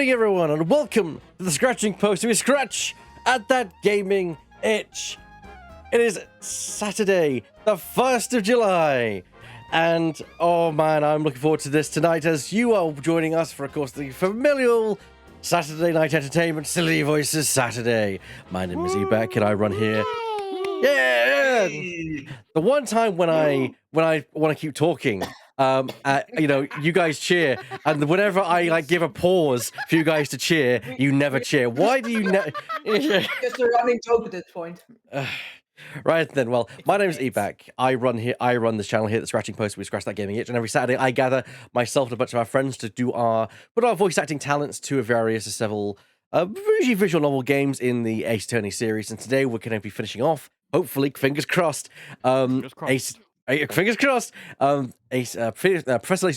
evening, everyone, and welcome to the Scratching Post. We scratch at that gaming itch. It is Saturday, the 1st of July, and oh man, I'm looking forward to this tonight as you are joining us for, of course, the familial Saturday night entertainment, Silly Voices Saturday. My name is Ebek, and I run here. Yeah, the one time when I want to keep talking, you guys cheer, and whenever I give a pause for you guys to cheer, you never cheer. Why do you never? Just a running joke at this point. Right then, well, my name is Ebek. I run this channel here, the Scratching Post. We scratch that gaming itch, and every Saturday I gather myself and a bunch of our friends to put our voice acting talents to several visual novel games in the Ace Attorney series. And today we're going to be finishing off, hopefully, fingers crossed, Professor Layton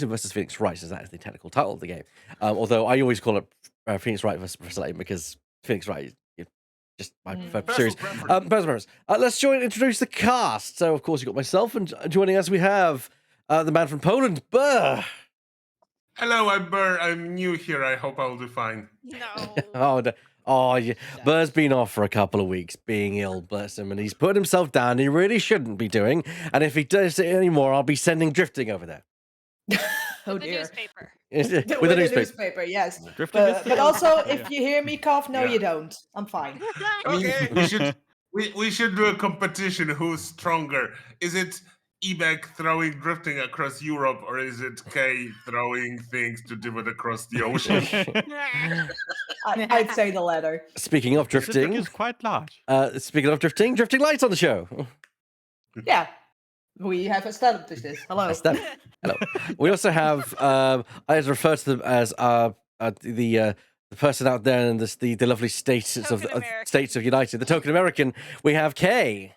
versus Phoenix Wright, as that is the technical title of the game. Although I always call it Phoenix Wright versus Professor Layton because Phoenix Wright is just my preferred series. Let's introduce the cast. So, of course, you've got myself, and joining us we have the man from Poland, Burr. Hello, I'm Burr. I'm new here. I hope I'll do fine. No. Yeah. Burr's been off for a couple of weeks, being ill, bless him, and he's put himself down. He really shouldn't be doing. And if he does it anymore, I'll be sending drifting over there. Oh dear. Newspaper. With a newspaper, yes. But also, if you hear me cough, no, you don't. I'm fine. Okay. We should do a competition. Who's stronger? Is it Ebek throwing drifting across Europe, or is it Kay throwing things to do it across the ocean? I'd say the latter. Speaking of drifting, is quite large. Drifting Light's on the show. Yeah, we have established this. Hello. Hello. We also have I refer to them as the person out there in the lovely states of United, the token American. We have Kay.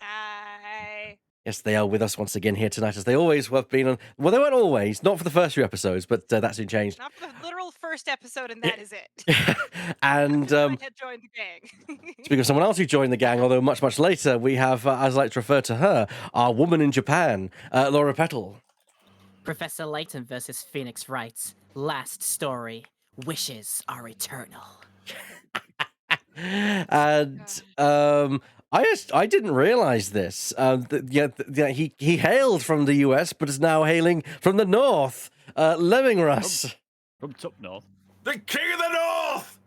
Hi. Yes, they are with us once again here tonight, as they always have been on. Well, they weren't always, not for the first few episodes, but that soon changed. Not for the literal first episode, and that is it. And I had joined the gang. Speaking of someone else who joined the gang, although much later, we have, as I like to refer to her, our woman in Japan, LauraPetal. Professor Layton versus Phoenix Wright. Last story. Wishes are eternal. And I didn't realize this. He hailed from the US, but is now hailing from the north. Lemming Russ. From top north. The king of the north.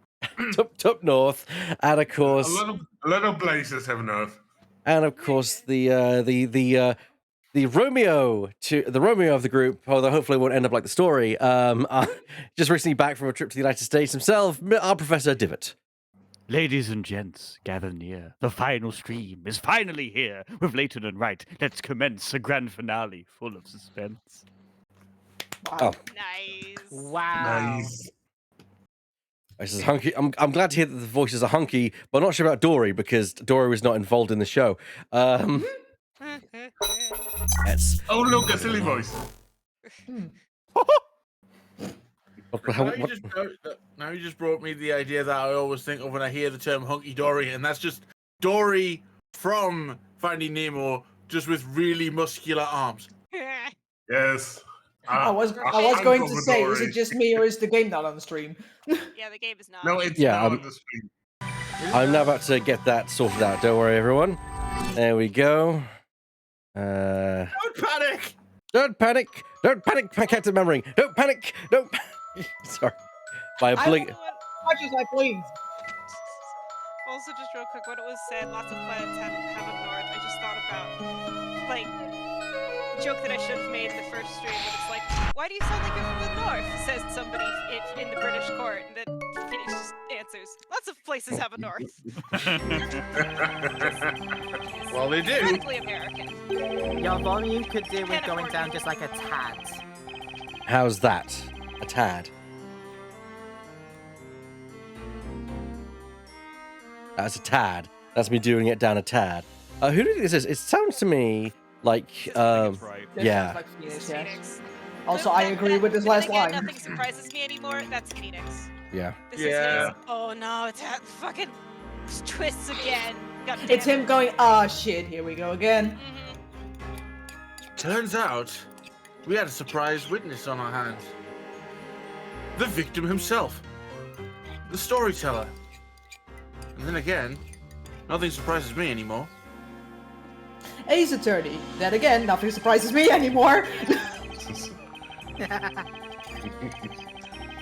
top north, and of course a lot of places have north. And of course the Romeo of the group, although hopefully it won't end up like the story. Just recently back from a trip to the United States himself, our Professor Divot. Ladies and gents, gather near. The final stream is finally here with Layton and Wright. Let's commence a grand finale full of suspense. Wow. Oh, Nice. Wow. Nice. this is hunky. I'm glad to hear that the voices are hunky, but I'm not sure about Dory because Dory was not involved in the show. Oh, look, a silly voice. Now you just brought me the idea that I always think of when I hear the term hunky dory, and that's just Dory from Finding Nemo, just with really muscular arms. Yes. I was going to say, is it just me or is the game not on the stream? Yeah, the game is not. No, it's not on the stream. I'm now about to get that sorted out. Don't worry, everyone. There we go. Don't panic! Don't panic! Don't panic, Captain Memory! Don't panic! Don't. Sorry. By a blink. As much as I please. Also, just real quick, when it was said lots of planets have a north, I just thought about, like, a joke that I should have made in the first stream, but it's like, why do you sound like you're from the north? Says somebody in the British court, and then Phoenix just answers, lots of places have a north. Well, they do. Radically American. Your volume could do with going down just like a tad. How's that? A tad. That's a tad. That's me doing it down a tad. Who do you think this is? It sounds to me like, Right. This yeah. sounds like Phoenix, It's yes. Phoenix. Also, I agree with this last Again, line. nothing surprises me anymore. That's Phoenix. Yeah. This is his. Oh no, it's that fucking twists again. God damn It's it. him going, ah shit, here we go again. Turns out, we had a surprise witness on our hands. The victim himself, the storyteller. And then again, nothing surprises me anymore. Ace Attorney. Then again, nothing surprises me anymore.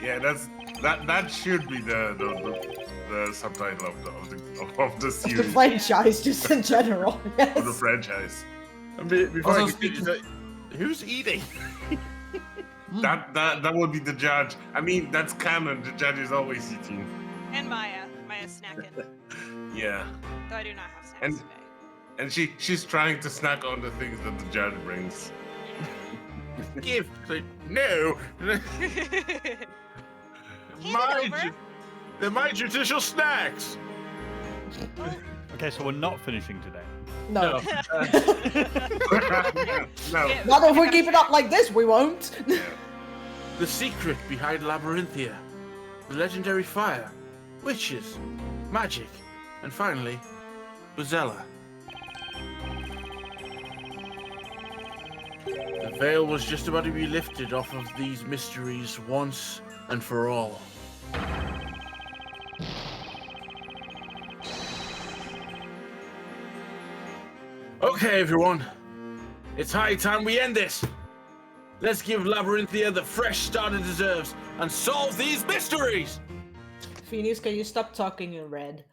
Yeah, that should be the subtitle of the series. The franchise, just in general. Yes. Of the franchise. And before Also I continue, who's eating? That would be the judge. I mean, that's canon. The judge is always eating. And Maya. Maya's snacking. Yeah. Though I do not have snacks And- today. And she's trying to snack on the things that the judge brings. Give. Say, no. They're my judicial snacks. Okay, so we're not finishing today. No. No. Yeah. Not if we keep it up like this, we won't. The secret behind Labyrinthia. The legendary fire. Witches. Magic. And finally, Bozella. The veil was just about to be lifted off of these mysteries once and for all. Okay, everyone. It's high time we end this. Let's give Labyrinthia the fresh start it deserves and solve these mysteries! Phoenix, can you stop talking in red?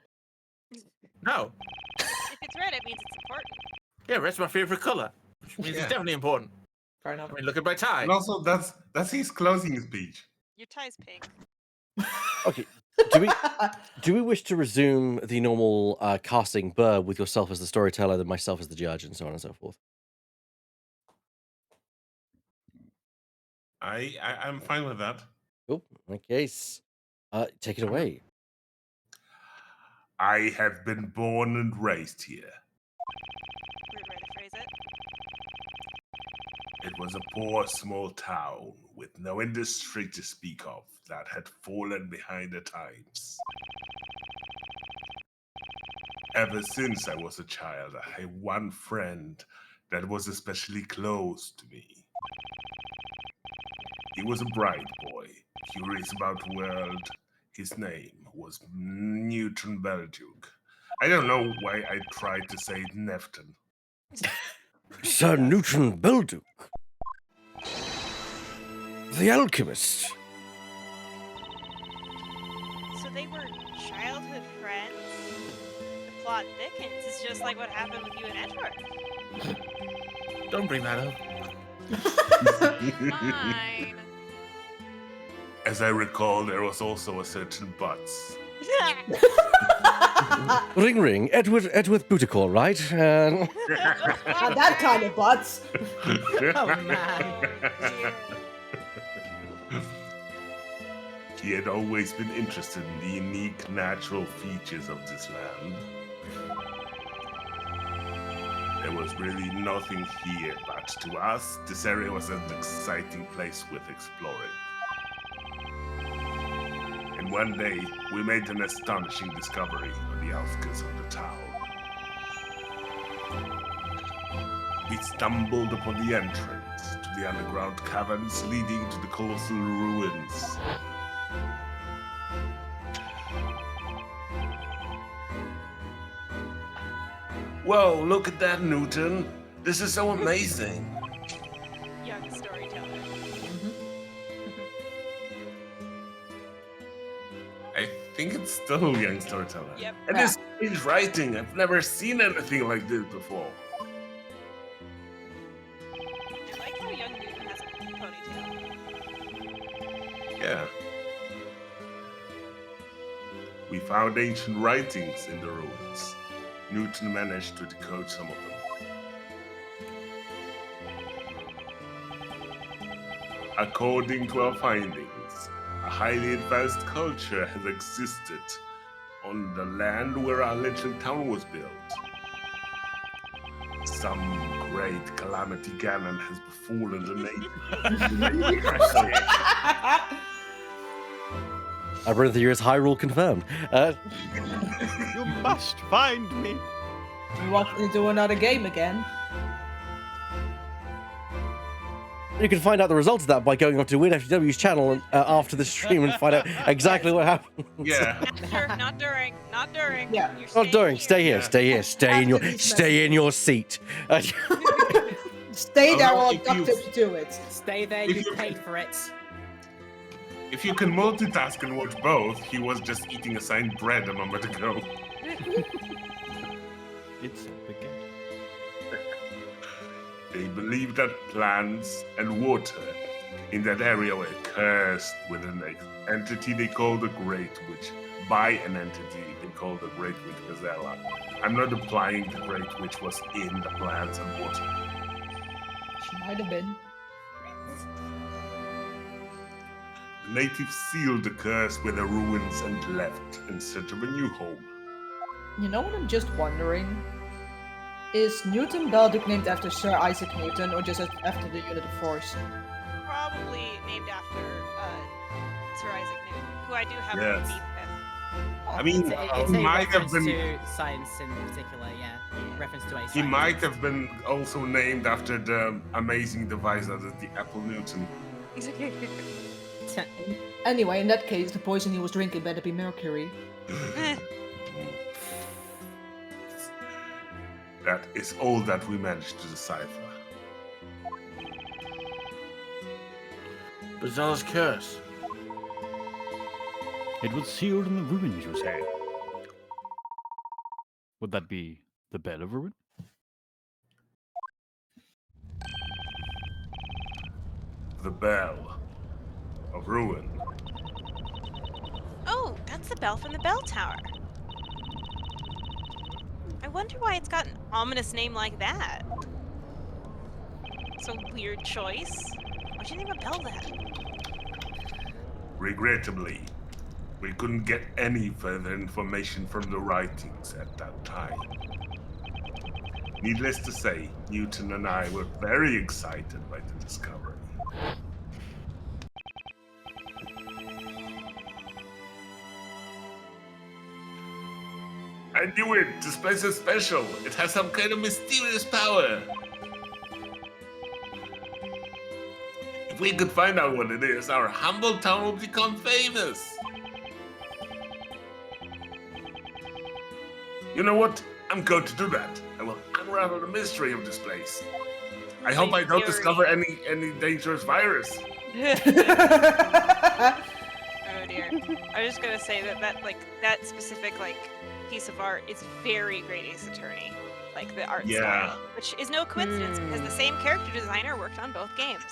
No. If it's red, it means it's important. Yeah, red's my favorite color, which means Yeah. it's definitely important. Fair enough. I mean, look at my tie. And also, that's his closing speech. Your tie's pink. Okay. Do we wish to resume the normal casting Burr with yourself as the storyteller, then myself as the judge, and so on and so forth? I'm fine with that. Cool. In that case, take it away. I have been born and raised here. Weird way to phrase it. It was a poor small town with no industry to speak of that had fallen behind the times. Ever since I was a child, I had one friend that was especially close to me. He was a bright boy, curious about the world. His name was Newton Belduke. I don't know why I tried to say Nefton. Sir Newton Belduke. The alchemist. So they were childhood friends? The plot thickens. It's just like what happened with you and Edward. Don't bring that up. Fine. As I recall, there was also a certain Butts. Ring ring. Edward Buticore, right? Not that kind of butts. Oh man. He had always been interested in the unique natural features of this land. There was really nothing here, but to us, this area was an exciting place worth exploring. And one day, we made an astonishing discovery on the outskirts of the town. We stumbled upon the entrance to the underground caverns leading to the colossal ruins. Whoa, look at that, Newton. This is so amazing. Young storyteller. I think it's still Young Storyteller. Yep. And this strange writing. I've never seen anything like this before. I like how young Newton has a ponytail. Yeah. We found ancient writings in the ruins. Newton managed to decode some of them. According to our findings, a highly advanced culture has existed on the land where our little town was built. Some great calamity Ganon has befallen the nation. Labyrinthia is Hyrule confirmed. You must find me. We want to do another game again. You can find out the results of that by going onto WinFTW's channel after the stream and find out exactly what happened. Yeah. After, not during. Yeah. You're Not during. Stay here. Yeah. Stay here. Stay in your seat. Stay there Although or if duct you- tape to it. Stay there, If you you- paid for it. If you can multitask and watch both, he was just eating assigned bread a moment ago. It's a baguette. They believe that plants and water in that area were cursed with an entity they call the Great Witch. By an entity they call the Great Witch Gazella. I'm not implying the Great Witch was in the plants and water. She might have been. The natives sealed the curse with the ruins and left in search of a new home. You know what I'm just wondering? Is Newton Beldick named after Sir Isaac Newton or just after the unit of force? Probably named after Sir Isaac Newton, who I do have Yes. a beef with. I mean, It's he a might have reference been. to science in particular, yeah. Reference to Ace. He might have been also named after the amazing device that is the Apple Newton. Anyway, in that case, the poison he was drinking better be mercury. That is all that we managed to decipher. Bazella's curse. It was sealed in the ruins, you say? Would that be the Bell of Ruin? The Bell of Ruin. Oh, that's the bell from the bell tower. I wonder why it's got an ominous name like that. It's a weird choice. Why'd you name a bell that? Regrettably, we couldn't get any further information from the writings at that time. Needless to say, Newton and I were very excited by the discovery. I knew it! This place is special! It has some kind of mysterious power! If we could find out what it is, our humble town will become famous! You know what? I'm going to do that. I will unravel the mystery of this place. I hope I don't discover any dangerous virus. Oh dear. I was just gonna say that specific piece of art is very great Ace Attorney. Like the art Yeah. style. Which is no coincidence because the same character designer worked on both games.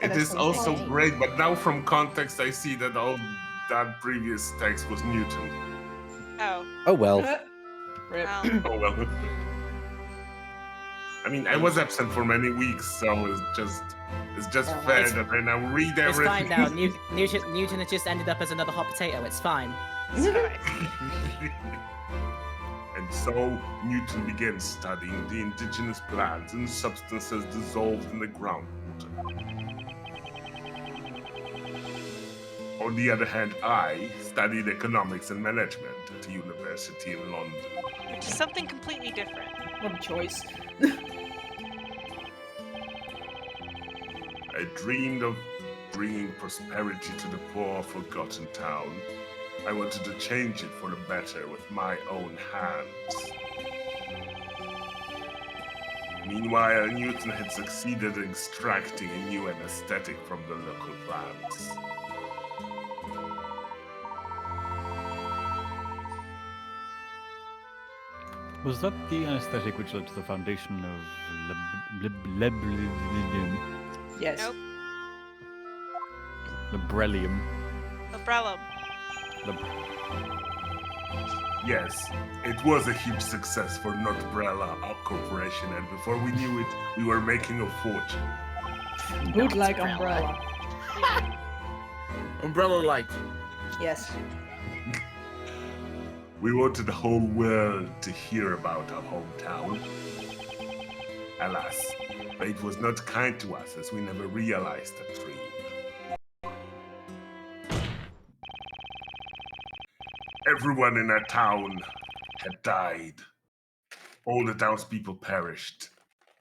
It that's is also fantastic. great, but now from context I see that all that previous text was Newton. Oh. Oh well. Rip. Well. Oh well. I mean, I was absent for many weeks, so it's just Oh, fair it's- that I now read It's everything. fine now. Newton has just ended up as another hot potato. It's fine. It's alright. And so Newton began studying the indigenous plants and substances dissolved in the groundwater. On the other hand, I studied economics and management at a university in London. Which is something completely different. What a choice. I dreamed of bringing prosperity to the poor, forgotten town. I wanted to change it for the better with my own hands. Meanwhile, Newton had succeeded in extracting a new anesthetic from the local plants. Was that the anesthetic which led to the foundation of Yes. Nope. Librellium? Umbrella. Yes, it was a huge success for Notbrella Corporation, and before we knew it, we were making a fortune. Boot like umbrella. Umbrella light. Yes. We wanted the whole world to hear about our hometown. Alas, fate was not kind to us as we never realized the dream. Everyone in our town had died. All the townspeople perished.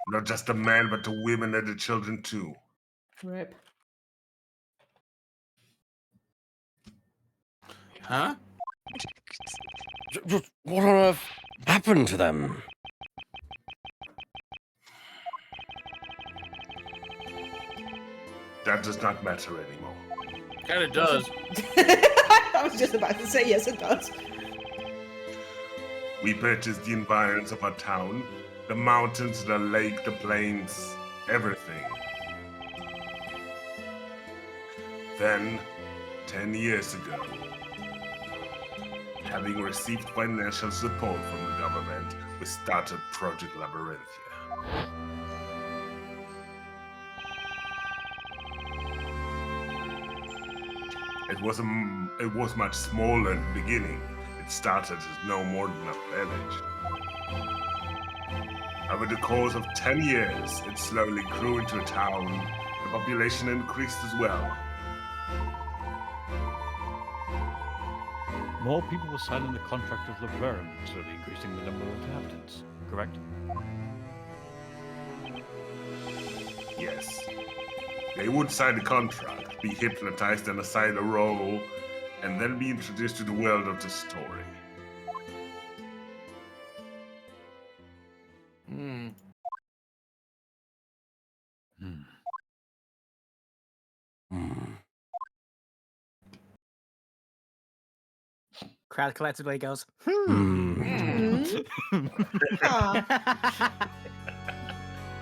Not just the men, but the women and the children too. Rip. Huh? What on earth happened to them? That does not matter anymore. Kinda does. I was just about to say yes, it does. We purchased the environs of our town, the mountains, the lake, the plains, everything. Then, 10 years ago, having received financial support from the government, we started Project Labyrinthia. It was much smaller in the beginning. It started as no more than a village. Over the course of 10 years, it slowly grew into a town. The population increased as well. More people were signing the contract with Laverne, slowly increasing the number of inhabitants, correct? Yes. They would sign a contract, be hypnotized and assigned a role, and then be introduced to the world of the story. Hmm. Crowd collectively goes,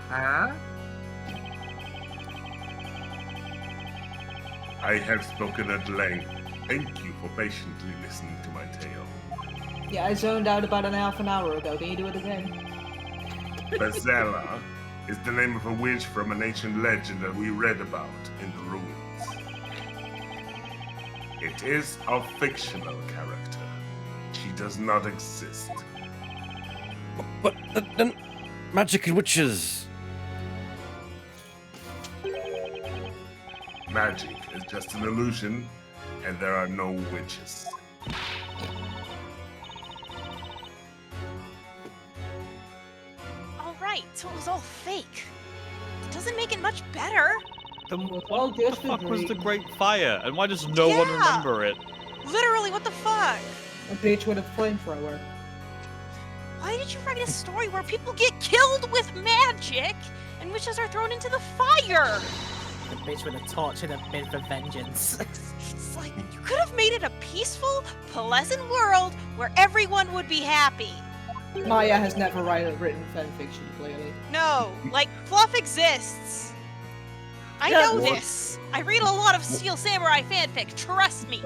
Huh? I have spoken at length. Thank you for patiently listening to my tale. Yeah, I zoned out about half an hour ago. Can you do it again? Bazella is the name of a witch from an ancient legend that we read about in the ruins. It is a fictional character. She does not exist. But then magic and witches. Magic is just an illusion, and there are no witches. All right, so it was all fake. It doesn't make it much better. Then all what the just fuck was the agreed. Great Fire, and why does no one Yeah. remember it? Literally, what the fuck? A bitch with a flamethrower. Why did you write a story where people get killed with magic and witches are thrown into the fire? the bitch with a torch and a bit for vengeance. It's like, you could have made it a peaceful, pleasant world where everyone would be happy. Maya has never written fanfiction, clearly. No, like, fluff exists. I Yeah, know what? this. I read a lot of Steel Samurai fanfic, trust me.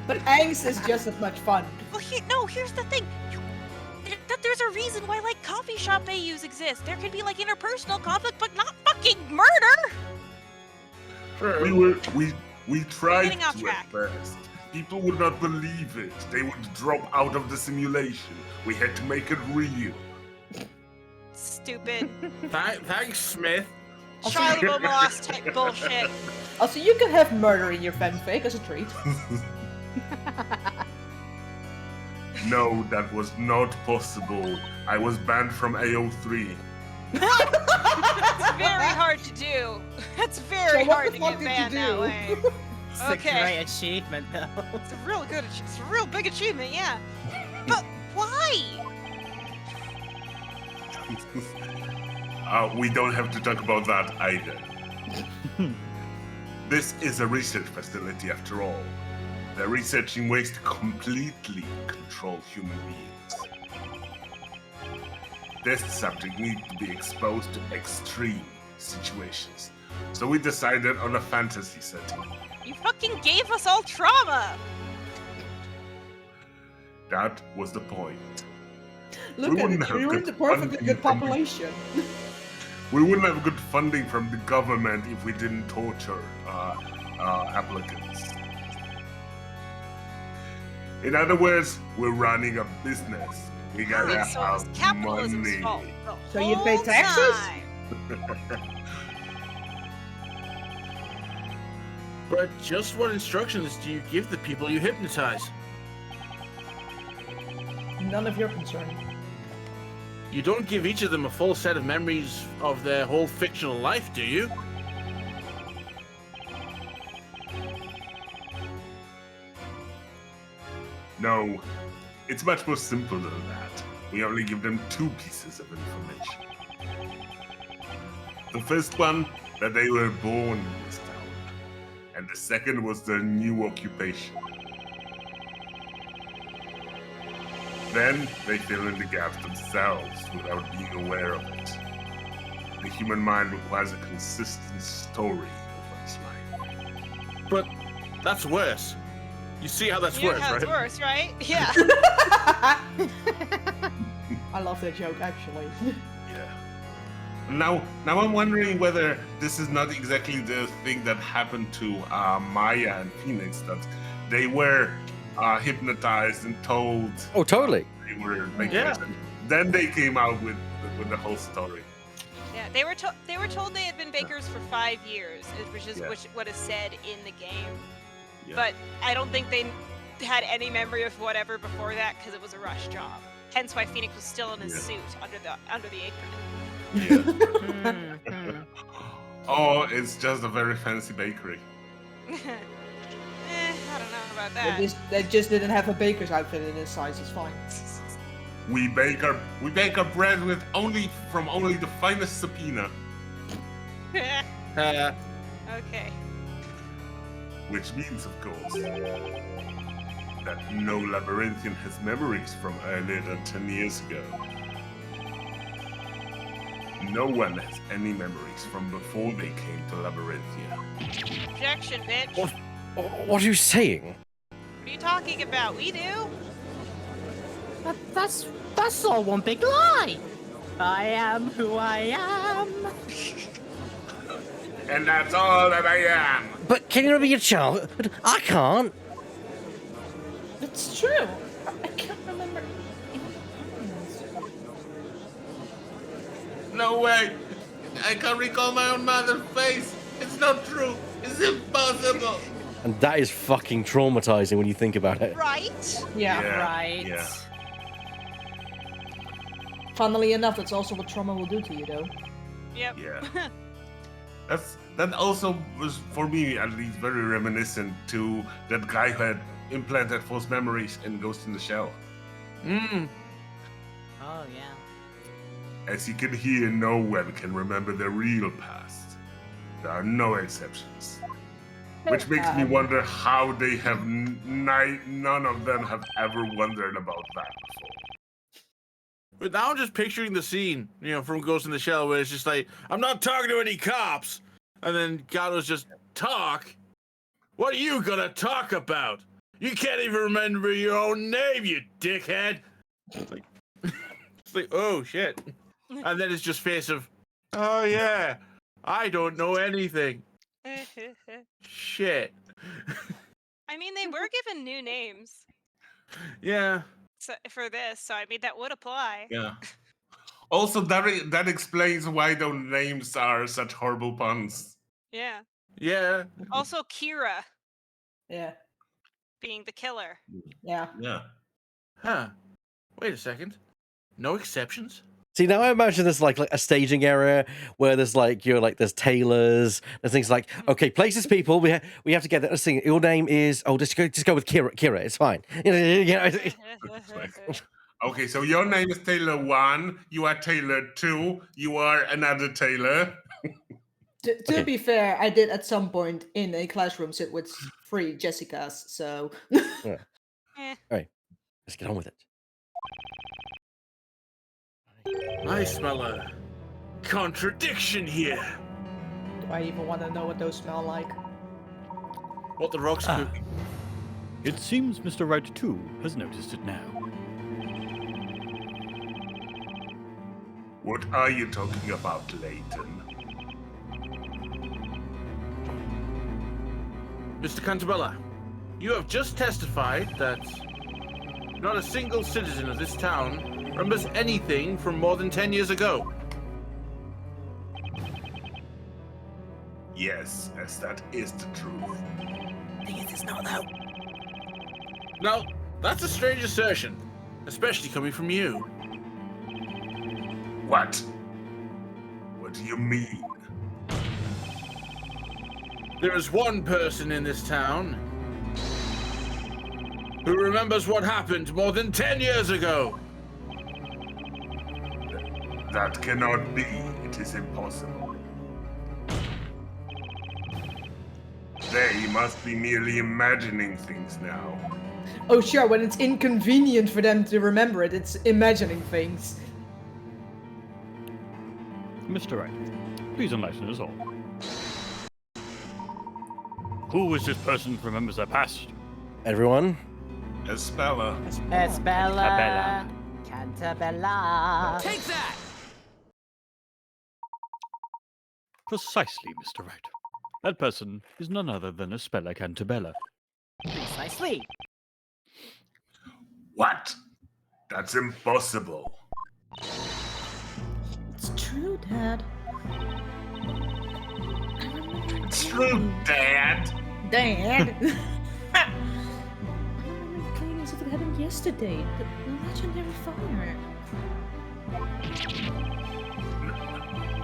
But angst is just as much fun. Well, here's the thing. There's a reason why, like, coffee shop AUs exist. There can be, like, interpersonal conflict, but not fucking murder! We tried getting off to track. at first. People would not believe it. They would drop out of the simulation. We had to make it real. Stupid. Thanks, Smith. Child of a molest type bullshit. Also, you can have murder in your fanfic as a treat. No, that was not possible. I was banned from AO3. That's very hard to do. That's very So what hard the to fuck get did you banned that do? way. It's Okay. a great achievement, though. It's a real big achievement, yeah. But why? We don't have to talk about that either. This is a research facility after all. They're researching ways to completely control human beings. This subject needs to be exposed to extreme situations. So we decided on a fantasy setting. You fucking gave us all trauma. That was the point. Look We at wouldn't it, have you ruined good the perfectly funding good from the- population. We wouldn't have good funding from the government if we didn't torture applicants. In other words, we're running a business. We gotta Alright, so it was have capitalism's money. fault. the So you pay whole taxes? time. But just what instructions do you give the people you hypnotize? None of your concern. You don't give each of them a full set of memories of their whole fictional life, do you? No, it's much more simple than that. We only give them 2 pieces of information. The first one, that they were born in this town. And the second was their new occupation. Then they fill in the gaps themselves without being aware of it. The human mind requires a consistent story of one's life. But that's worse. You see how that's You know worse, how right? it's worse, right? Yeah. I love that joke, actually. Yeah. Now I'm wondering whether this is not exactly the thing that happened to Maya and Phoenix, that they were hypnotized and told Oh, totally. they were like Yeah. this, and then they came out with the whole story. Yeah, they were told they had been bakers for 5 years, which is Yeah. what is said in the game. Yeah. But I don't think they had any memory of whatever before that because it was a rush job. Hence why Phoenix was still in his Yeah. suit under the apron. Yeah. Oh, it's just a very fancy bakery. I don't know about They that. just didn't have a baker's outfit in this size, it's fine. We bake our bread with only the finest subpoena, Okay. which means, of course, that no labyrinthian has memories from earlier than 10 years ago. No one has any memories from before they came to Labyrinthia. Objection, bitch. What? What are you saying? What are you talking about? We do. But that's all one big lie. I am who I am. And that's all that I am. But can you be a child? I can't. It's true. I can't remember. No way. I can't recall my own mother's face. It's not true. It's impossible. And that is fucking traumatizing when you think about it. Right? Yeah. Right. Yeah. Funnily enough, that's also what trauma will do to you, though. Yep. Yeah. That also was, for me at least, very reminiscent to that guy who had implanted false memories in Ghost in the Shell. Mm. Oh yeah. As you can hear, no one can remember their real past. There are no exceptions. Which makes me wonder how they have none of them have ever wondered about that before. But now I'm just picturing the scene, from Ghost in the Shell, where it's just like, I'm not talking to any cops. And then Gato's just, talk? What are you gonna talk about? You can't even remember your own name, you dickhead. It's like, oh, shit. And then it's just face of, oh, yeah, I don't know anything. Shit. I mean, they were given new names Yeah. for this, so I mean that would apply. Yeah. Also, that explains why those names are such horrible puns. Yeah. Yeah. Also, Kira Yeah. being the killer. Yeah. Yeah. Huh. Wait a second. No exceptions? See, now I imagine there's like a staging area where there's there's tailors, there's things like, okay, places, people, we have to get that. Let's see, your name is, just go with Kira, it's fine. Okay, so your name is Taylor 1, you are Taylor 2, you are another Taylor. To be fair, I did at some point in a classroom sit with 3 Jessicas, so. All right, let's get on with it. I smell a contradiction here. Do I even want to know what those smell like? What the rocks cook. It seems Mr. Wright, too, has noticed it now. What are you talking about, Layton? Mr. Cantabella, you have just testified that not a single citizen of this town remembers anything from more than 10 years ago. Yes, as that is the truth. It's not though. Now, that's a strange assertion, especially coming from you. What? What do you mean? There is one person in this town who remembers what happened more than 10 years ago. That cannot be. It is impossible. They must be merely imagining things now. Oh sure, when it's inconvenient for them to remember it, it's imagining things. Mr. Wright, please enlighten us all. Who is this person who remembers their past? Everyone? Espella. Esbella. Cantabella. Take that! Precisely, Mr. Wright. That person is none other than Espella Cantabella. Precisely. What? That's impossible. It's true, Dad. It's true, Dad. Dad! I remember the cleanings of the heaven yesterday. The legendary fire.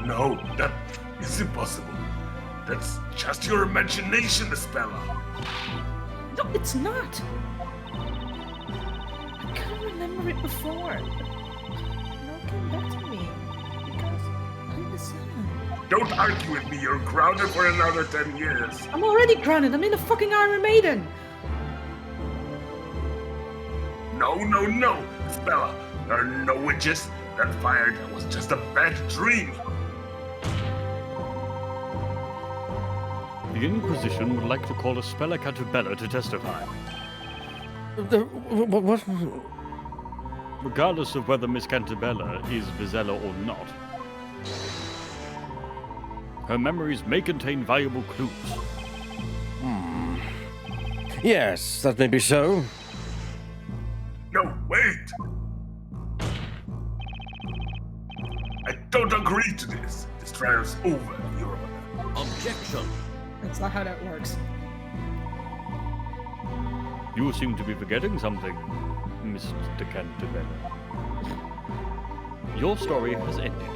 No, that is impossible. That's just your imagination, Espella. No, it's not! I couldn't remember it before. But it came back to me. Because I'm the son. Don't argue with me. You're grounded for another 10 years. I'm already grounded. I'm in the fucking Iron Maiden. No, Espella. There are no witches. That fire was just a bad dream. The Inquisition would like to call Espella Cantabella to testify. What? Regardless of whether Miss Cantabella is Vizela or not, her memories may contain valuable clues. Yes, that may be so. No, wait. I don't agree to this. This trial's over, Your Honor. Objection. That's not how that works. You seem to be forgetting something, Mr. Cantabella. Your story has ended.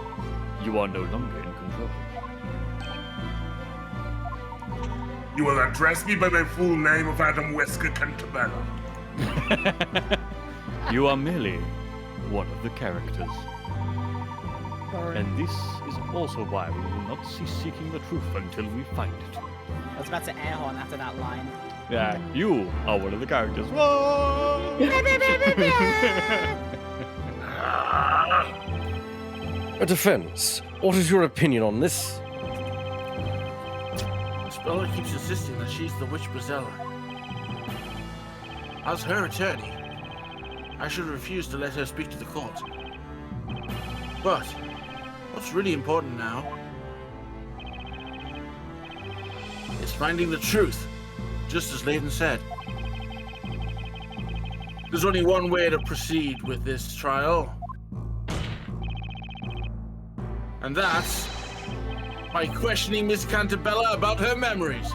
You are no longer in control. You will address me by my full name of Adam Wesker Cantabella. You are merely one of the characters. And this is also why we will not cease seeking the truth until we find it. I was about to air horn after that line. Yeah, you are one of the characters. A defense. What is your opinion on this? Espella keeps insisting that she's the witch Brazella. As her attorney, I should refuse to let her speak to the court. But what's really important now is finding the truth, just as Layton said. There's only one way to proceed with this trial, and that's by questioning Miss Cantabella about her memories.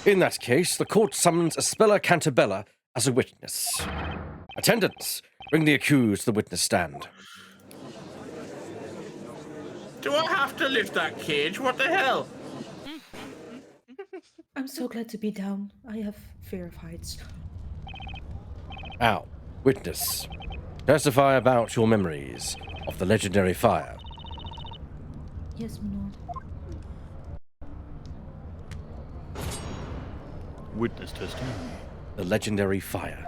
In that case, the court summons Espella Cantabella as a witness. Attendants, bring the accused to the witness stand. Do I have to lift that cage? What the hell? I'm so glad to be down. I have fear of heights. Al, witness. Testify about your memories of the legendary fire. Yes, my lord. Witness testimony. The legendary fire.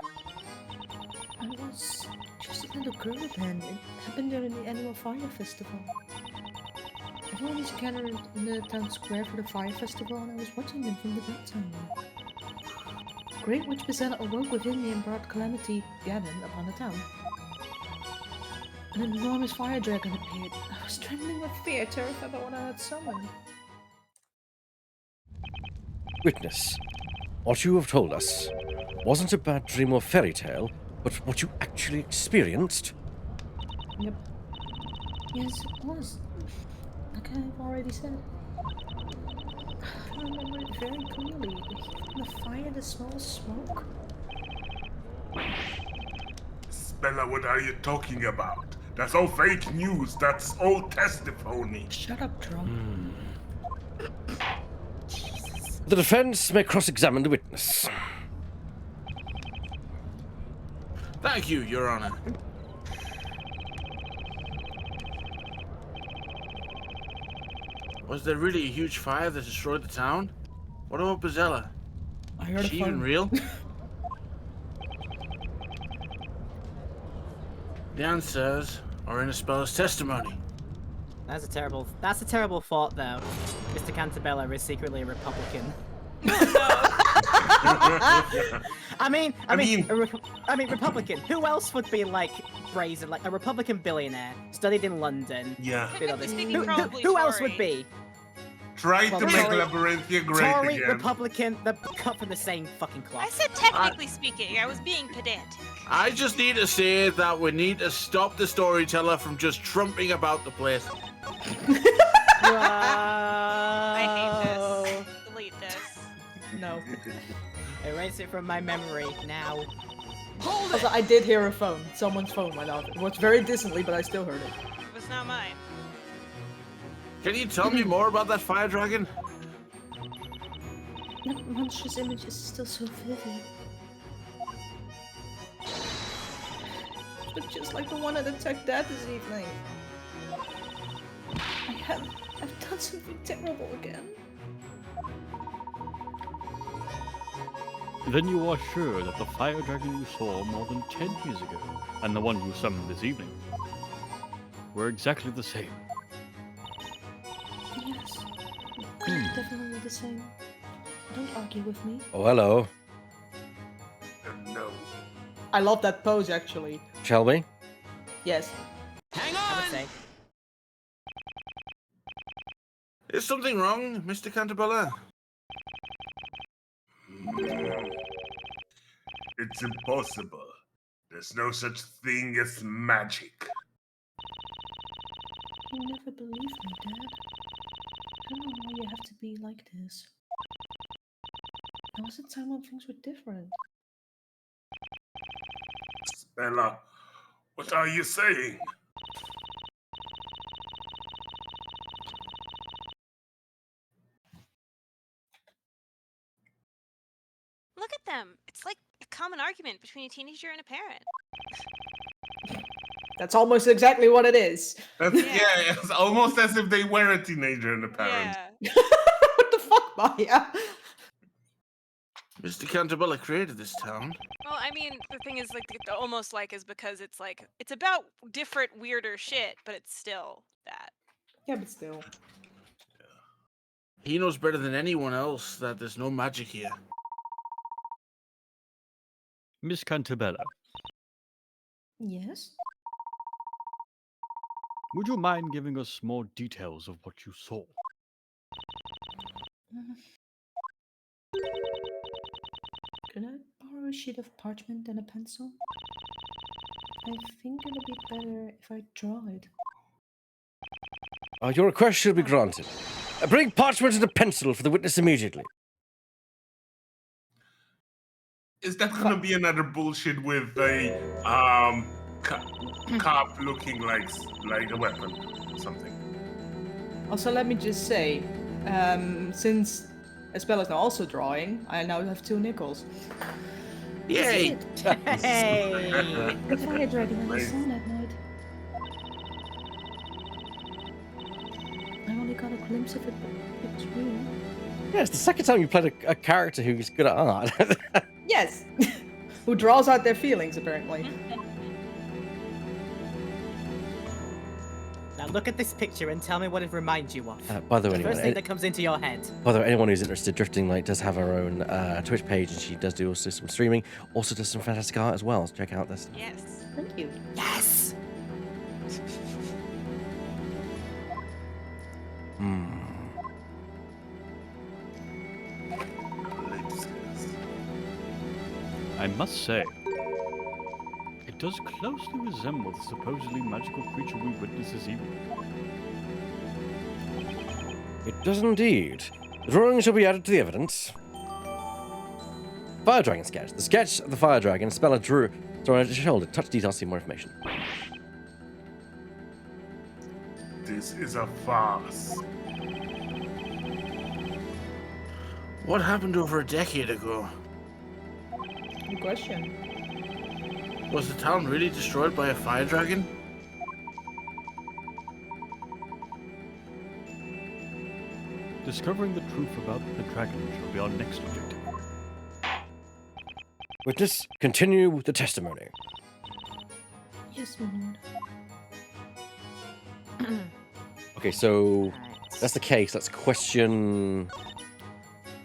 I was just a little girl then. It happened during the annual fire festival. Everyone is gathered in the town square for the fire festival, and I was watching them from the bedtime. The great witch Bezella awoke within me and brought calamity Gavin upon the town. An enormous fire dragon appeared. I was trembling with fear, terrified by what I had summoned. Witness. What you have told us wasn't a bad dream or fairy tale, but what you actually experienced? Yep. Yes, it was. Like I've already said. I remember it very clearly. The fire, the smell of smoke. Espella, what are you talking about? That's all fake news. That's all testimony. Shut up, drunk. The defense may cross-examine the witness. Thank you, Your Honor. Was there really a huge fire that destroyed the town? What about Bazella? I heard Is a she even phone. real? The answers are in Ispella's testimony. That's a terrible thought, though. Mr. Cantabella is secretly a Republican. I mean, Republican. Who else would be like brazen, like a Republican billionaire, studied in London? Yeah. You know this. Speaking Who probably else Tory. would be? Try to Well, make Tory- Labyrinthia great Tory, again. Republican, they're cut from the same fucking I cloth. said technically speaking. I was being pedantic. I just need to say that we need to stop the storyteller from just trumping about the place. I hate this. Delete this. No. Erase it from my memory now. Also, I did hear a phone. Someone's phone went off. It was very distantly, but I still heard it. It was not mine. Can you tell me more about that fire dragon? That monstrous image is still so vivid. But just like the one that attacked Dad this evening. I've done something terrible again. Then you are sure that the fire dragon you saw more than 10 years ago and the one you summoned this evening were exactly the same. Yes. They're definitely the same. Don't argue with me. Oh, hello. No. I love that pose, actually. Shall we? Yes. I would say. Is something wrong, Mr. Cantabella? It's impossible. There's no such thing as magic. You never believed me, Dad. I don't know why you have to be like this. There was a time when things were different. Bella, what are you saying? Look at them. It's like a common argument between a teenager and a parent. That's almost exactly what it is. That's, yeah, it's almost as if they were a teenager and a parent. Yeah. What the fuck, Maya? Mr. Cantabella created this town. Well, I mean, the thing is, like, the almost like is because it's like it's about different, weirder shit, but it's still that. Yeah, but still. He knows better than anyone else that there's no magic here. Miss Cantabella, Yes? would you mind giving us more details of what you saw? Could I borrow a sheet of parchment and a pencil? I think it'll be better if I draw it. Your request shall be granted. Bring parchment and a pencil for the witness immediately. Is that gonna be another bullshit with a cop looking like a weapon or something? Also, let me just say, since Espella's now also drawing, I now have 2 nickels. Yay! Hey! The fire dragon I saw that night. I only got a glimpse of it, but it was real. Yeah, it's the second time you played a character who's good at art. Yes! Who draws out their feelings, apparently. Now look at this picture and tell me what it reminds you of. By the way, The first thing anyone, that comes into your head. anyone who's interested, Drifting Light does have her own Twitch page, and she does do also some streaming. Also does some fantastic art as well. So check out this. Yes. Thank you. Yes! I must say, it does closely resemble the supposedly magical creature we witnessed this evening. It does indeed. The drawing shall be added to the evidence. Fire dragon sketch. The sketch of the fire dragon, Spella drew on his shoulder. Touch details to see more information. This is a farce. What happened over a decade ago? Good question. Was the town really destroyed by a fire dragon? Discovering the truth about the dragon shall be our next objective. Witness, continue the testimony. Yes, my lord. Okay, so Right. that's the case. Let's question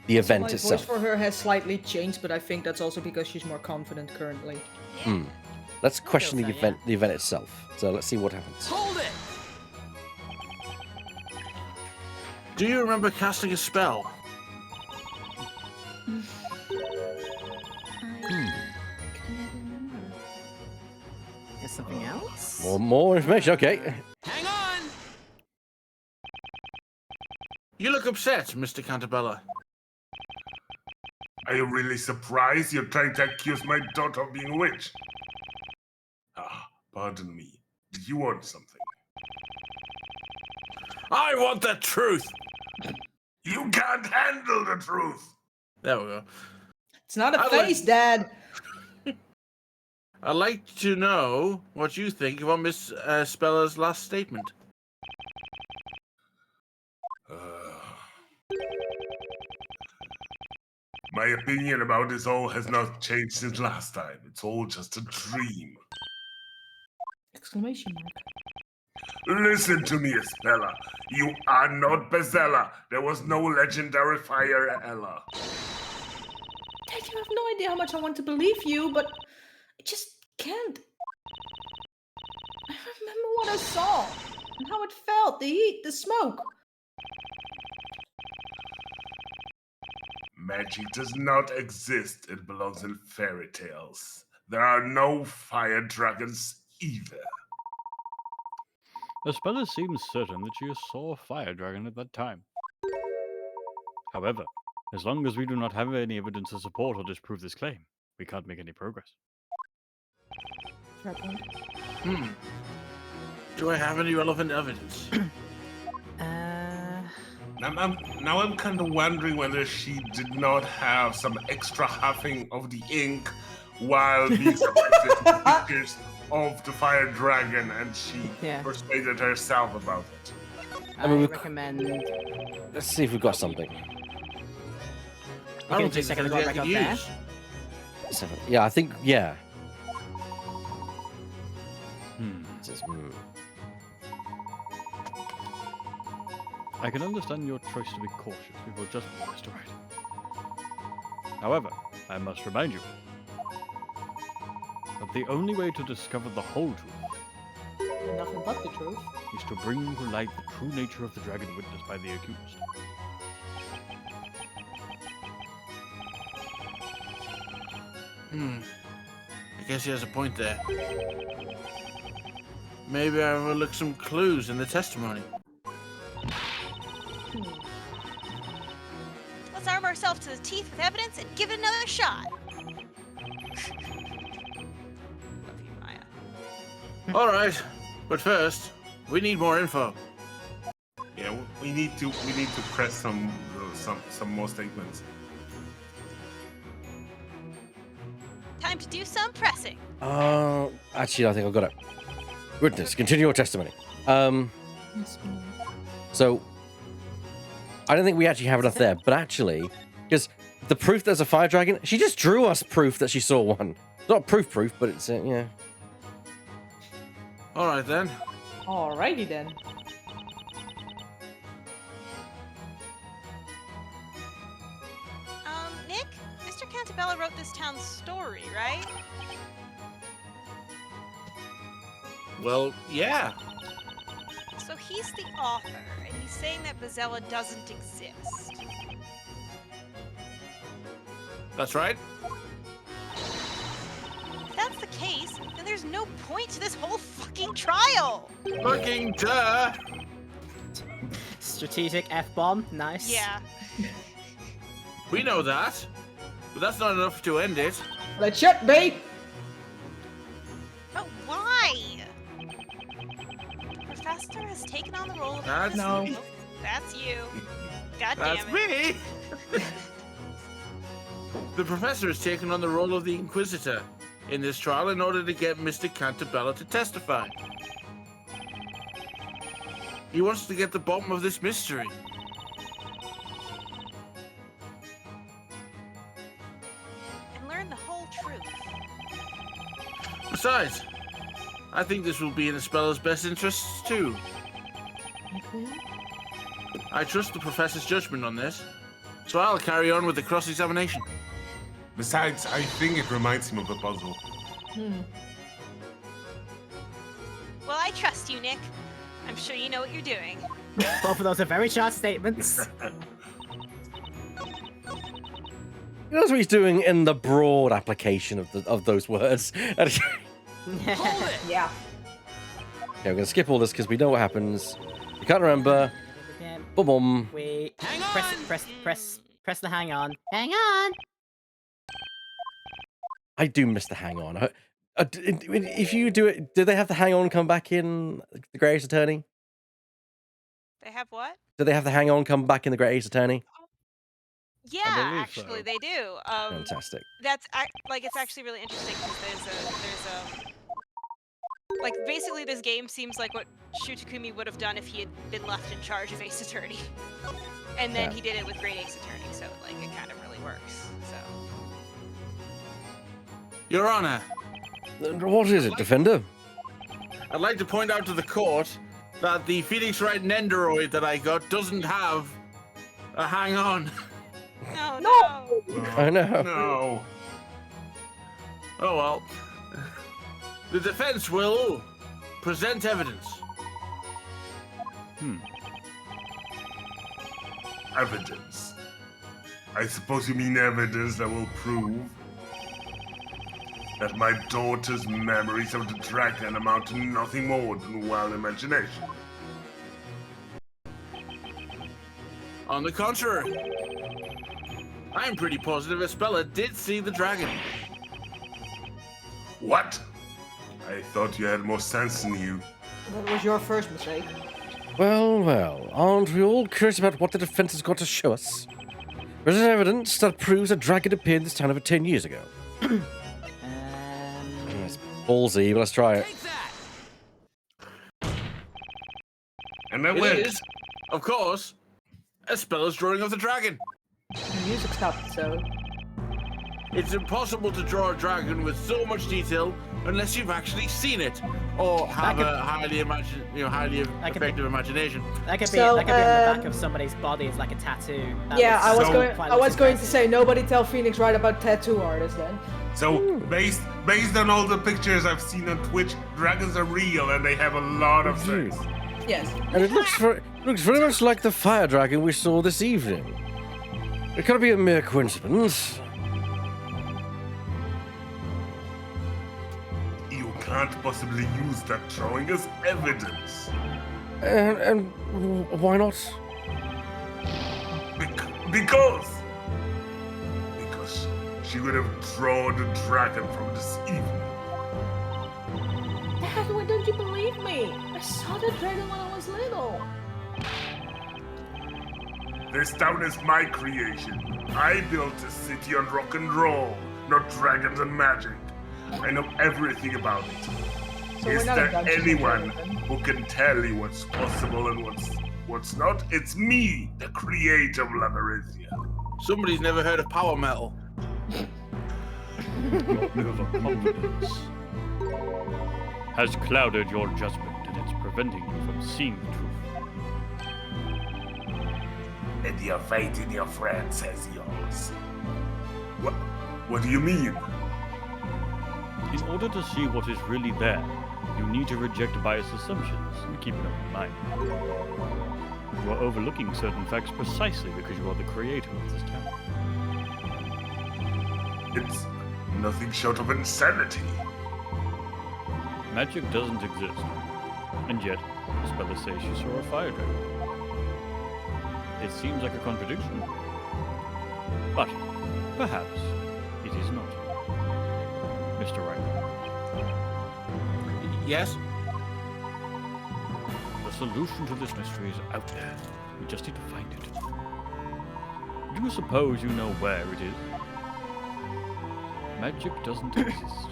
the So event my itself. voice for her has slightly changed, but I think that's also because she's more confident currently. Hmm. Let's question the so, yeah. event. The event itself. So let's see what happens. Hold it! Do you remember casting a spell? Is something else? More information. Okay. Hang on! You look upset, Mr. Cantabella. Are you really surprised you're trying to accuse my daughter of being a witch? Ah, pardon me. Did you want something? I want the truth! You can't handle the truth! There we go. It's not a I like- face, Dad. I'd like to know what you think about Miss Spella's last statement. My opinion about this all has not changed since last time. It's all just a dream. Exclamation mark. Listen to me, Espella. You are not Bezella. There was no legendary fire Ella. Dad, you have no idea how much I want to believe you, but I just can't. I remember what I saw and how it felt, the heat, the smoke. Magic does not exist. It belongs in fairy tales. There are no fire dragons either. Espella seems certain that she saw a fire dragon at that time. However, as long as we do not have any evidence to support or disprove this claim, we can't make any progress. Fair point. Do I have any relevant evidence? Now I'm kind of wondering whether she did not have some extra huffing of the ink while being subjected to pictures of the fire dragon, and she Yeah. persuaded herself about it. I mean, we- recommend. Let's see if we've got something. I don't just think a second there's ago, anything back I up could there. use. Yeah, I think. Yeah. Hmm. It says, hmm. I can understand your choice to be cautious with your judgment, Mr. Wright. However, I must remind you that the only way to discover the whole truth Nothing but the truth. is to bring to light the true nature of the dragon witnessed by the accused. I guess he has a point there. Maybe I will look some clues in the testimony. Let's arm ourselves to the teeth with evidence and give it another shot. Love you, Maya. All right, but first, we need more info. Yeah, we need to press some more statements. Time to do some pressing. Actually, I think I've got it. Witness, continue your testimony. Yes, my lord. So, I don't think we actually have enough there, but actually, because the proof there's a fire dragon, she just drew us proof that she saw one. Not proof, but it's, yeah. All right then. Alrighty then. Nick, Mr. Cantabella wrote this town's story, right? Well, yeah. So he's the author, and he's saying that Bezella doesn't exist. That's right. If that's the case, then there's no point to this whole fucking trial! Fucking duh. Strategic F-bomb. Nice. Yeah. We know that, but that's not enough to end it. Let shut be! But why? The professor has taken on the role of That's No. me. That's you. God That's damn it. me. The professor has taken on the role of the Inquisitor. in this trial in order to get Mr. Cantabella to testify. He wants to get to the bottom of this mystery. And learn the whole truth. Besides, I think this will be in the Speller's best interests too. Okay. I trust the professor's judgment on this, so I'll carry on with the cross-examination. Besides, I think it reminds him of a puzzle. Well, I trust you, Nick. I'm sure you know what you're doing. Both of those are very short statements. He knows what he's doing in the broad application of those words. Okay, Yeah. we're gonna skip all this because we know what happens. We can't remember. Boom, boom. Wait. Press the hang on. Hang on. I do miss the hang on. If you do it, do they have the hang on come back in the Great Ace Attorney? They have what? Do they have the hang on come back in the Great Ace Attorney? Yeah, believe actually, so. they do. Fantastic. That's like it's actually really interesting because there's like basically this game seems like what Shutakumi would have done if he had been left in charge of Ace Attorney, and then Yeah. he did it with Great Ace Attorney, so like it kind of really works. So Your Honor, What is it, Defender? I'd like to point out to the court that the Phoenix Wright Nendoroid that I got doesn't have a hang on. no. I know. No. Oh well. The defense will present evidence. Evidence. I suppose you mean evidence that will prove that my daughter's memories of the dragon amount to nothing more than wild imagination. On the contrary, I am pretty positive Espella did see the dragon. What? I thought you had more sense than you. That was your first mistake. Well, well, aren't we all curious about what the defense has got to show us? There is evidence that proves a dragon appeared in this town over 10 years ago. It's ballsy, but let's try it. And that It went. is, of course, Espella's drawing of the dragon. The music stopped, so. It's impossible to draw a dragon with so much detail unless you've actually seen it or have a highly effective imagination. That could be, So, on the back of somebody's body as like a tattoo. That Yeah, I was so- going. quite I was going to impressive. say nobody tell Phoenix Wright about tattoo artists then. So based on all the pictures I've seen on Twitch, dragons are real and they have a lot of sex. Yes. And it looks very much like the fire dragon we saw this evening. It could be a mere coincidence. You can't possibly use that drawing as evidence. And why not? Because she would have drawn the dragon from this evening. Dad, why don't you believe me? I saw the dragon when I was little. This town is my creation. I built a city on rock and roll, not dragons and magic. I know everything about it. So Is we're not there a Dungeons and anyone Dragons. who can tell you what's possible and what's not? It's me, the creator of Labyrinthia. Somebody's never heard of power metal. Your overconfidence has clouded your judgment, and it's preventing you from seeing the truth. And your faith in your friends as yours. What do you mean? In order to see what is really there, you need to reject biased assumptions and keep an open mind. You are overlooking certain facts precisely because you are the creator of this town. It's nothing short of insanity. Magic doesn't exist, and yet Spella says she saw a fire dragon. It seems like a contradiction, but perhaps it is not. Mr. Wright, Yes? the solution to this mystery is out there. We just need to find it. Do you suppose you know where it is? Magic doesn't exist.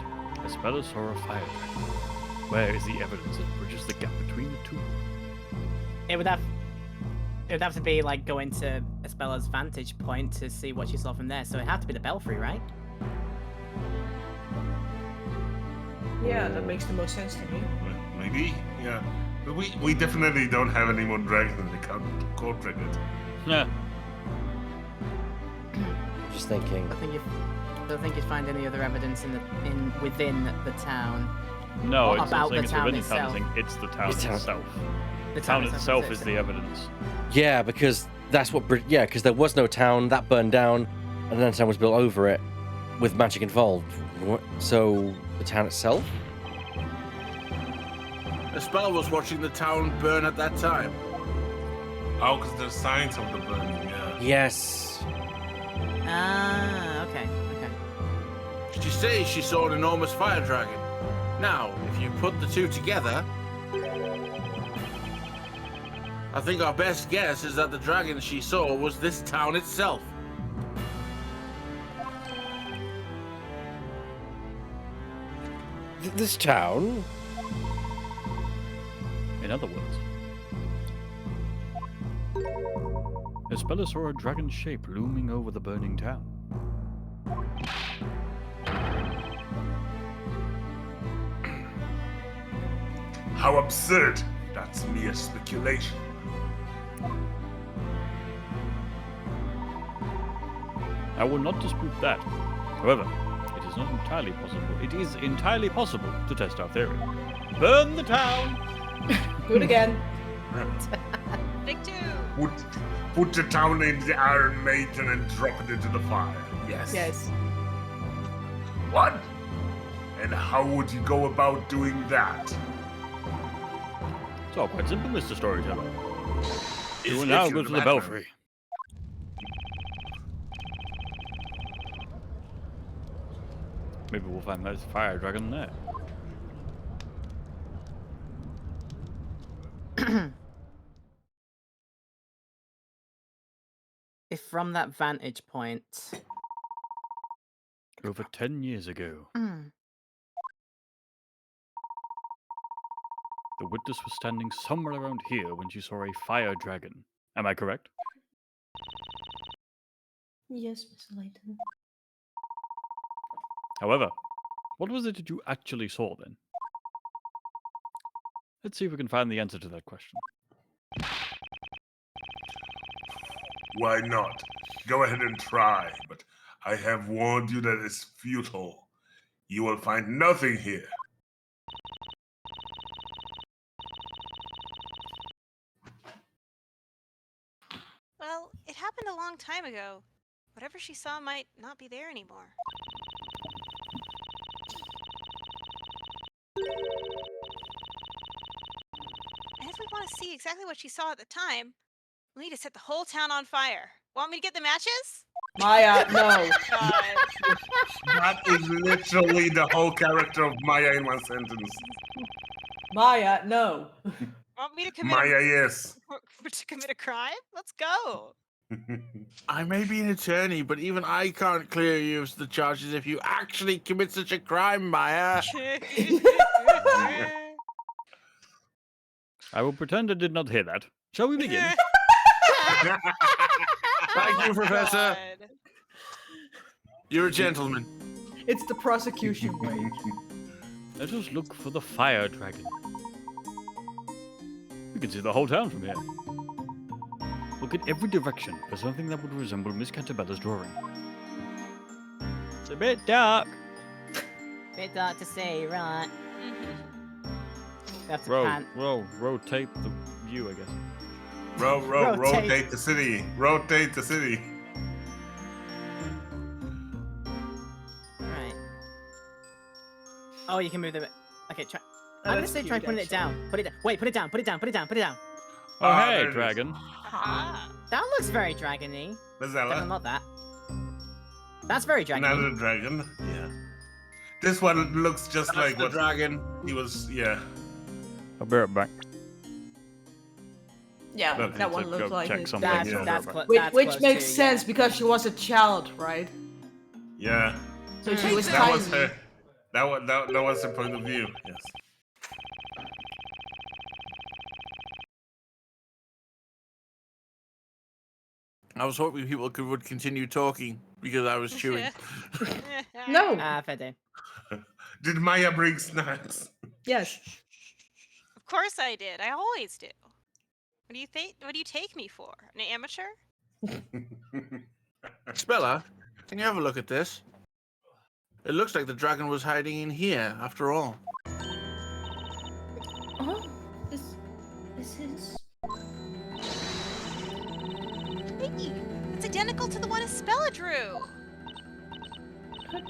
Espella saw a fire dragon. Where is the evidence that bridges the gap between the two? It would have to be like going to Espella's vantage point to see what she saw from there. So it had to be the belfry, right? Yeah, that makes the most sense to me. Maybe, yeah. But we definitely don't have any more dragons in the court record. Yeah. Just thinking. Don't think you'd find any other evidence within the town. No, Or it's not about saying the it's town within itself. town, it's the town The town. itself. The The town itself is is the evidence. Yeah, because that's what. Yeah, because there was no town that burned down, and then a town was built over it, with magic involved. So the town itself. Espella was watching the town burn at that time. Oh, because there's signs of the burning, yeah. Yes. Ah, okay. She says she saw an enormous fire dragon. Now, if you put the two together, I think our best guess is that the dragon she saw was this town itself. This town. In other words, Espella saw a dragon shape looming over the burning town. How absurd! That's mere speculation. I will not dispute that. However, it is not entirely possible. It is entirely possible to test our theory. Burn the town! Do it again. Take 2. Put the town in the Iron Maiden and drop it into the fire. Yes. Yes. What? And how would you go about doing that? It's all quite simple, Mr. Storyteller. You will If now you go to the remember. belfry. Maybe we'll find that fire dragon there. If from that vantage point. Over 10 years ago, the witness was standing somewhere around here when she saw a fire dragon. Am I correct? Yes, Mr. Layton. However, what was it that you actually saw then? Let's see if we can find the answer to that question. Why not? Go ahead and try, but I have warned you that it's futile. You will find nothing here. Well, it happened a long time ago. Whatever she saw might not be there anymore. And if we want to see exactly what she saw at the time, we'll need to set the whole town on fire. Want me to get the matches? Maya, no. God. That is literally the whole character of Maya in one sentence. Maya, no. Want me to commit Maya, yes. to commit a crime? Let's go. I may be an attorney, but even I can't clear you of the charges if you actually commit such a crime, Maya. I will pretend I did not hear that. Shall we begin? Thank you, Professor. God. You're a gentleman. It's the prosecution way. Let us look for the fire dragon. We can see the whole town from here. Look in every direction for something that would resemble Miss Cantabella's drawing. It's a bit dark. Bit dark to say, right? We have to pan. Rotate the view, I guess. Rotate the city. Rotate the city. Right. Oh, you can move the. Okay, try. Oh, I'm gonna that's say try cute, putting it down. Put it down. Wait, put it down. Put it down. Put it down. Put it down. Oh, Ah, hey, there it is. dragon. Aha. That looks very dragony. Definitely Mazella. not that. That's very dragony. Another dragon. Yeah. This one looks just That's like the what dragon. he was. Yeah. I'll be right back. Yeah, Look, that to one go looks like check it. something. That's, Yeah. that's, Which close makes to, sense yeah. because she was a child, right? Yeah. So she was That tiny. was her. That was the point of view. Yes. I was hoping people would continue talking because I was chewing. No. Fair day. Did Maya bring snacks? Yes. Of course I did. I always do. What do you think? What do you take me for? An amateur? Spella, can you have a look at this? It looks like the dragon was hiding in here, after all. Oh, is his? Hey, it's identical to the one Espella drew. But,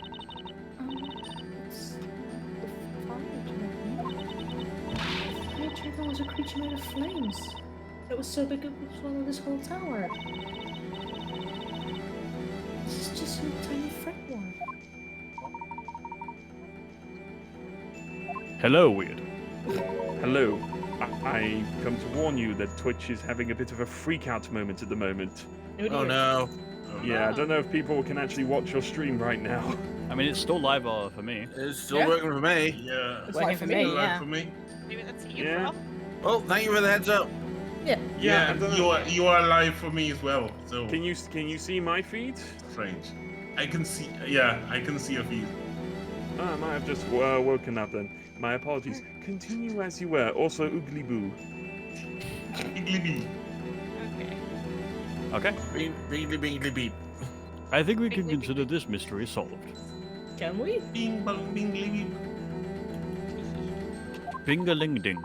it's the fire dragon. Fire dragon was a creature made of flames. It was so big it would swallow this whole tower. This is just a tiny fretworm. Hello, Weird. Hello. I come to warn you that Twitch is having a bit of a freak-out moment at the moment. Oh no. Yeah, I don't know if people can actually watch your stream right now. I mean, it's still live for me. It's still Yeah. working for me. Yeah. It's Working like for me, Right yeah. for me. Maybe that's a you Yeah. problem. Well, thank you for the heads up. Yeah. Yeah, I don't know. you are live for me as well. So Can you see my feed? strange. I can see. Yeah, I can see your feed. Oh, I might have just woken up then. My apologies. Continue as you were. Also, Oogly Boo. Iggly Okay. Okay. Bingly bingly beep. I think we can consider this mystery solved. Can we? Bing bang bing bing. Bing-a-ling-ding.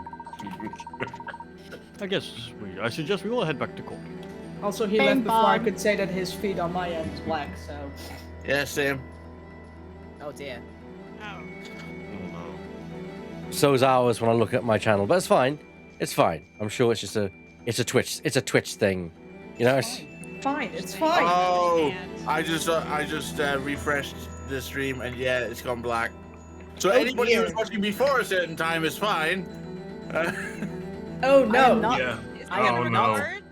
I suggest we all head back to court. Also, he Bing left before I bong. could say that his feed on my end is black, so. Yeah, Sam. Oh dear. Oh. So's ours when I look at my channel, but it's fine. It's fine. I'm sure it's just a Twitch thing. You know, it's, Fine, it's fine. Oh, And- I just refreshed the stream and yeah, it's gone black. So Oh, anybody who's dear. watching before a certain time is fine. Oh I no. am not. Yeah. Is I am Oh, that no. record?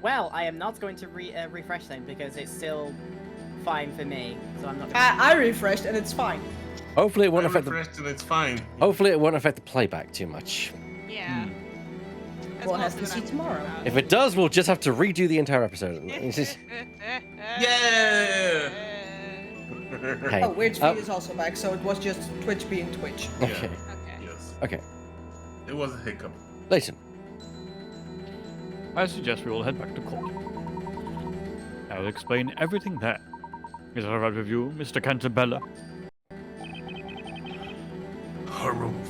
Well, I am not going to refresh them because it's still fine for me. So I'm not. I refreshed and it's fine. hopefully it won't I affect the refreshed and it's fine. hopefully it won't affect the playback too much. Yeah. That's We'll have mostly to what see I'm tomorrow. worried about. If it does, we'll just have to redo the entire episode. It's just Yeah. pain. Oh, Weird's feed is also back, so it was just Twitch being Twitch. Okay. Okay. Yes. Okay. It was a hiccup. Layton. I suggest we all head back to court. I'll explain everything there. Is that all right with you, Mr. Cantabella? Harumph.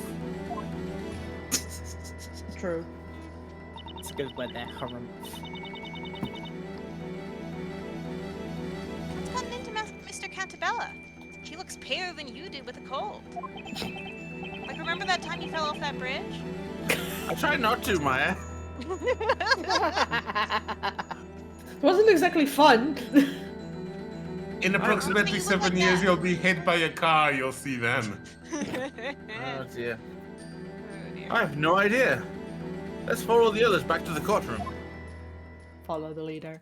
True. It's a good word there. Harum. What's gotten into Mr. Cantabella? He looks paler than you did with a cold. Like, remember that time you fell off that bridge? I try not to, Maya. It wasn't exactly fun. In approximately Look 7 like years, that. you'll be hit by a car. You'll see then. Oh dear. Oh, dear. I have no idea. Let's follow the others back to the courtroom. Follow the leader.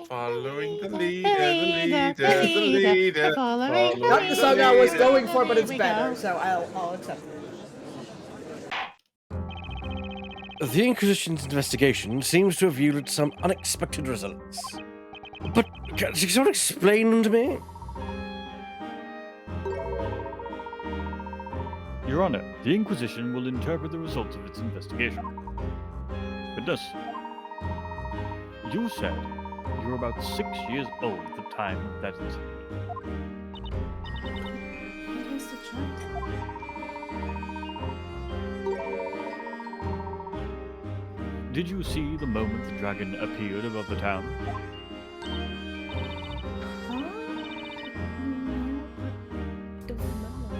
Following the leader, the leader. Not the song I was going for, but it's better, so I'll accept it. The Inquisition's investigation seems to have yielded some unexpected results. But can someone explain them to me? Your Honor, the Inquisition will interpret the results of its investigation. Witness, you said you were about 6 years old at the time of that incident. What is the dragon? Did you see the moment the dragon appeared above the town? Huh? No, I don't remember.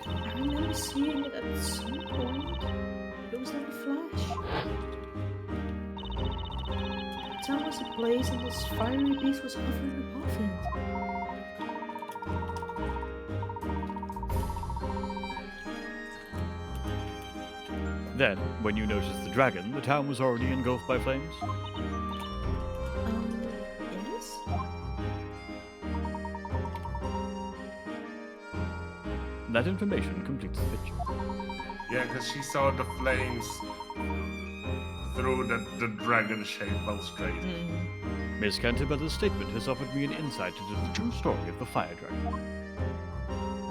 I remember seeing it at some point. It was like a flash. The town was ablaze and this fiery beast was hovering above it. Then, when you noticed the dragon, the town was already engulfed by flames? Yes? that information completes the picture. Yeah, because she saw the flames through the dragon-shaped balustrade. Miss Cantabella's statement has offered me an insight into the true story of the fire dragon.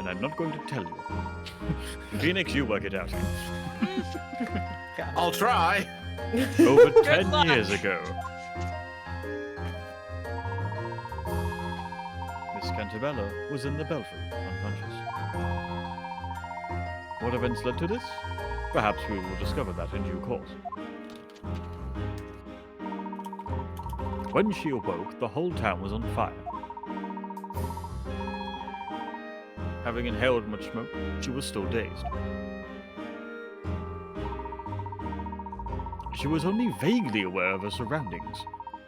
And I'm not going to tell you. Phoenix, you work it out. I'll try. Over Good 10 luck. years ago. Miss Cantabella was in the belfry, unconscious. What events led to this? Perhaps we will discover that in due course. When she awoke, the whole town was on fire. Having inhaled much smoke, she was still dazed. She was only vaguely aware of her surroundings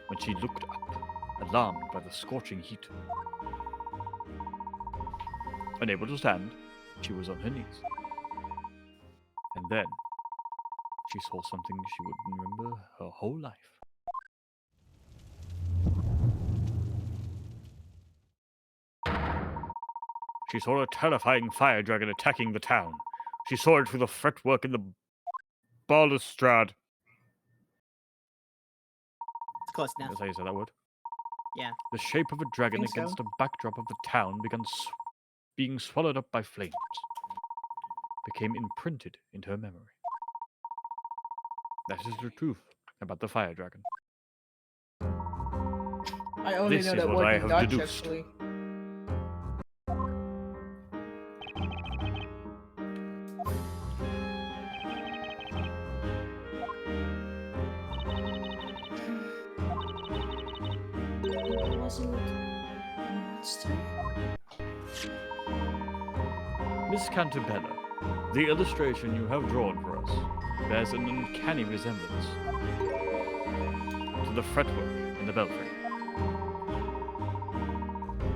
when she looked up, alarmed by the scorching heat. Unable to stand, she was on her knees. And then, she saw something she would remember her whole life. She saw a terrifying fire dragon attacking the town. She saw it through the fretwork in the balustrade. It's close enough. That's how you say that word. Yeah. The shape of a dragon Think so. against a backdrop of the town began being swallowed up by flames. Became imprinted into her memory. That is the truth about the fire dragon. I only This know is that what word I in have Dutch, deduced. actually. It wasn't a monster? Miss Cantabella, the illustration you have drawn for us bears an uncanny resemblance to the fretwork in the belfry.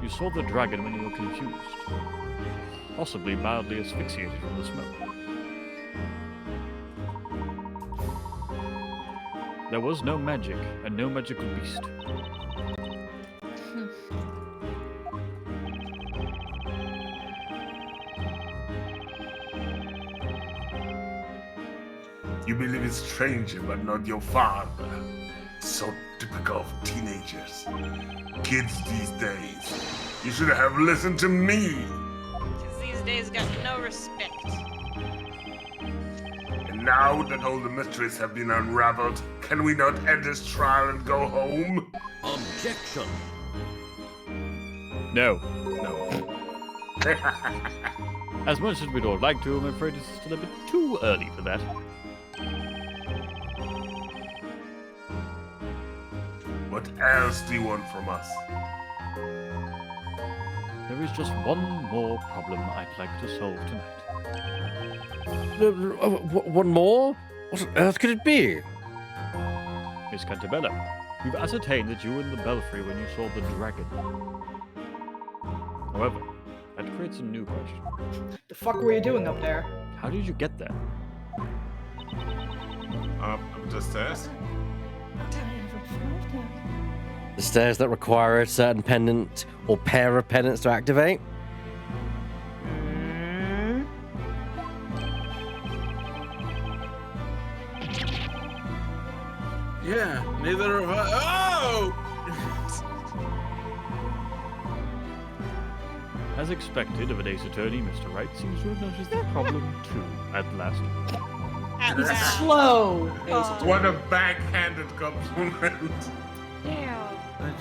You saw the dragon when you were confused, possibly mildly asphyxiated from the smoke. There was no magic and no magical beast. You believe it's stranger, but not your father. So typical of teenagers. Kids these days. You should have listened to me. Because these days got no respect. And now that all the mysteries have been unraveled, can we not end this trial and go home? Objection. No. As much as we'd all like to, I'm afraid it's still a bit too early for that. What else do you want from us? There is just one more problem I'd like to solve tonight. One more? What on earth could it be? Miss Cantabella, you've ascertained that you were in the belfry when you saw the dragon. However, that creates a new question. The fuck were you doing up there? How did you get there? I'm just asking. I haven't thought of that. The stairs that require a certain pendant or pair of pendants to activate? Yeah, neither of us. Oh! As expected of an Ace Attorney, Mr. Wright seems to have noticed the problem too, at last. At He's last. slow. Oh. What a backhanded compliment.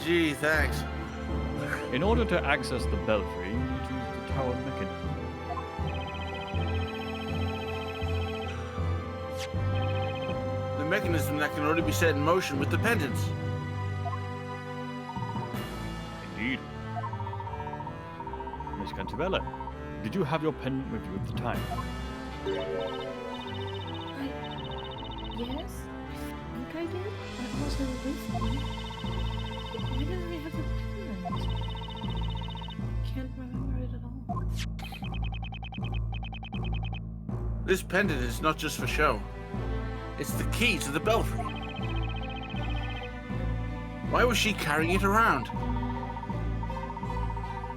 Gee, thanks. In order to access the belfry, you need to use the tower mechanism. The mechanism that can only be set in motion with the pendants. Indeed. Miss Cantabella, did you have your pendant with you at the time? Yes, I think I did. That was with me. Why didn't I have the pendant? Can't remember it at all. This pendant is not just for show. It's the key to the belfry. Why was she carrying it around?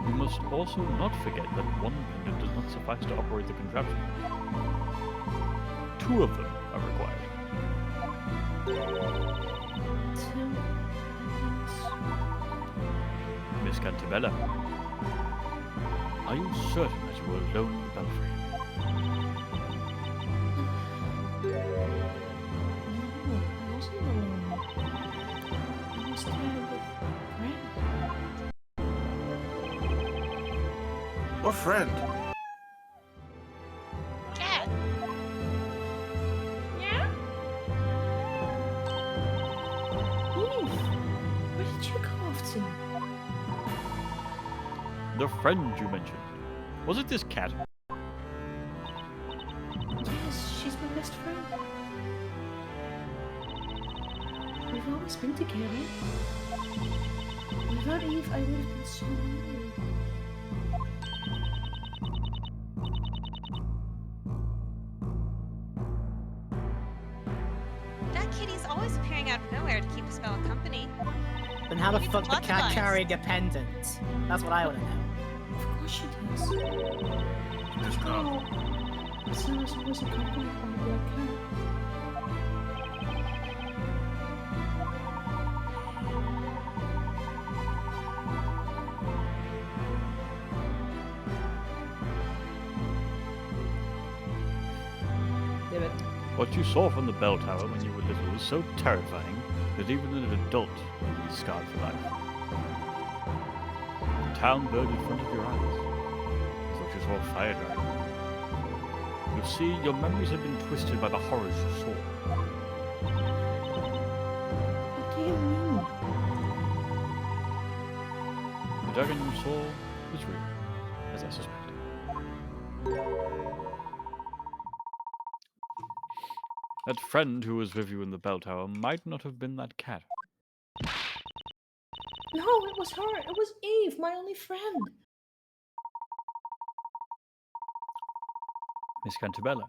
We must also not forget that one pendant does not suffice to operate the contraption. 2 of them are required. 2 pendants. Miss Cantabella, are you certain that you were alone in the belfry? No, I wasn't alone. I was there with Wright. What friend? Cat. Eve, where did you go off to? The friend you mentioned. Was it this cat? Yes, she's my best friend. We've always been together. Without Eve, I would have been so lonely. That kitty's always appearing out of nowhere to keep a spell company. Then how the Maybe fuck some the cat butterflies. carrying a pendant? That's what I want to know. Of course she does. Just now. Sarah's always accompanied by a black cat. Damn it. What you saw from the bell tower when you were little was so terrifying that even an adult would be scarred for life. The town burned in front of your eyes. You thought you saw a fire dragon. You see, your memories have been twisted by the horrors you saw. What do you mean? The dragon you saw was real, as I suspected. That friend who was with you in the bell tower might not have been that cat. No, it was her. It was Eve, my only friend. Miss Cantabella,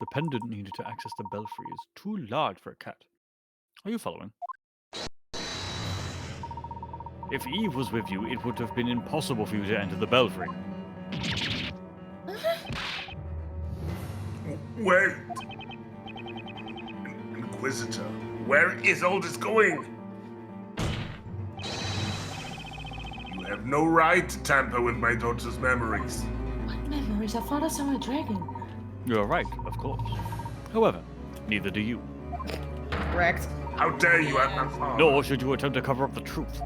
the pendant needed to access the belfry is too large for a cat. Are you following? If Eve was with you, it would have been impossible for you to enter the belfry. Wait! Inquisitor, where is all this going? You have no right to tamper with my daughter's memories. What memories? I thought I saw a dragon. You're right, of course. However, neither do you. Correct. How dare you have my father? Nor should you attempt to cover up the truth.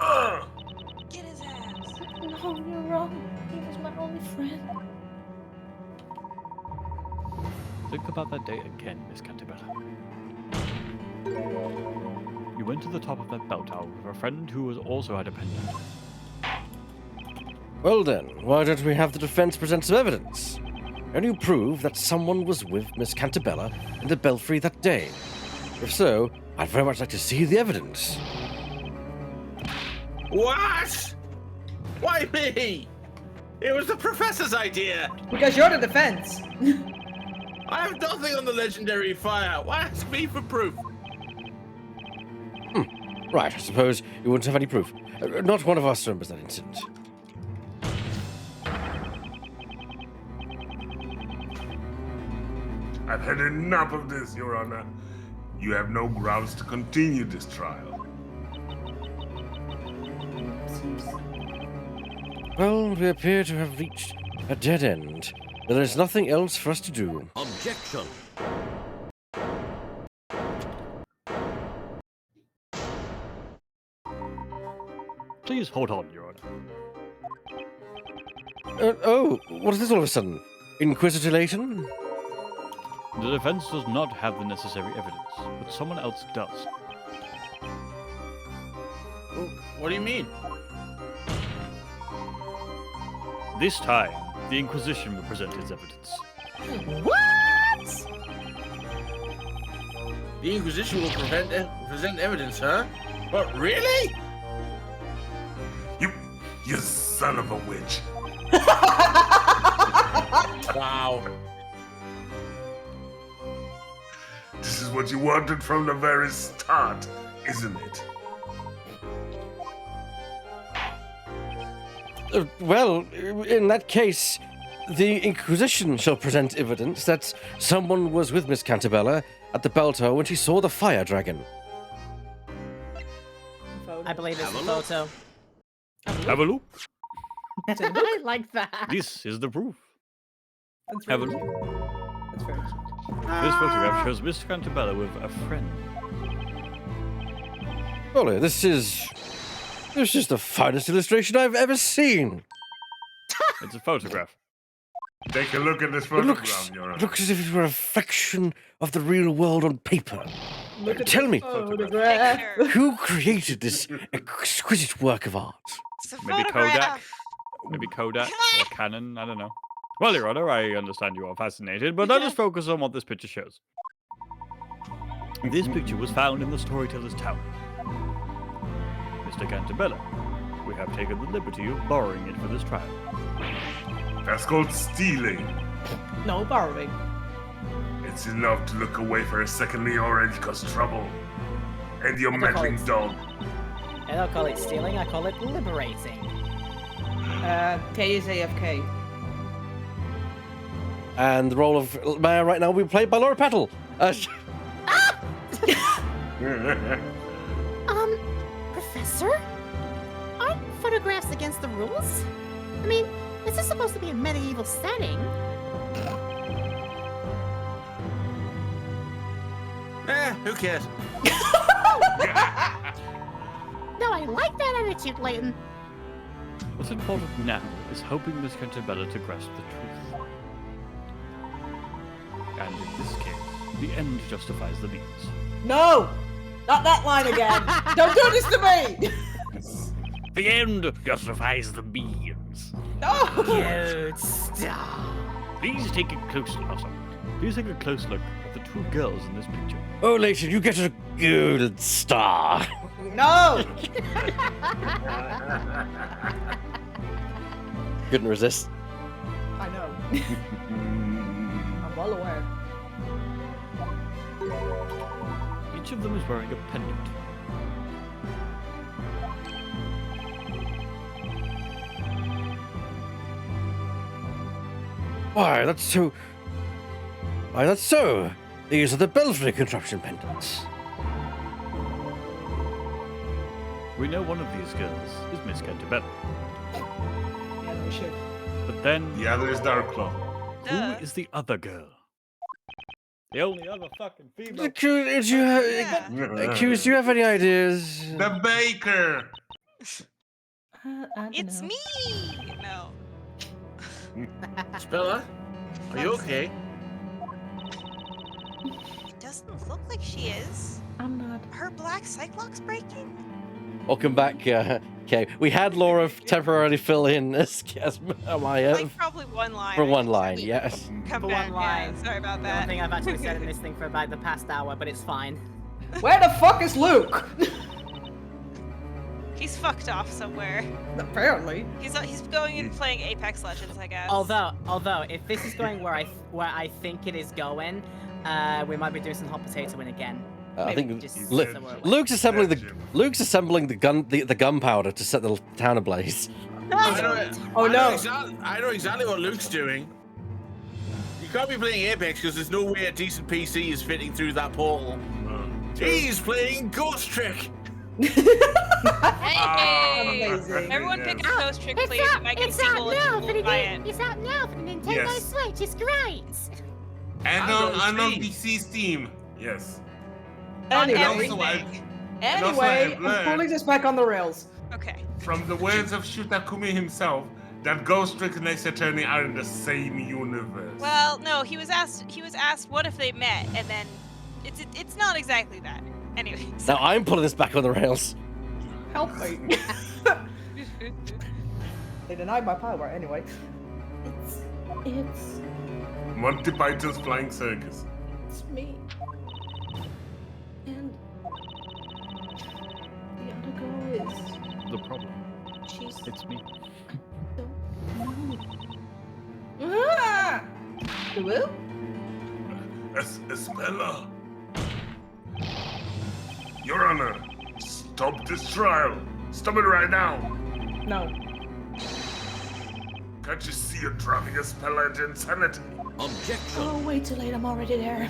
Ugh! Get his ass. No, you're wrong. He was my only friend. Think about that day again, Miss Cantabella. You went to the top of that bell tower with a friend who also had a pendant. Well then, why don't we have the defense present some evidence? Can you prove that someone was with Miss Cantabella in the belfry that day? If so, I'd very much like to see the evidence. What? Why me? It was the professor's idea. Because you're the defense. I have nothing on the legendary fire. Why ask me for proof? Right, I suppose you wouldn't have any proof. Not one of us remembers that incident. I've had enough of this, Your Honor. You have no grounds to continue this trial. Well, we appear to have reached a dead end. There is nothing else for us to do. Objection. Please hold on, Your Honor. Oh, what is this all of a sudden? Inquisitor Layton? The defense does not have the necessary evidence, but someone else does. What do you mean? This time, the Inquisition will present its evidence. What? The Inquisition will present evidence, huh? But really? You son of a witch. Wow. This is what you wanted from the very start, isn't it? Well, in that case, the Inquisition shall present evidence that someone was with Miss Cantabella at the bell tower when she saw the fire dragon. I believe it's the photo. Have a look. I like that. This is the proof. That's Have a very look. cute. That's very cute. This photograph shows Miss Cantabella with a friend. Ollie, this is the finest illustration I've ever seen. It's a photograph. Take a look at this It photograph, Your Honor. looks as if it were a reflection of the real world on paper. Tell me, Photograph. Picture. who created this exquisite work of art? It's a Maybe photograph. Kodak? Maybe Kodak or Canon? I don't know. Well, Your Honor, I understand you are fascinated, but let us focus on what this picture shows. This picture was found in the Storyteller's Tower. Mr. Cantabella, we have taken the liberty of borrowing it for this trial. That's called stealing. No borrowing. It's enough to look away for a second and you already cause trouble. And your I don't call meddling it- dog. I don't call it stealing, I call it liberating. K is AFK. And the role of Mayor right now will be played by LauraPetal. Professor? Aren't photographs against the rules? I mean, this is supposed to be a medieval setting. Who cares? No, I like that attitude, Layton. What's important now is hoping Miss Cantabella to grasp the truth. And in this case, the end justifies the means. No! Not that line again! Don't do this to me! The end justifies the means. No! Good stuff. Please take a close look. Oh, sorry. Please take a close look at the two girls in this picture. Oh, Layton, you get a gold star. No! Couldn't resist. I know. I'm well aware. Each of them is wearing a pendant. Why, that's so... Why, that's so. These are the belfry contraption pendants. We know one of these girls is Miss Cantabella. Yeah, we should. But then, The other is Darklaw. who Duh. is the other girl? The only other fucking female. Accused, do you have any ideas? The baker! I don't It's know. me! No. Spella? Are you okay? It doesn't look like she is. I'm not. Her black cyclops breaking? Welcome back, okay. We had Laura temporarily fill in as Maya Like probably one line. for I one just line, had to yes. Come For back. one line. Yeah, sorry about The that. only thing I've actually said in this thing for about the past hour, but it's fine. Where the fuck is Luke? He's fucked off somewhere. Apparently. He's going and playing Apex Legends, I guess. Although, if this is going where I think it is going, we might be doing some hot potatoing again. I Maybe think just Lu- somewhere away. Luke's assembling the gunpowder to set the town ablaze. Oh no. I know exactly what Luke's doing. You can't be playing Apex because there's no way a decent PC is fitting through that portal. He's playing Ghost Trick. Hey! Amazing. Everyone pick a ghost trick, please. It's It might get out people now and for the buy game. it. It's out now for the Nintendo Yes. Switch. It's great. And I'm on Steam. PC Steam. Yes. On Anyway. everything. Anyway, I've I'm learned- pulling this back on the rails. Okay. From the words of Shutakumi himself, that Ghost Trick and Ace Attorney are in the same universe. Well, no, he was asked what if they met, and then it's not exactly that. Anyway. Now I'm pulling this back on the rails. Help me. They denied my power anyway. It's Monty Python's Flying Circus. me. And the other girl is The problem. she's It's me. Ah! You will? Espella. Your Honor, stop this trial. Stop it right now. No. Can't you see you're driving a spell into insanity? Objection. Oh, wait till late. I'm already there.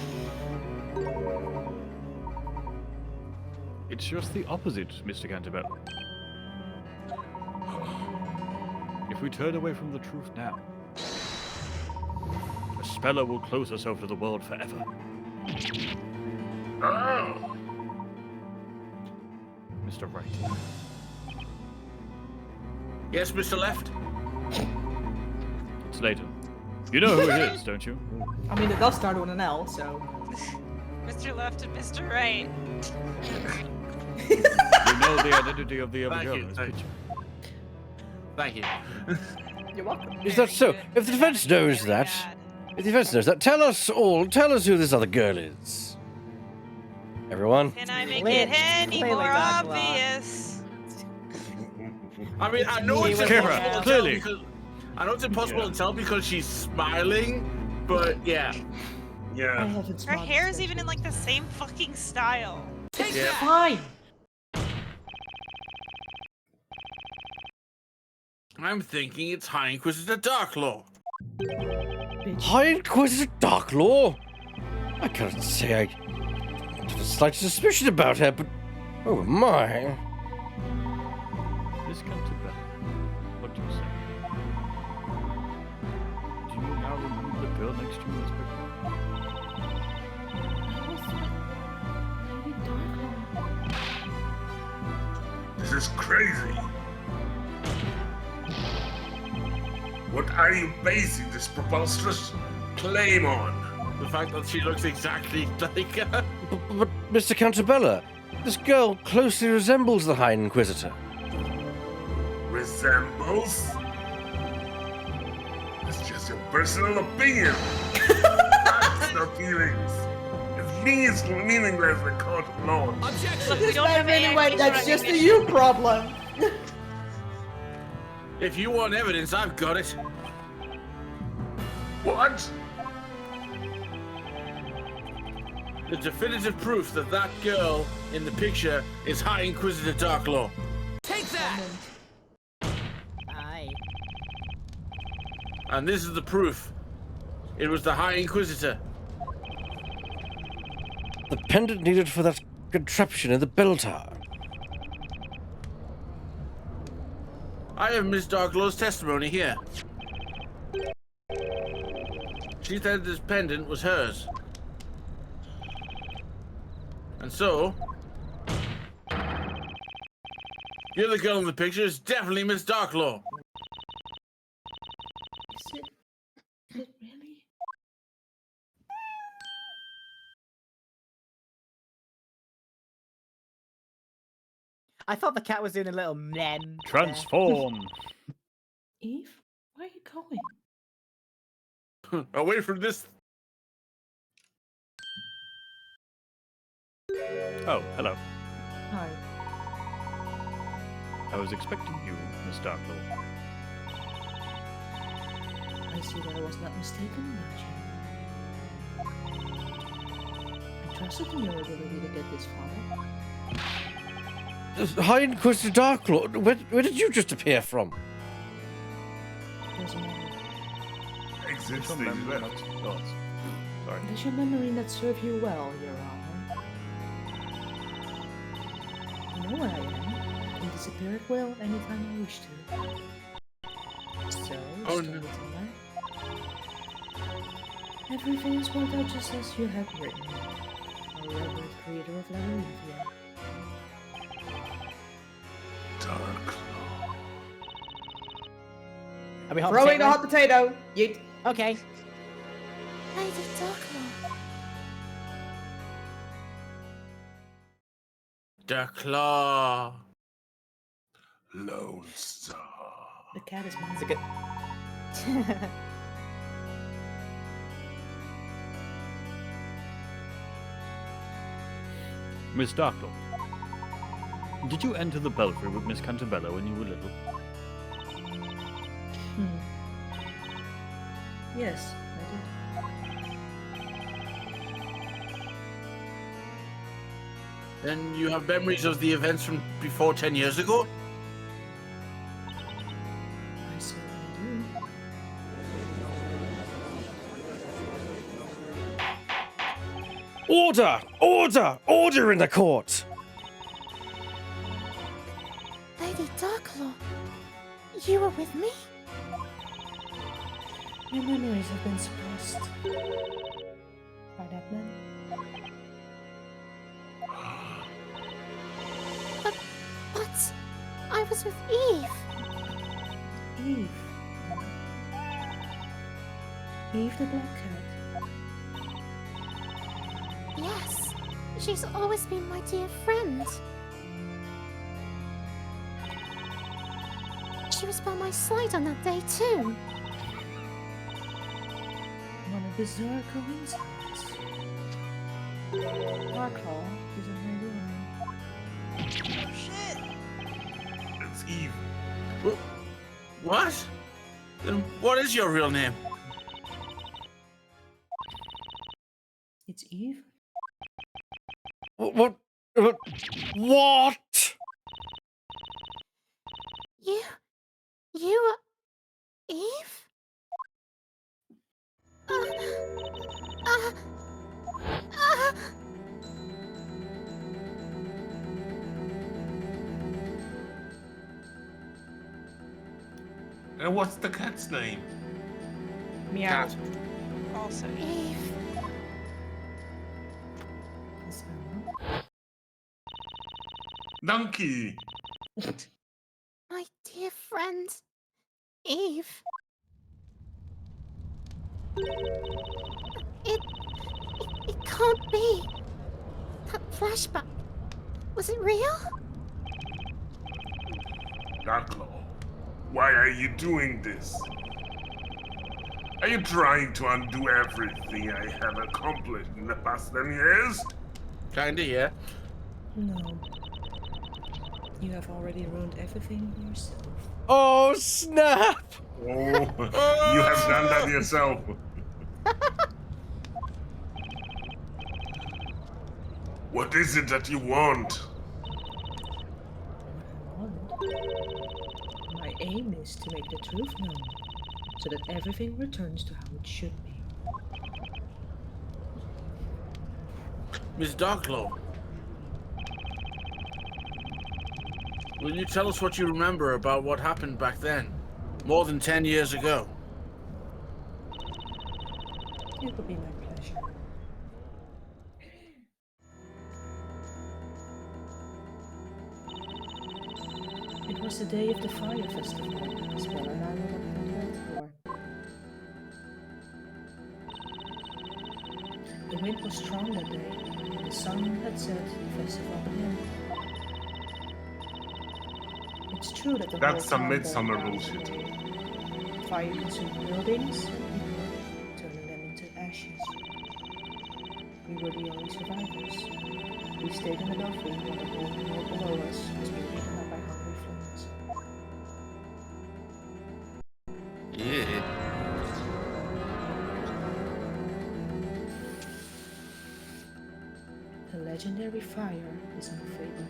It's just the opposite, Mr. Canterbury. If we turn away from the truth now, the speller will close us over to the world forever. Oh! Mr. Wright. Yes, Mr. Left? It's Layton. You know who he is, don't you? I mean, it does start with an L, so. Mr. Left and Mr. Right. You know the identity of the other Thank girl you, in this thank picture. Thank you. You're welcome. Is that so? If the defense knows that, tell us who this other girl is. Everyone. Can I make Clear- it any clearly more Dark Lord. obvious? I mean, I know it's Kira, impossible to tell clearly. because I know it's impossible to tell because she's smiling, but yeah. I Yeah. haven't Her smiled hair's since even in like the same fucking style. Yeah. Fine. I'm thinking it's High Inquisitor Darklaw. Bitch. High Inquisitor Darklaw? I can't say I have a slight suspicion about her, but oh my. Miss Canterbury, what do you say? Do you now remember the girl next to you in this picture? This is crazy. What are you basing this preposterous claim on? The fact that she looks exactly like her. But Mr. Cantabella, this girl closely resembles the High Inquisitor. Resembles? It's just your personal opinion. Facts or feelings. It's meaningless in court of law. Look, we This don't have man anyway, any that's just a recognition. you problem. If you want evidence, I've got it. What? The definitive proof that that girl in the picture is High Inquisitor Darklaw. Aye. And this is the proof. It was the High Inquisitor. The pendant needed for that contraption in the bell tower. I have Miss Darklaw's testimony here. She said this pendant was hers. And so, the other girl in the picture is definitely Miss Darklaw. Is it really? I thought the cat was doing a little nem. there. Transform! Eve? Where are you going? Away from this. Oh, hello. Hi. I was expecting you, Miss Darklaw. I see that I was not mistaken about you. I trusted in your ability to get this far. High Inquisitor Darklaw, where did you just appear from? Doesn't matter. Exit Some stage memory left. not thoughts. Sorry. Does your memory not serve you well, Your Honor? You know where I am. I can disappear at will anytime I wish to. So, Oh, start no. with that. Everything is worked out just as you have written. Our reverend creator of LauraPetal. Darklaw. Are we hot Throwing a potato? hot potato! Yeet! Okay. Lady Darklaw. Darklaw. Lone Star. The cat is mine. It's a good. Miss Darklaw, did you enter the belfry with Miss Cantabella when you were little? Hmm. Yes, I Then you have memories of the events from before 10 years ago? did. I certainly do. Order! Order! Order in the court! Lady Darklaw, you were with me? Your memories have been suppressed by that man. But I was with Eve. Eve. Eve the Black Cat. Yes, she's always been my dear friend. She was by my side on that day too. What a bizarre coincidence. Darklaw is in her room. Oh shit! It's Eve. What? Then what is your real name? It's Eve? What? What? You are Eve? And what's the cat's name? Meow. Cat. Also, Eve. Yes, Donkey. My dear friend, Eve. It can't be. That flashback. Was it real? Darklaw, why are you doing this? Are you trying to undo everything I have accomplished in the past 10 years? Kinda, yeah. No. You have already ruined everything yourself. Oh, snap! Oh, you have done that yourself. What is it that you want? My aim is to make the truth known, so that everything returns to how it should be. Miss Darklaw. Will you tell us what you remember about what happened back then? More than 10 years ago. It would be my pleasure. It was the day of the Fire Festival, as Bella and I were looking at for. The wind was strong that day, and the sun had set the festival began. It's true that the That's whole some town midsummer burned down bullshit. that day. Fire consumed buildings and people, turning them into ashes. We were the only survivors. We stayed in the belfry while the whole world below us was being eaten up by hungry flames. Yeah. The legendary fire is unfading.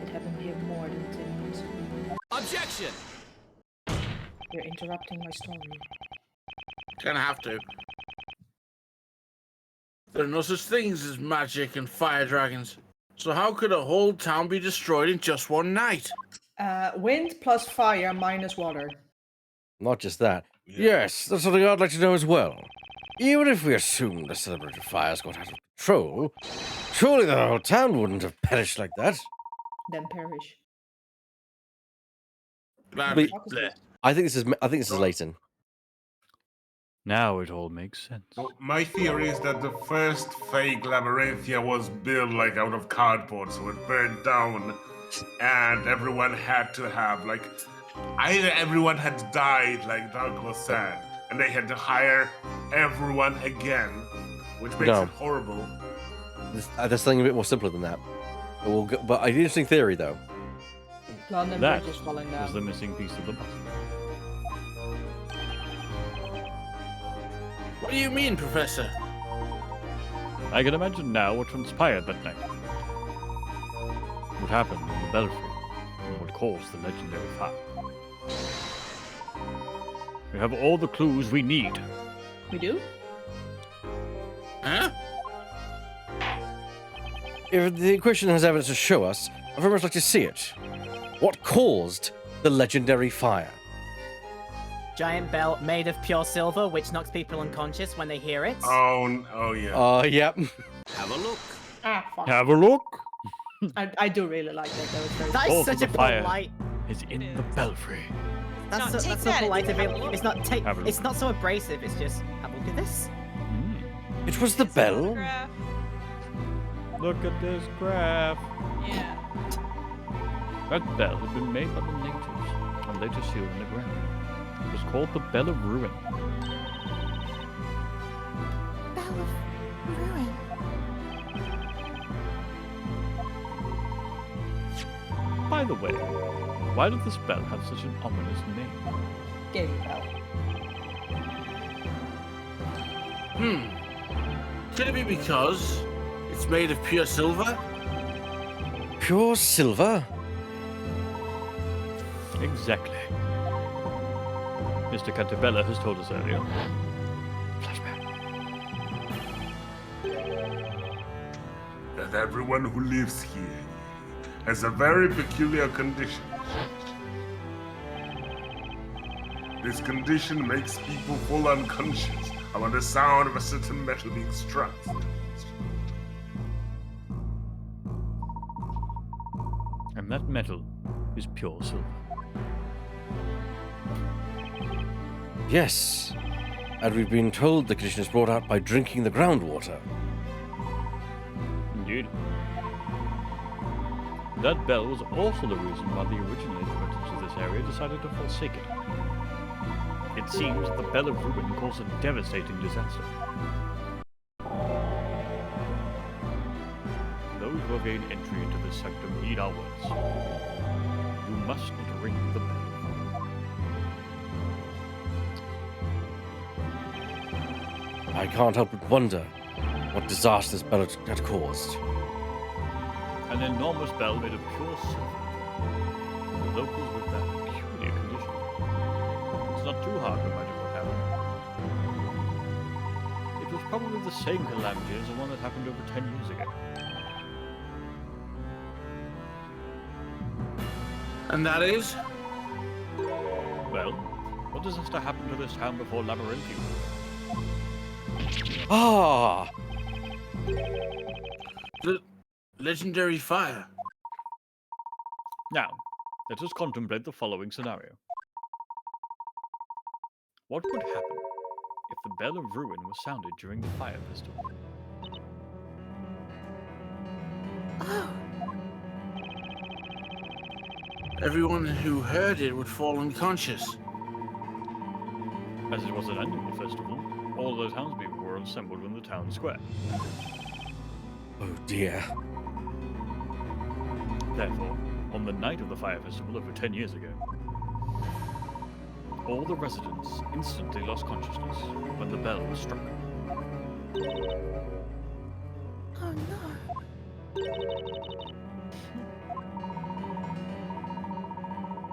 It happened here more than 10 years ago. Objection! You're interrupting my story. Gonna have to. There are no such things as magic and fire dragons. So how could a whole town be destroyed in just one night? Wind plus fire minus water. Not just that. Yes, that's something I'd like to know as well. Even if we assume the celebrated fires got out of control, surely the whole town wouldn't have perished like that. Then perish. Wait, I think this is Layton. Now it all makes sense. So my theory is that the first fake Labyrinthia was built like out of cardboard, so it burned down, and everyone had to have either everyone had died, like Darklaw said, and they had to hire everyone again, which makes No. it horrible. There's something a bit more simpler than that. But an interesting theory, though. London That Bridge is falling is down. the missing piece of the puzzle. What do you mean, Professor? I can imagine now what transpired that night. What happened in the belfry, and what caused the legendary fire. We have all the clues we need. We do? Huh? if the Inquisition has evidence to show us, I'd very much like to see it. What caused the legendary fire? Giant bell made of pure silver, which knocks people unconscious when they hear it. Oh yeah. Yep. Have a look. Ah, fuck. Have a look. I do really like that. That was very That All is such for a the fire. polite. Is in It the is. belfry. That's No, so, take that's so that, polite of have a him. look. It's not take. Have a It's look. not so abrasive. It's just have a look at this. It was the It's a bell? photograph. Look at this graph. Yeah. That bell had been made by the natives and later sealed in the ground. It was called the Bell of Ruin. Bell of Ruin. By the way, why did this bell have such an ominous name? Gay bell. Could it be because it's made of pure silver? Pure silver? Exactly. Mr. Cantabella has told us earlier. Flashback. That everyone who lives here has a very peculiar condition. This condition makes people fall unconscious upon the sound of a certain metal being struck. And that metal is pure silver. Yes. And we've been told the condition is brought out by drinking the groundwater. Indeed. That bell was also the reason why the original inhabitants of this area decided to forsake it. It seems that the Bell of Ruin caused a devastating disaster. Those who have gained entry into this sanctum heed our words. You must not ring the bell. I can't help but wonder what disaster this bell had caused. An enormous bell made of pure silver. The locals with that peculiar condition. It's not too hard to imagine what happened. It was probably the same calamity as the one that happened over 10 years ago. And that is? Well, what disaster happened to this town before Labyrinthium? Ah! The legendary fire. Now, let us contemplate the following scenario. What would happen if the Bell of Ruin was sounded during the fire festival? Oh, Everyone who heard it would fall unconscious. As it was an annual festival, all the townspeople were assembled in the town square. Oh dear. Therefore, on the night of the fire festival over 10 years ago, all the residents instantly lost consciousness when the bell was struck. oh no.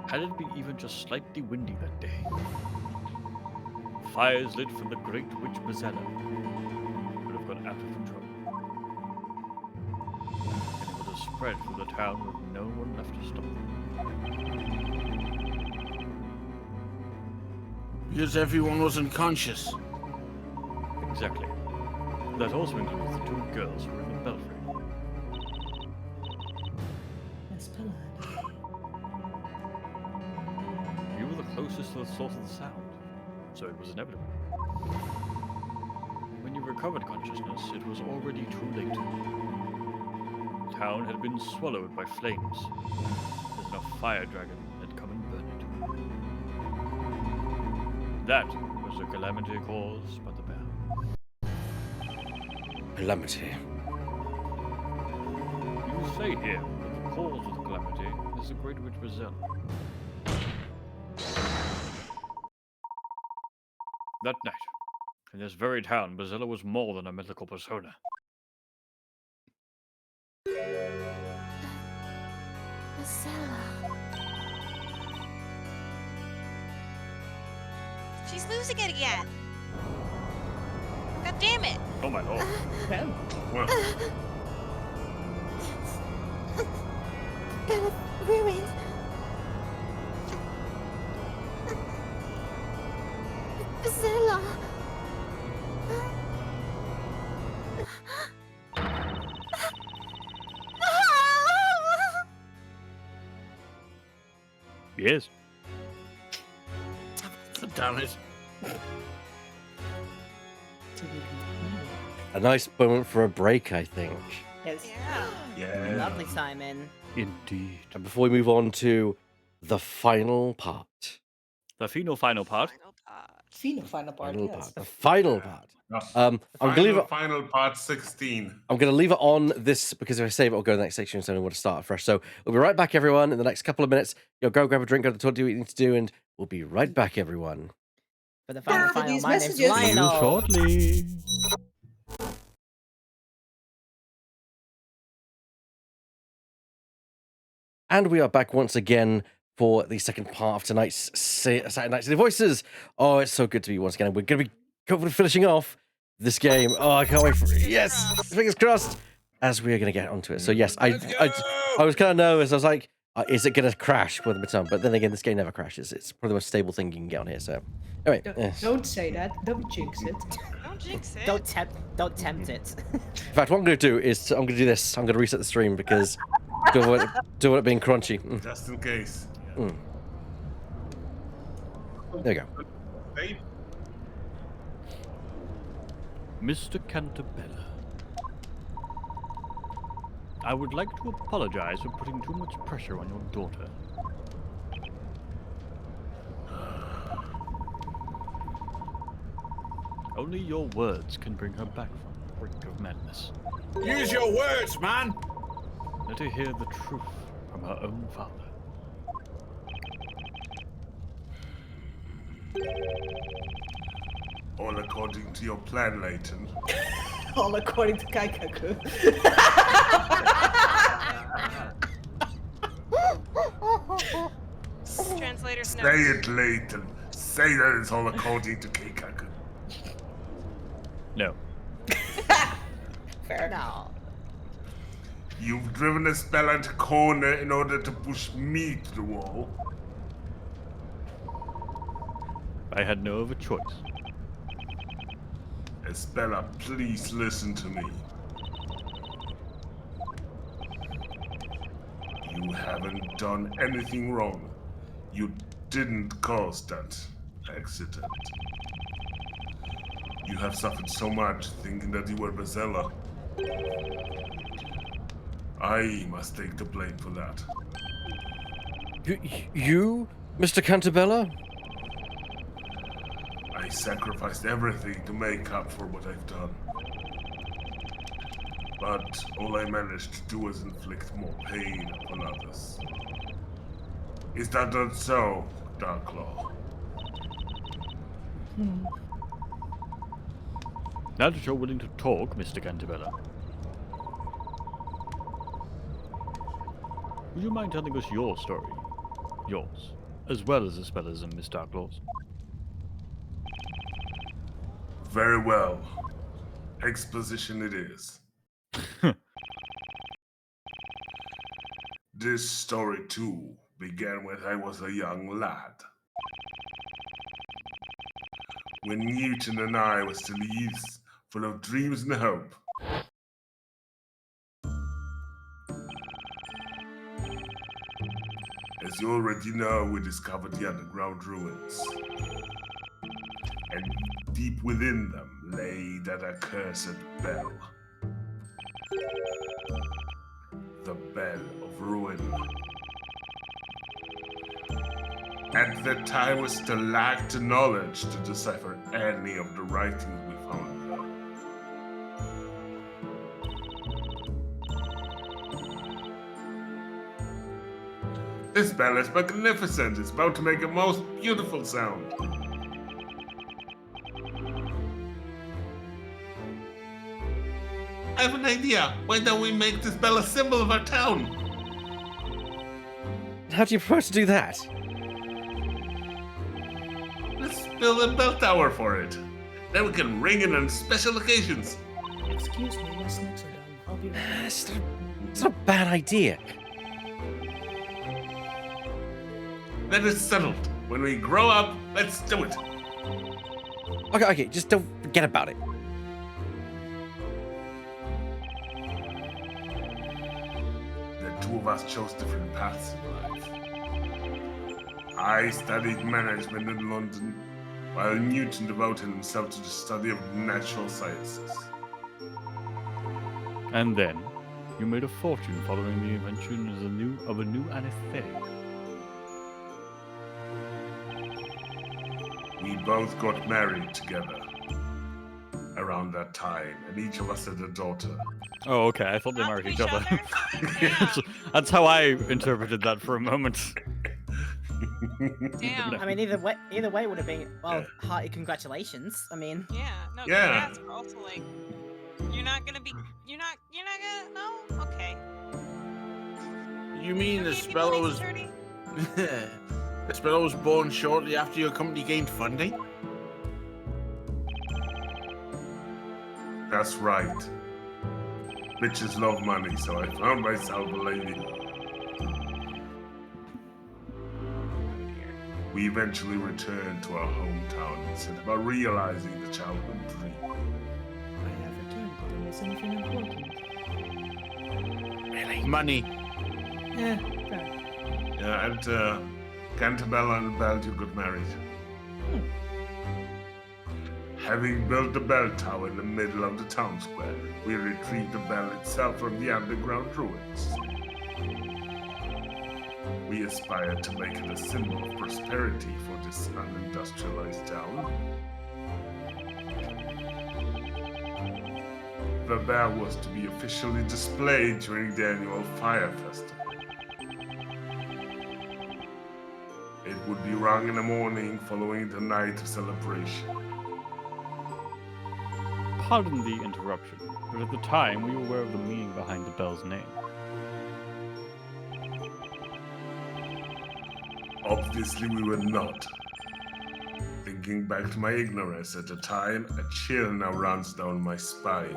Had it been even just slightly windy that day, fires lit from the great witch Bazella would have gone out of control. And it would have spread through the town with no one left to stop them. Because everyone was unconscious. Exactly. That also includes the two girls who were in the belfry. Yes, Pella. You were the closest to the source of the sound, so it was inevitable. When you recovered consciousness, it was already too late. The town had been swallowed by flames, as a fire dragon had come and burned it. That was the calamity caused by the bell. Calamity. You say here that the cause of the calamity is the great witch Bazella. That night, in this very town, Bazella was more than a mythical persona. Bazella. She's losing it again. God damn it. Oh my lord. Well, kind of ruined. Zilla. Yes. Damn it. A nice moment for a break, I think. Yes. Yeah. Yeah. Lovely, Simon. Indeed. And before we move on to the final part. The final part. Final part. The final part. I'm gonna leave it. Final part 16. I'm gonna leave it on this because if I save it, I'll go to the next section, so I want to start fresh. So we'll be right back, everyone, in the next couple of minutes. You'll go grab a drink, go to the toilet, do what you need to do, and we'll be right back, everyone. For the For final, these my name's messages. See you Lionel. shortly. And we are back once again for the second part of tonight's Saturday Night City Voices. Oh, it's so good to be once again. We're going to be finishing off this game. Oh, I can't wait for it. Yes, fingers crossed. As we are going to get onto it. So yes, I was kind of nervous. I was like, is it going to crash with the time? But then again, this game never crashes. It's probably the most stable thing you can get on here. So anyway, Don't say that. Don't jinx it. Don't jinx it. Don't tempt it. in fact, what I'm going to do is I'm going to do this. I'm going to reset the stream because don't want it being crunchy. Just in case. There you go. Save. Mr. Cantabella. I would like to apologize for putting too much pressure on your daughter. Only your words can bring her back from the brink of madness. Use your words, man. Let her hear the truth from her own father. All according to your plan, Layton. All according to Kaikaku. Translator's Say notes. it, Layton. Say that it's all according to Keikaku. No. Fair. No. You've driven a spell into corner in order to push me to the wall. I had no other choice. Espella, please listen to me. You haven't done anything wrong. You didn't cause that accident. You have suffered so much thinking that you were Bezella. I must take the blame for that. You, Mr. Cantabella? I sacrificed everything to make up for what I've done. But all I managed to do was inflict more pain upon others. Is that not so, Darklaw? Now that you're willing to talk, Mr. Cantabella, would you mind telling us your story? Yours, as well as Espella's and Miss Darklaw's. Very well. Exposition it is. This story, too, began when I was a young lad. When Newton and I were still youths, full of dreams and hope. As you already know, we discovered the underground ruins. And deep within them lay that accursed bell. The Bell of Ruin. At that time, we still lacked the knowledge to decipher any of the writings we found there. This bell is magnificent. It's about to make a most beautiful sound. I have an idea. Why don't we make this bell a symbol of our town? How do you propose to do that? Let's build a bell tower for it. Then we can ring it on special occasions. Excuse me, my snacks are done. I'll be right back. It's not a bad idea. That is settled. When we grow up, let's do it. Okay, just don't forget about it. The two of us chose different paths in life. I studied management in London, while Newton devoted himself to the study of natural sciences. And then, you made a fortune following the invention of a new anesthetic. We both got married together around that time, and each of us had a daughter. Oh, okay. I thought they Not married to each each other. other? That's how I interpreted that for a moment. Damn. I mean, either way would have been, well, hearty congratulations. I mean, Yeah. No. Yeah. Congrats, but also like, you're not gonna. No. Okay. You mean Who the gave you speller Ace was Attorney? the speller was born shortly after your company gained funding? That's right. Bitches love money, so I found myself a lady. We eventually returned to our hometown and set about realizing the childhood dream. I have returned. Did I miss anything important? Money. Yeah, fair. Yeah, and Cantabella and Belgium got married. Having built the bell tower in the middle of the town square, we retrieved the bell itself from the underground ruins. We aspired to make it a symbol of prosperity for this unindustrialized town. The bell was to be officially displayed during the annual fire festival. It would be rung in the morning following the night of celebration. Pardon the interruption, but at the time we were aware of the meaning behind the bell's name. Obviously, we were not. Thinking back to my ignorance at the time, a chill now runs down my spine.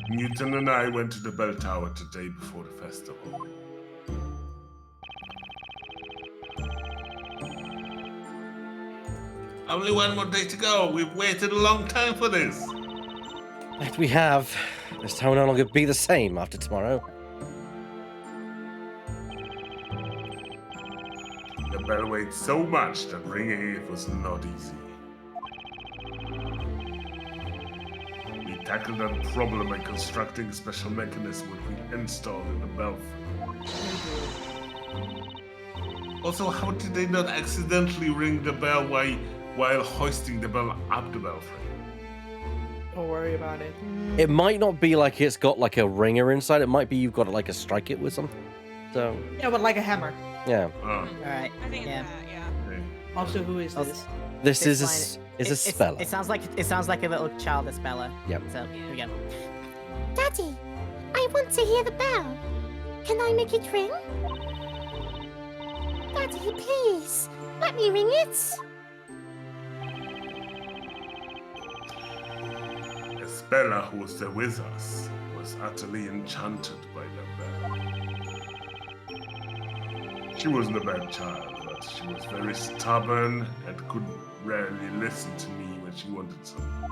Newton and I went to the bell tower the day before the festival. Only one more day to go. We've waited a long time for this. That we have. This town will no longer be the same after tomorrow. The bell weighed so much that ringing it was not easy. We tackled that problem by constructing a special mechanism which we installed in the belfry. Also, how did they not accidentally ring the bell while hoisting the bell up the belfry? Don't worry about it. It might not be like it's got like a ringer inside. It might be you've got to like a strike it with something. So Yeah, but like a hammer. yeah, all right. I think Yeah. it's that. Yeah. Okay. Also, who is this? this It's is fine. a speller. It sounds like a little child speller. Yep. So here we go. Daddy, I want to hear the bell. Can I make it ring? Daddy, please, let me ring it. A speller who was there with us was utterly enchanted by the bell. She wasn't a bad child, but she was very stubborn and could rarely listen to me when she wanted something.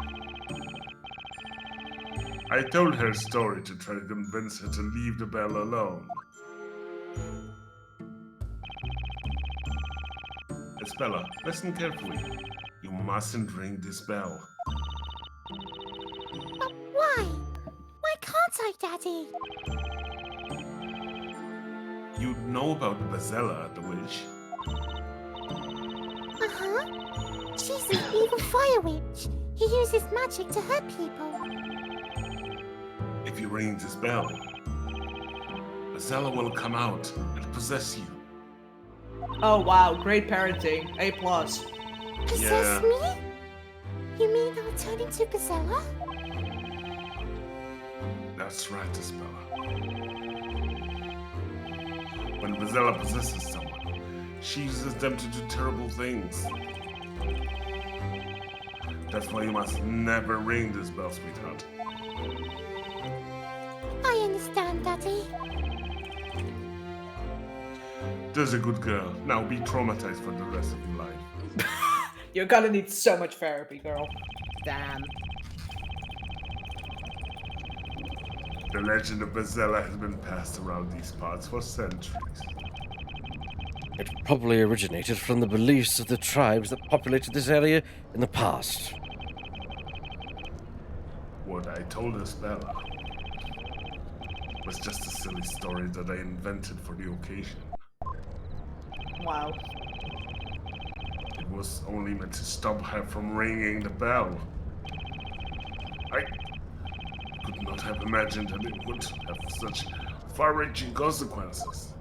I told her a story to try to convince her to leave the bell alone. Espella, listen carefully. You mustn't ring this bell. But why? Why can't I, Daddy? You know about Bazella, the witch? Uh-huh. She's an evil fire witch. He uses magic to hurt people. If you ring this bell, Bazella will come out and possess you. Oh wow, great parenting. A+. Possess me? You mean I'll turn into Bazella? That's right, Isabella. When Bazella possesses someone, she uses them to do terrible things. That's why you must never ring this bell, sweetheart. I understand time, Daddy? There's a good girl. Now be traumatized for the rest of your life. You're gonna need so much therapy, girl. Damn. The legend of Bazella has been passed around these parts for centuries. It probably originated from the beliefs of the tribes that populated this area in the past. What I told Isabella was just a silly story that I invented for the occasion. Wow. It was only meant to stop her from ringing the bell. I could not have imagined that it would have such far-reaching consequences.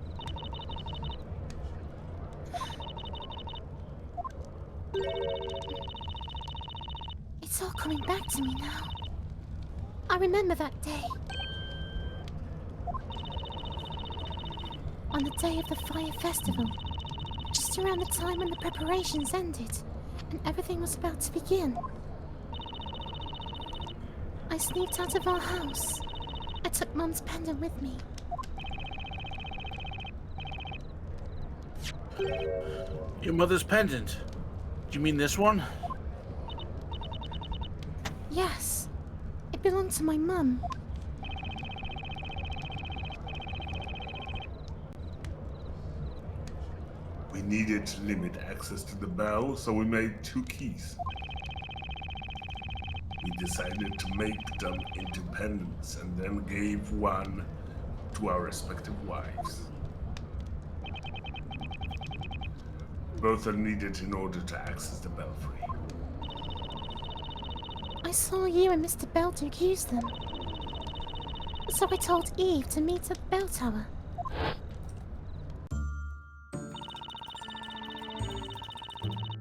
It's all coming back to me now. I remember that day. On the day of the fire festival, just around the time when the preparations ended and everything was about to begin. I sneaked out of our house. I took Mum's pendant with me. Your mother's pendant? Do you mean this one? Yes, it belonged to my mum. We needed to limit access to the bell, so we made 2 keys. We decided to make them into pendants and then gave one to our respective wives. Both are needed in order to access the belfry. I saw you and Mr. Belduke use them. So I told Eve to meet at the bell tower.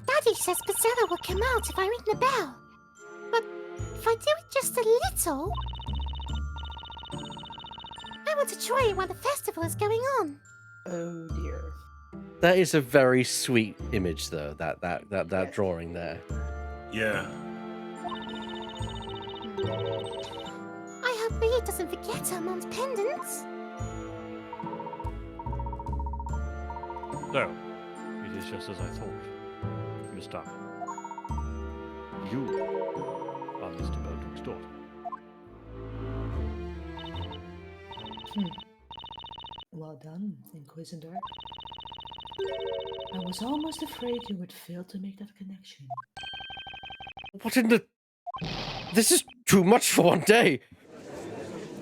Daddy says Bazella will come out if I ring the bell. But if I do it just a little... I want to try it while the festival is going on. Oh dear. That is a very sweet image, though. That drawing there. Yeah. I hope Eve doesn't forget her mum's pendants. So, it is just as I thought. Miss Stark. You are Mr. Belduke's daughter. Well done, Inquisitor. I was almost afraid you would fail to make that connection. What in the... This is too much for one day.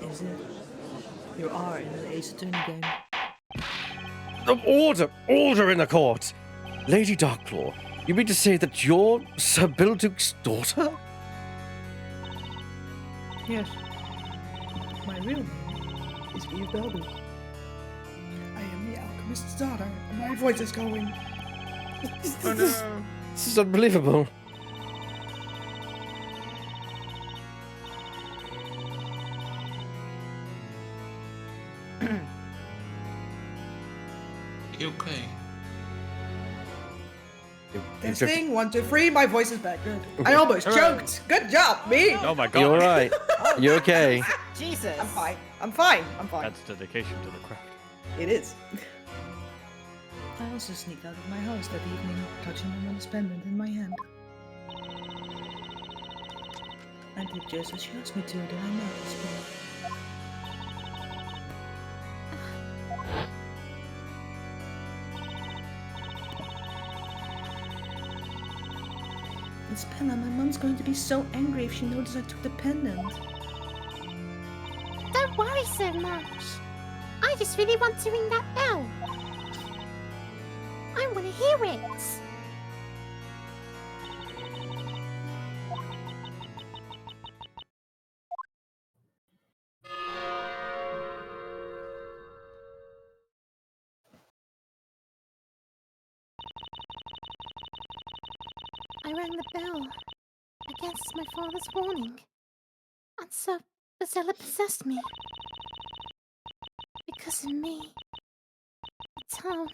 Is it? You are in an Ace Attorney game. Order in the court. Lady Darklaw, you mean to say that you're Sir Belduke's daughter? Yes. My real name is Eve Belduke. I am the alchemist's daughter, and my voice is going. Oh no. This is unbelievable. You okay? Testing, 1, 2, 3. My voice is back. Good. I almost choked. Good job, me. Oh my god! You all right? You okay? Jesus. I'm fine. I'm fine. I'm fine. That's dedication to the craft. It is. I also sneaked out of my house that evening, touching my mom's pendant in my hand. I did just as she asked me to, then I noticed. Miss Bella, my mom's going to be so angry if she notices I took the pendant. Don't worry so much. I just really want to ring that bell. I want to hear it. I rang the bell against my father's warning, and so Bazella possessed me. Because of me, the town,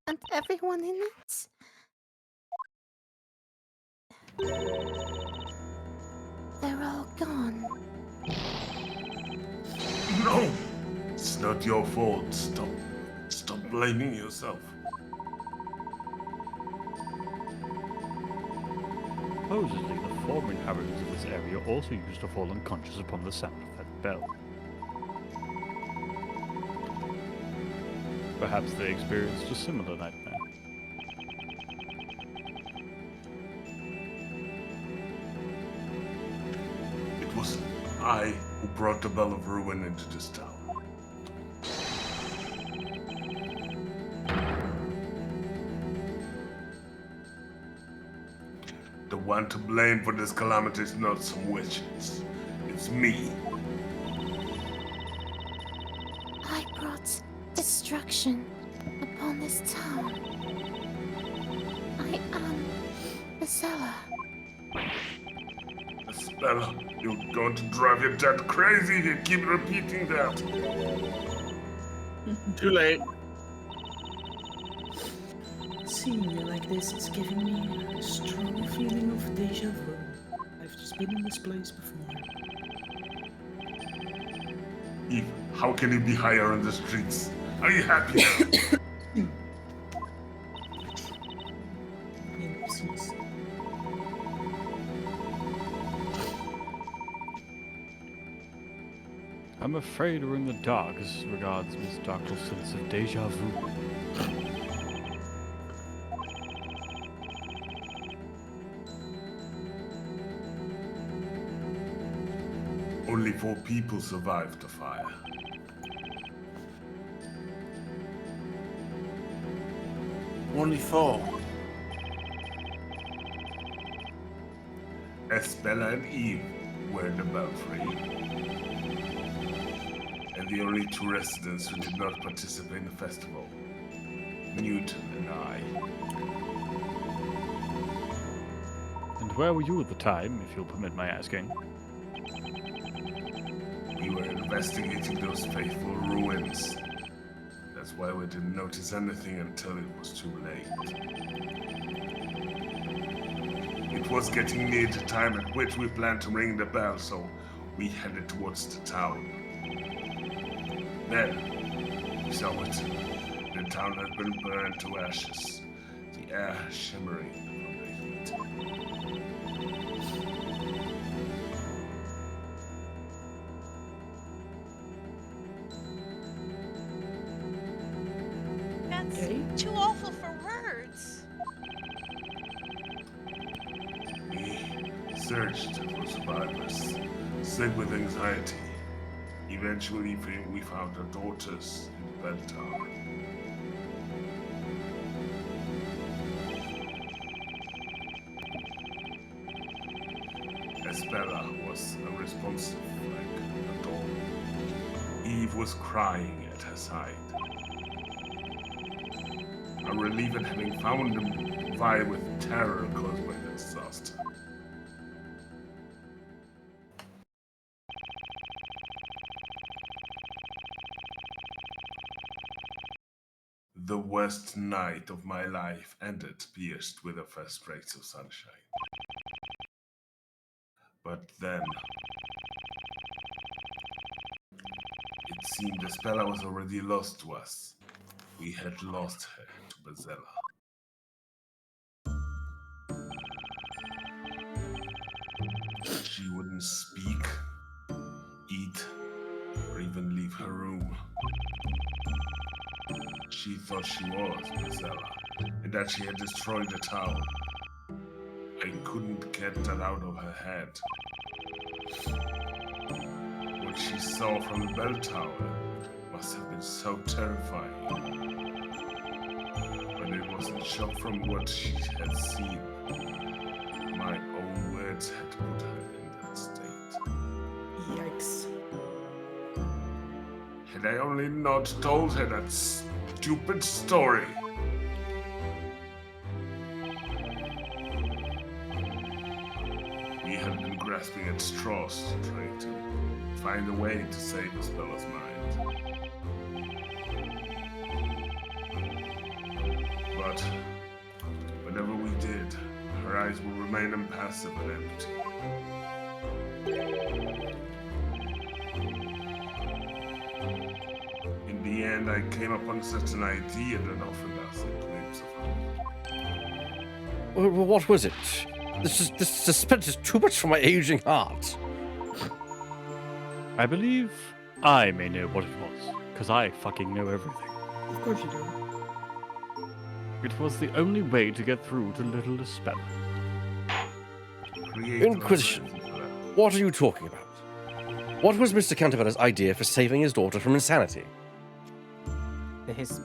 and everyone in it. They're all gone. No! It's not your fault. Stop blaming yourself. Supposedly, the former inhabitants of this area also used to fall unconscious upon the sound of that bell. Perhaps they experienced a similar nightmare. It was I who brought the Bell of Ruin into this town. The one to blame for this calamity is not some witches. It's me. I brought destruction upon this town. I am Isella. Estella, you're going to drive your dad crazy if you keep repeating that. Too late. Seeing you like this is giving me a strong feeling of deja vu. I've just been in this place before. Eve, how can you be higher on the streets? Are you happy now? Ellipses. I'm afraid we're in the dark as regards Miss Darkle's sense of deja vu. Only 4 people survived the fire. Only 4. Estella and Eve were in the belfry. And the only 2 residents who did not participate in the festival, Newton and I. And where were you at the time, if you'll permit my asking? We were investigating those faithful ruins. That's why we didn't notice anything until it was too late. It was getting near the time at which we planned to ring the bell, so we headed towards the town. Then, we saw it. The town had been burned to ashes, the air shimmering from the heat. That's Okay. too awful for words. We searched for survivors, sick with anxiety. Eventually, we found our daughters in the bell tower. Estella was unresponsive, like a doll. Eve was crying at her side. A relief at having found them vie with terror caused by the disaster. The worst night of my life ended pierced with the first rays of sunshine. But then, it seemed Estella was already lost to us. We had lost her to Bazella. She wouldn't speak, eat, or even leave her room. She thought she was Bazella, and that she had destroyed the town. I couldn't get that out of her head. What she saw from the bell tower must have been so terrifying. But it wasn't shock from what she had seen. My own words had put her in that state. Yikes. Had I only not told her that stupid story. We had been grasping at straws, trying to find a way to save Estella's mind. But whenever we did, her eyes would remain impassive and empty. and I came upon such an idea that offered us a glimpse of hope. What was it? This suspense is too much for my aging heart. I believe I may know what it was, because I fucking know everything. Of course you do. It was the only way to get through to little Espella. Inquisition. What are you talking about? What was Mr. Cantabella's idea for saving his daughter from insanity?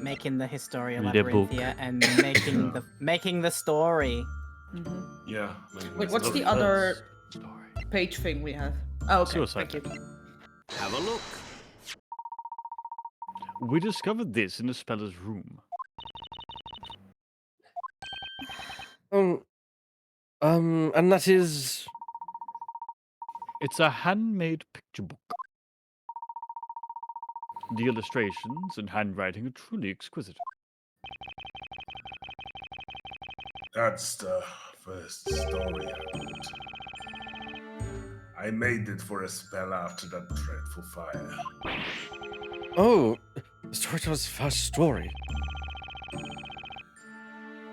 Making the Historia The book. Labyrinthia and making the story. Yeah. Wait, what's the other page thing we have? Oh, okay. Suicide. Thank you. Have a look. We discovered this in Espella's room. And that is... It's a handmade picture book. The illustrations and handwriting are truly exquisite. That's the first story I wrote. I made it for Espella after that dreadful fire. Oh, the storyteller's first story.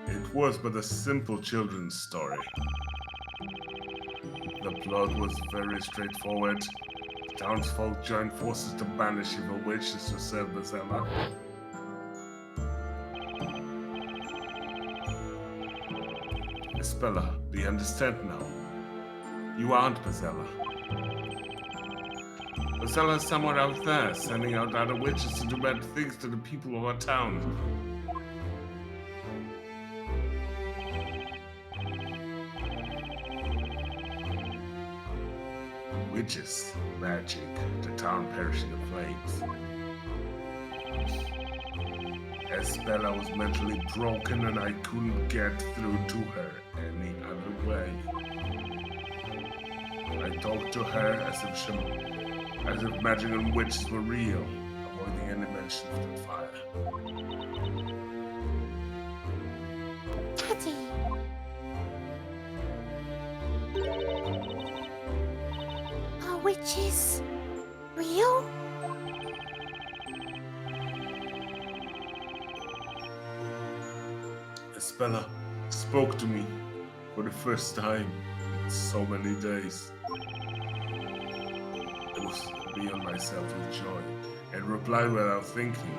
It was but a simple children's story. The plot was very straightforward. The townsfolk joined forces to banish evil witches to save Bezella. Espella, do you understand now? You aren't Bezella. Bezella is somewhere out there, sending out other witches to do bad things to the people of our town. Witches, magic, the town perishing in flames. Espella was mentally broken and I couldn't get through to her any other way. I talked to her as if magic and witches were real, avoiding any mention of the fire. Daddy. Are witches real? Espella spoke to me for the first time in so many days. I was beyond myself with joy and replied without thinking.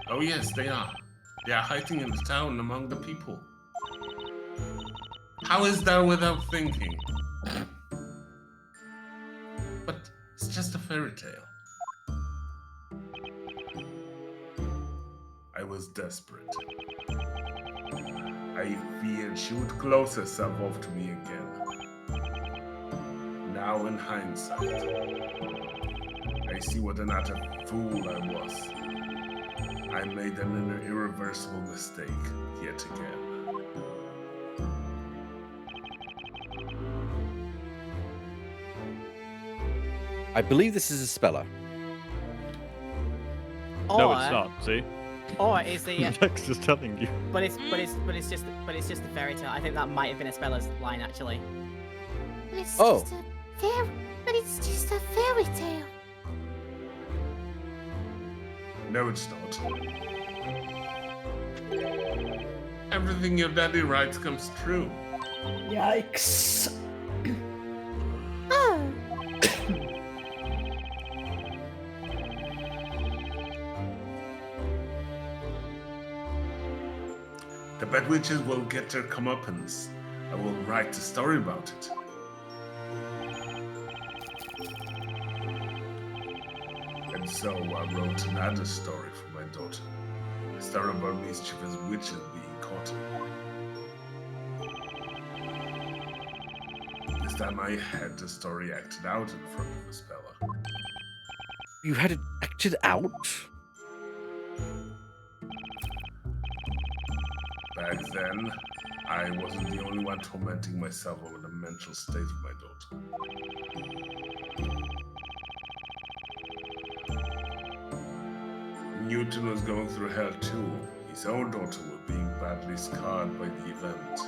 Oh yes, they are. They are hiding in the town among the people. How is that without thinking? But it's just a fairy tale. I was desperate. I feared she would close herself off to me again. Now in hindsight, I see what an utter fool I was. I made an irreversible mistake yet again. I believe this is Espella. No, it's not. See? Or is the Text is telling you. but it's just a fairy tale. I think that might have been Espella's line actually. It's Oh. just a fairy tale. No, it's not. Everything your daddy writes comes true. Yikes. Oh. The bad witches will get their comeuppance. I will write a story about it. And so I wrote another story for my daughter. A story about mischievous witches being caught. This time I had the story acted out in front of Espella. You had it acted out? Back then, I wasn't the only one tormenting myself over the mental state of my daughter. Newton was going through hell too. His own daughter was being badly scarred by the event.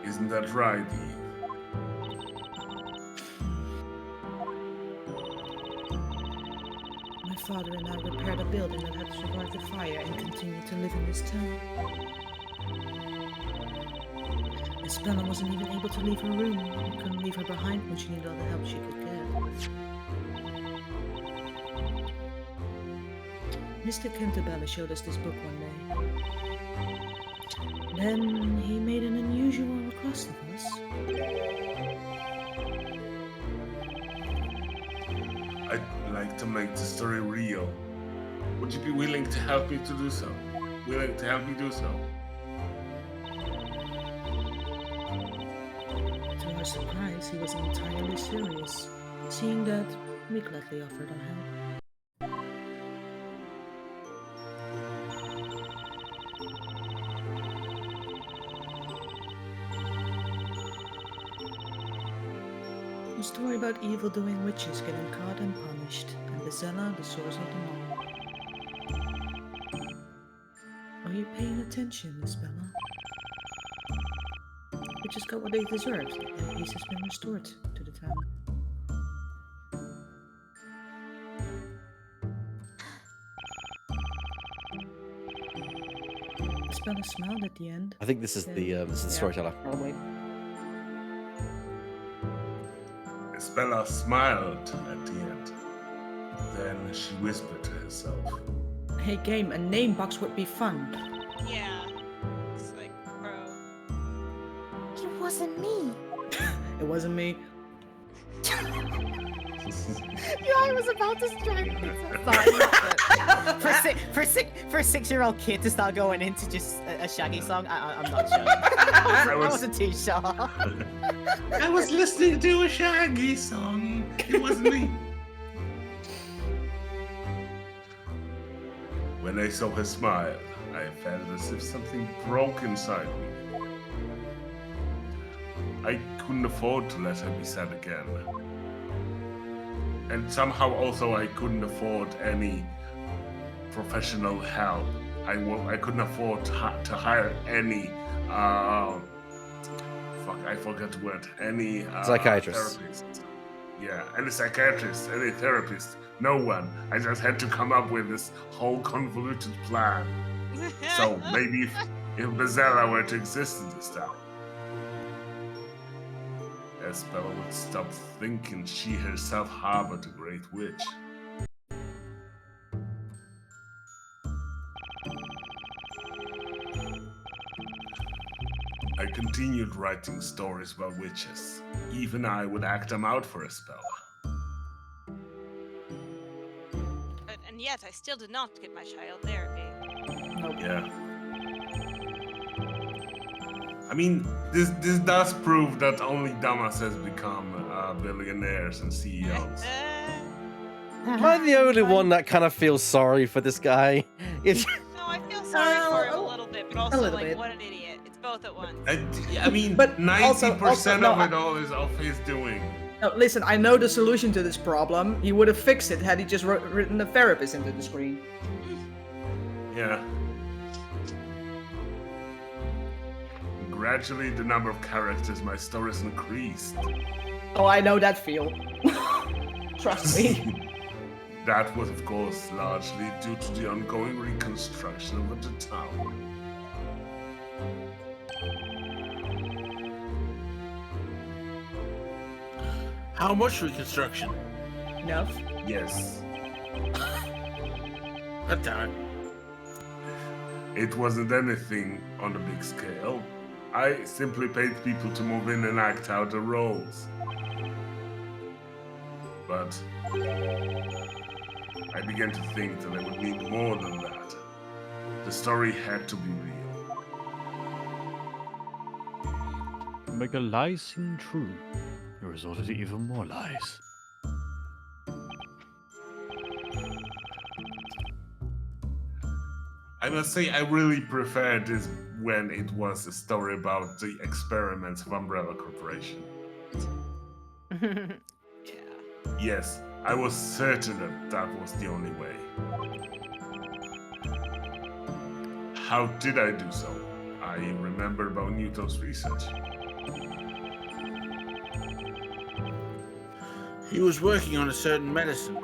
Isn't that right, Eve? father and I repaired a building that had survived the fire and continued to live in this town. Isabella wasn't even able to leave her room. We couldn't leave her behind when she needed all the help she could get. Mr. Cantabella showed us this book one day. Then he made an unusual request of us. I'd like to make the story real. Would you be willing to help me to do so? Willing to help me do so? To our surprise, he wasn't entirely serious, seeing that we gladly offered our help. A story about evil-doing witches getting caught and punished, and Bezella, the source of them all. Are you paying attention, Miss Bella? Witches got what they deserved, and peace has been restored to the town. Miss Bella smiled at the end. I think this is the storyteller. Probably. Isabella smiled at the end. Then she whispered to herself. Hey, game, a name box would be fun. Yeah. It's like, bro. It wasn't me. It wasn't me. Yeah, I was about to strike. For a 6-year-old kid to start going into just a Shaggy song, I'm not sure. I wasn't too sure. I was listening to a Shaggy song. It wasn't me. When I saw her smile, I felt as if something broke inside me. I couldn't afford to let her be sad again. And somehow also I couldn't afford any professional help. I couldn't afford to hire any I forgot the word. Any psychiatrist. Therapist. Yeah, any psychiatrist, any therapist. No one. I just had to come up with this whole convoluted plan. So maybe if Bezella were to exist in this town, Isabella would stop thinking she herself harbored a great witch. I continued writing stories about witches. Even I would act them out for Isabella. And yet, I still did not get my child therapy. Nope. Yeah. I mean, this does prove that only dumbasses become billionaires and CEOs. Am I the only one that kind of feels sorry for this guy? No, I feel sorry for him a little bit, but also little like, bit. what an idiot. It's both at once. I mean, But 90% no, of it all is of his doing. Now, listen, I know the solution to this problem. He would have fixed it had he just written a therapist into the screen. Yeah. Gradually, the number of characters in my stories increased. Oh, I know that feel. Trust me. That was, of course, largely due to the ongoing reconstruction of the town. How much reconstruction? Enough. Yes, A ton. it wasn't anything on a big scale. I simply paid people to move in and act out the roles. But I began to think that I would need more than that. The story had to be real. To make a lie seem true, you resorted to even more lies. I must say, I really preferred this when it was a story about the experiments of Umbrella Corporation. Yeah. Yes, I was certain that that was the only way. How did I do so? I remember about Newton's research. He was working on a certain medicine.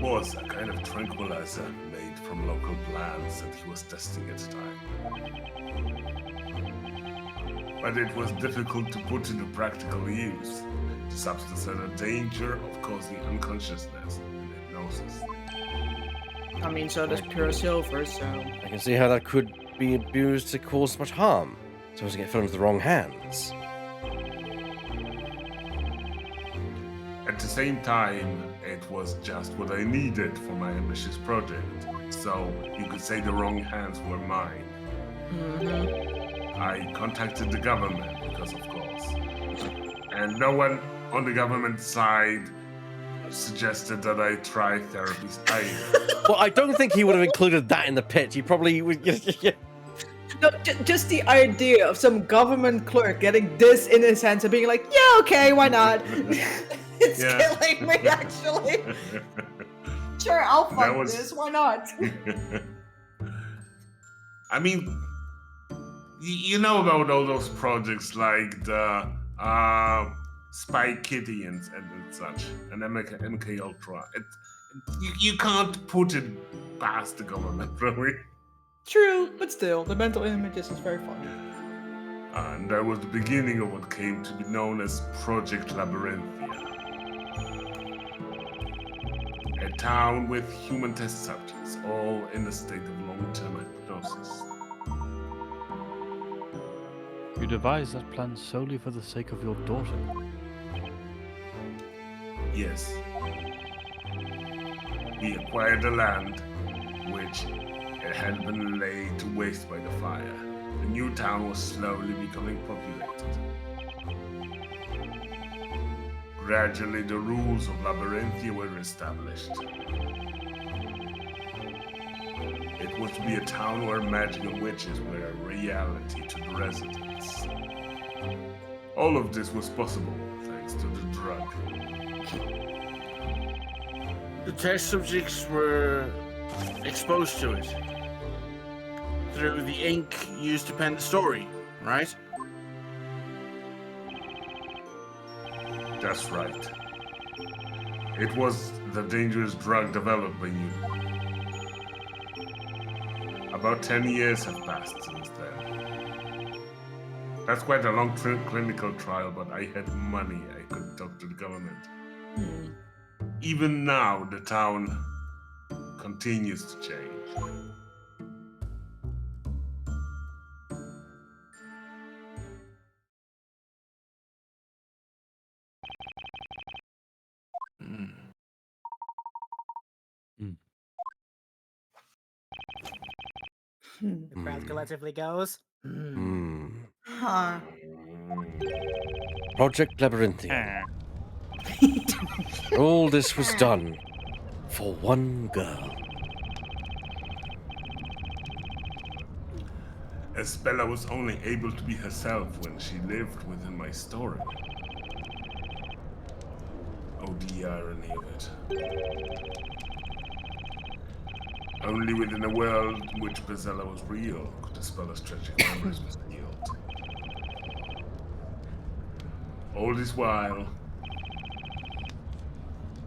was a kind of tranquilizer made from local plants that he was testing at the time. But it was difficult to put into practical use. The substance had a danger of causing unconsciousness and hypnosis. I mean, so does pure silver, so... I can see how that could be abused to cause much harm, so as to get fell into the wrong hands. At the same time, it was just what I needed for my ambitious project. So you could say the wrong hands were mine. I contacted the government because, of course, and no one on the government side suggested that I try therapies either. Well, I don't think he would have included that in the pitch. He probably would. No, just the idea of some government clerk getting this in his hands and being like, yeah, okay, why not? It's killing me, actually. Sure, I'll fuck this, why not? I mean, you know about all those projects like the Spy Kitty and such, and MK Ultra. You can't put it past the government, really. True, but still, the mental images is very funny. And that was the beginning of what came to be known as Project Labyrinthia. A town with human test subjects, all in a state of long-term hypnosis. You devised that plan solely for the sake of your daughter. Yes. We acquired the land, which it had been laid to waste by the fire. The new town was slowly becoming populated. Gradually, the rules of Labyrinthia were established. It was to be a town where magic and witches were a reality to the residents. All of this was possible thanks to the drug. The test subjects were exposed to it through the ink used to pen the story, right? That's right. It was the dangerous drug developed by you. About 10 years have passed since then. That's quite a long clinical trial, but I had money. I could talk to the government. Even now, the town continues to change. The crowd collectively goes. Huh. Project Labyrinthia. All this was done for one girl. Espella was only able to be herself when she lived within my story. Oh, the irony of it. Only within a world in which Bezella was real could Espella's tragic memories be healed. All this while,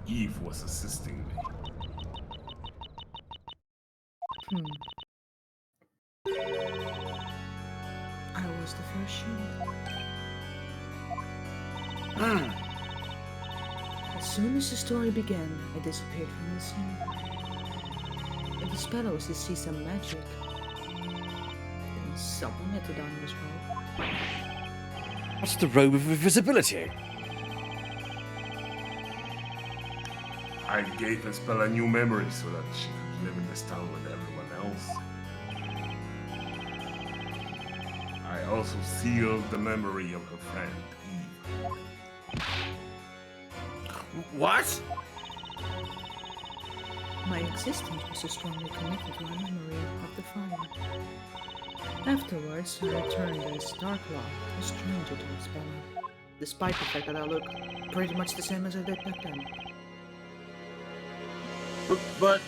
Eve was assisting me. I was the first shield. As soon as the story began, I disappeared from the scene. If the spell was to see some magic, then someone had to don this robe. What's the robe of invisibility? I gave Espella new memories so that she could live in this town with everyone else. I also sealed the memory of her friend, Eve. What? My existence was so strongly connected to my memory of the fire. Afterwards, I returned as Darklaw, a stranger to Espella, despite the fact that I look pretty much the same as I did back then. But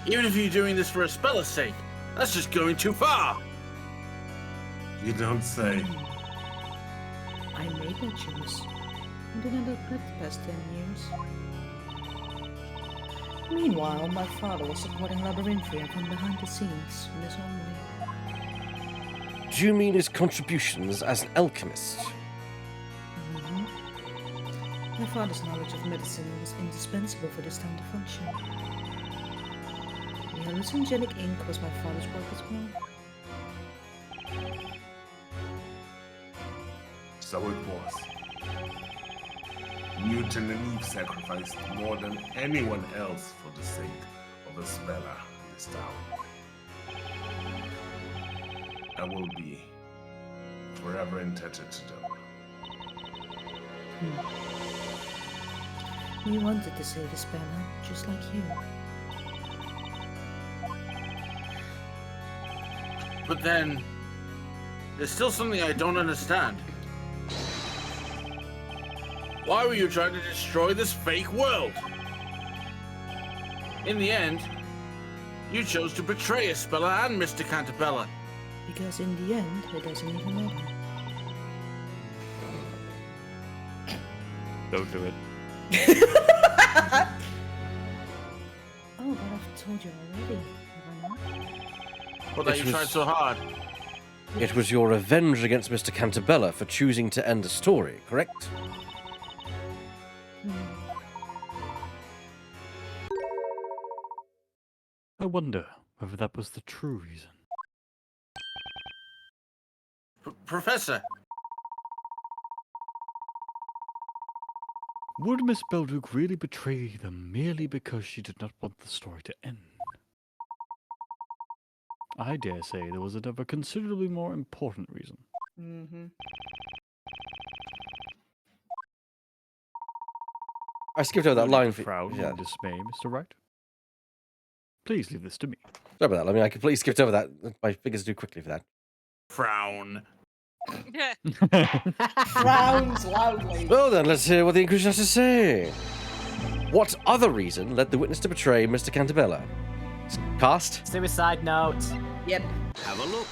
even if you're doing this for Espella's sake, that's just going too far. You don't say. I made that choice. I did not regret the past 10 years. Meanwhile, my father was supporting Labyrinthia from behind the scenes in his own way. Do you mean his contributions as an alchemist? Mhm. My father's knowledge of medicine was indispensable for this town to function. The hallucinogenic ink was my father's work as well. So it was. Newton and Eve sacrificed more than anyone else for the sake of a speller in this town. I will be forever indebted to them. We wanted to save Isabella, just like you. But then, there's still something I don't understand. Why were you trying to destroy this fake world? In the end, you chose to betray Isabella and Mr. Cantabella. Because in the end, it doesn't even matter. Don't do it. Oh, but I've told you already, have I not? But that you tried so hard. It was your revenge against Mr. Cantabella for choosing to end the story, correct? I wonder whether that was the true reason. Professor, Would Miss Belduke really betray them merely because she did not want the story to end? I dare say there was another considerably more important reason. Mm-hmm. I skipped over that Would line you for frown yeah. in dismay, Mr. Wright? Please leave this to me. Sorry about that. I mean, I completely skipped over that. My fingers too quickly for that. frown. Frowns loudly. Well then, let's hear what the Inquisition has to say. What other reason led the witness to betray Mr. Cantabella? Cast? Suicide note. Yep. Have a look.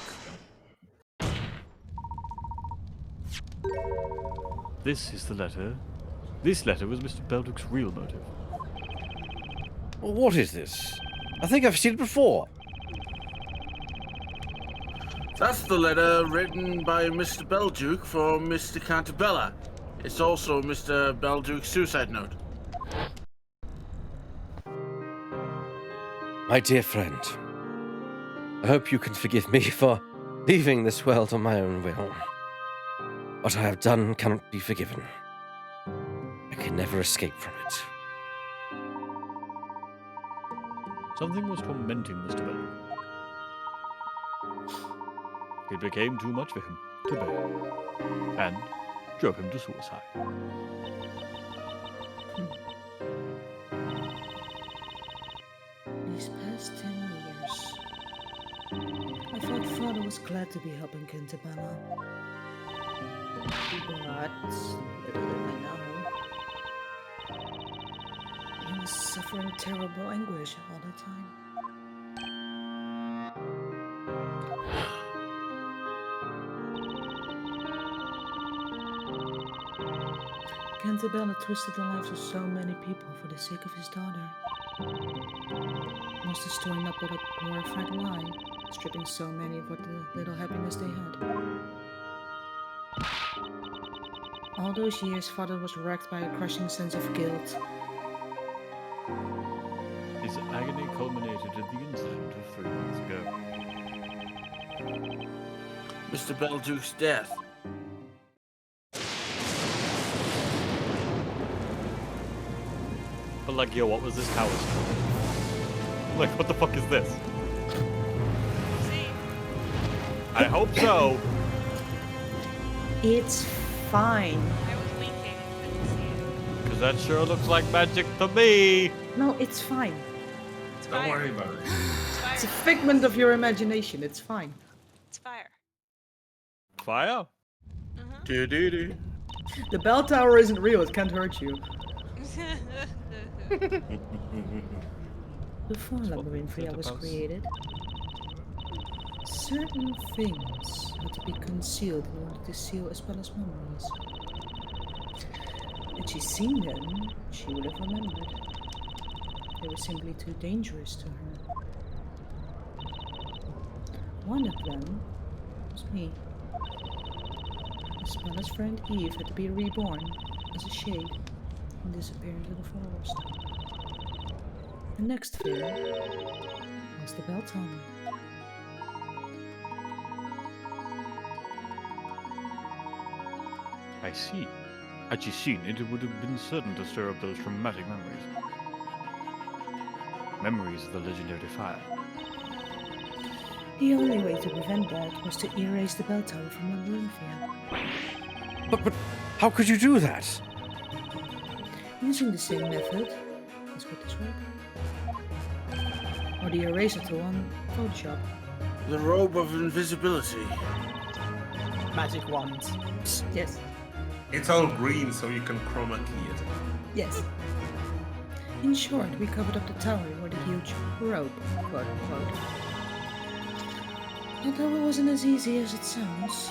This is the letter. This letter was Mr. Belduke's real motive. What is this? I think I've seen it before. That's the letter written by Mr. Belduke for Mr. Cantabella. It's also Mr. Belduke's suicide note. My dear friend, I hope you can forgive me for leaving this world on my own will. What I have done cannot be forgiven. I can never escape from it. Something was tormenting Mr. Belduke. It became too much for him to bear, and drove him to suicide. These past 10 years, I thought father was glad to be helping Cantabella. But, little did I know, he was suffering terrible anguish all the time. Cantabella twisted the lives of so many people for the sake of his daughter. Was destroying up with a glorified lie, stripping so many of what the little happiness they had. All those years, father was racked by a crushing sense of guilt. His agony culminated at the incident of 3 months ago. Mr. Belduke's death. But like, yo, what was this tower? Like, what the fuck is this? See? I hope so. It's fine. I was leaking. Couldn't see it. Because that sure looks like magic to me. No, it's fine. It's Don't fire. worry about it. It's fire. It's a figment of your imagination. It's fine. It's fire. Fire? Do-do-do. The bell tower isn't real. It can't hurt you. Before Labyrinthia was created, certain things had to be concealed in order to seal Isabella's memories. Had she seen them, she would have remembered. They were simply too dangerous to her. One of them was me. Isabela's friend Eve had to be reborn as a shade and disappear into the forest. The next fear was the bell tower. I see. Had she seen it, it would have been certain to stir up those traumatic memories. Memories of the legendary fire. The only way to prevent that was to erase the bell tower from Labyrinthia. But how could you do that? Using the same method as with this rope. Or the eraser tool on Photoshop. The robe of invisibility. Magic wand. Yes. It's all green, so you can chroma key it. Yes. In short, we covered up the tower with a huge rope, quote unquote. Although it wasn't as easy as it sounds.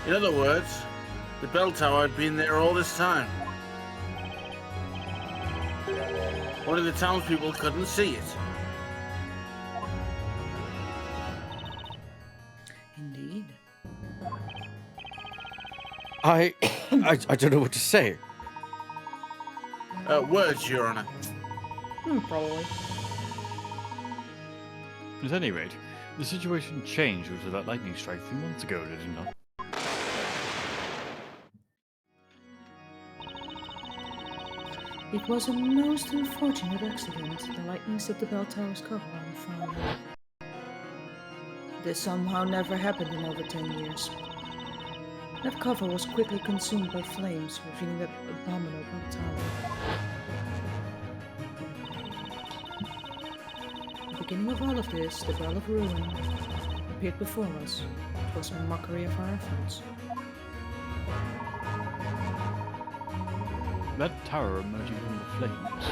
In other words, the bell tower had been there all this time. Only the townspeople couldn't see it. Indeed. I don't know what to say. Words, Your Honor. Probably. At any rate, the situation changed due to that lightning strike 3 months ago, did it not? It was a most unfortunate accident. The lightning set the bell tower's cover on fire. This somehow never happened in over 10 years. That cover was quickly consumed by flames, revealing that abominable bell tower. At the beginning of all of this, the Bell of Ruin appeared before us. It was a mockery of our efforts. That tower emerging from the flames.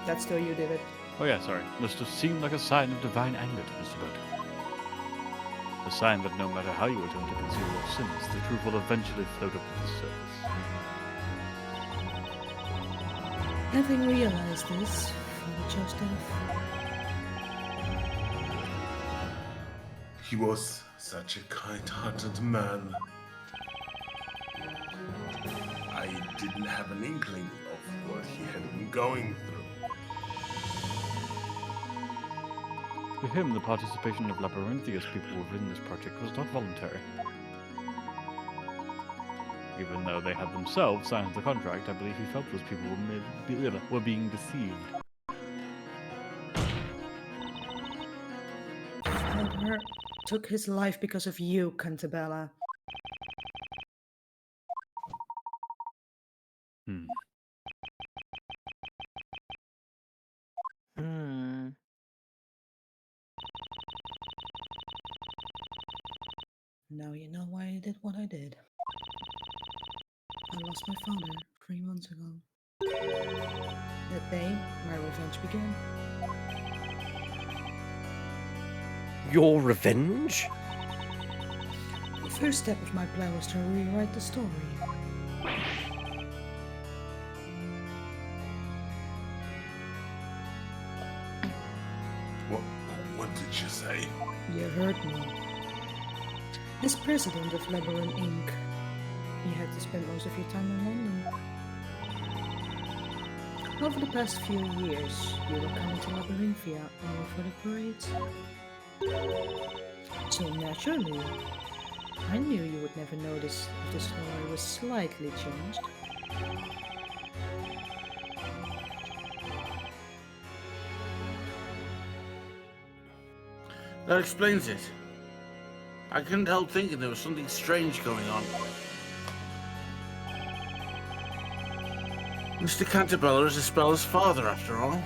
That's still you did it. Oh yeah, sorry. Must have seemed like a sign of divine anger to Mr. Bird. A sign that no matter how you attempt to conceal your sins, the truth will eventually float up to the surface. Having realized this, Father chose death. He was such a kind-hearted man. I didn't have an inkling of what he had been going through. To him, the participation of Labyrinthia's people within this project was not voluntary. Even though they had themselves signed the contract, I believe he felt those people were being deceived. Father took his life because of you, Cantabella. Now you know why I did what I did. I lost my father 3 months ago. That day, my revenge began. Your revenge? The first step of my plan was to rewrite the story. What did you say? You heard me. As president of Labyrinth Inc., you had to spend most of your time in London. Over the past few years, you were coming to Labyrinthia only for the parades. So naturally, I knew you would never notice if the story was slightly changed. That explains it. I couldn't help thinking there was something strange going on. Mr. Cantabella is Isabela's father, after all.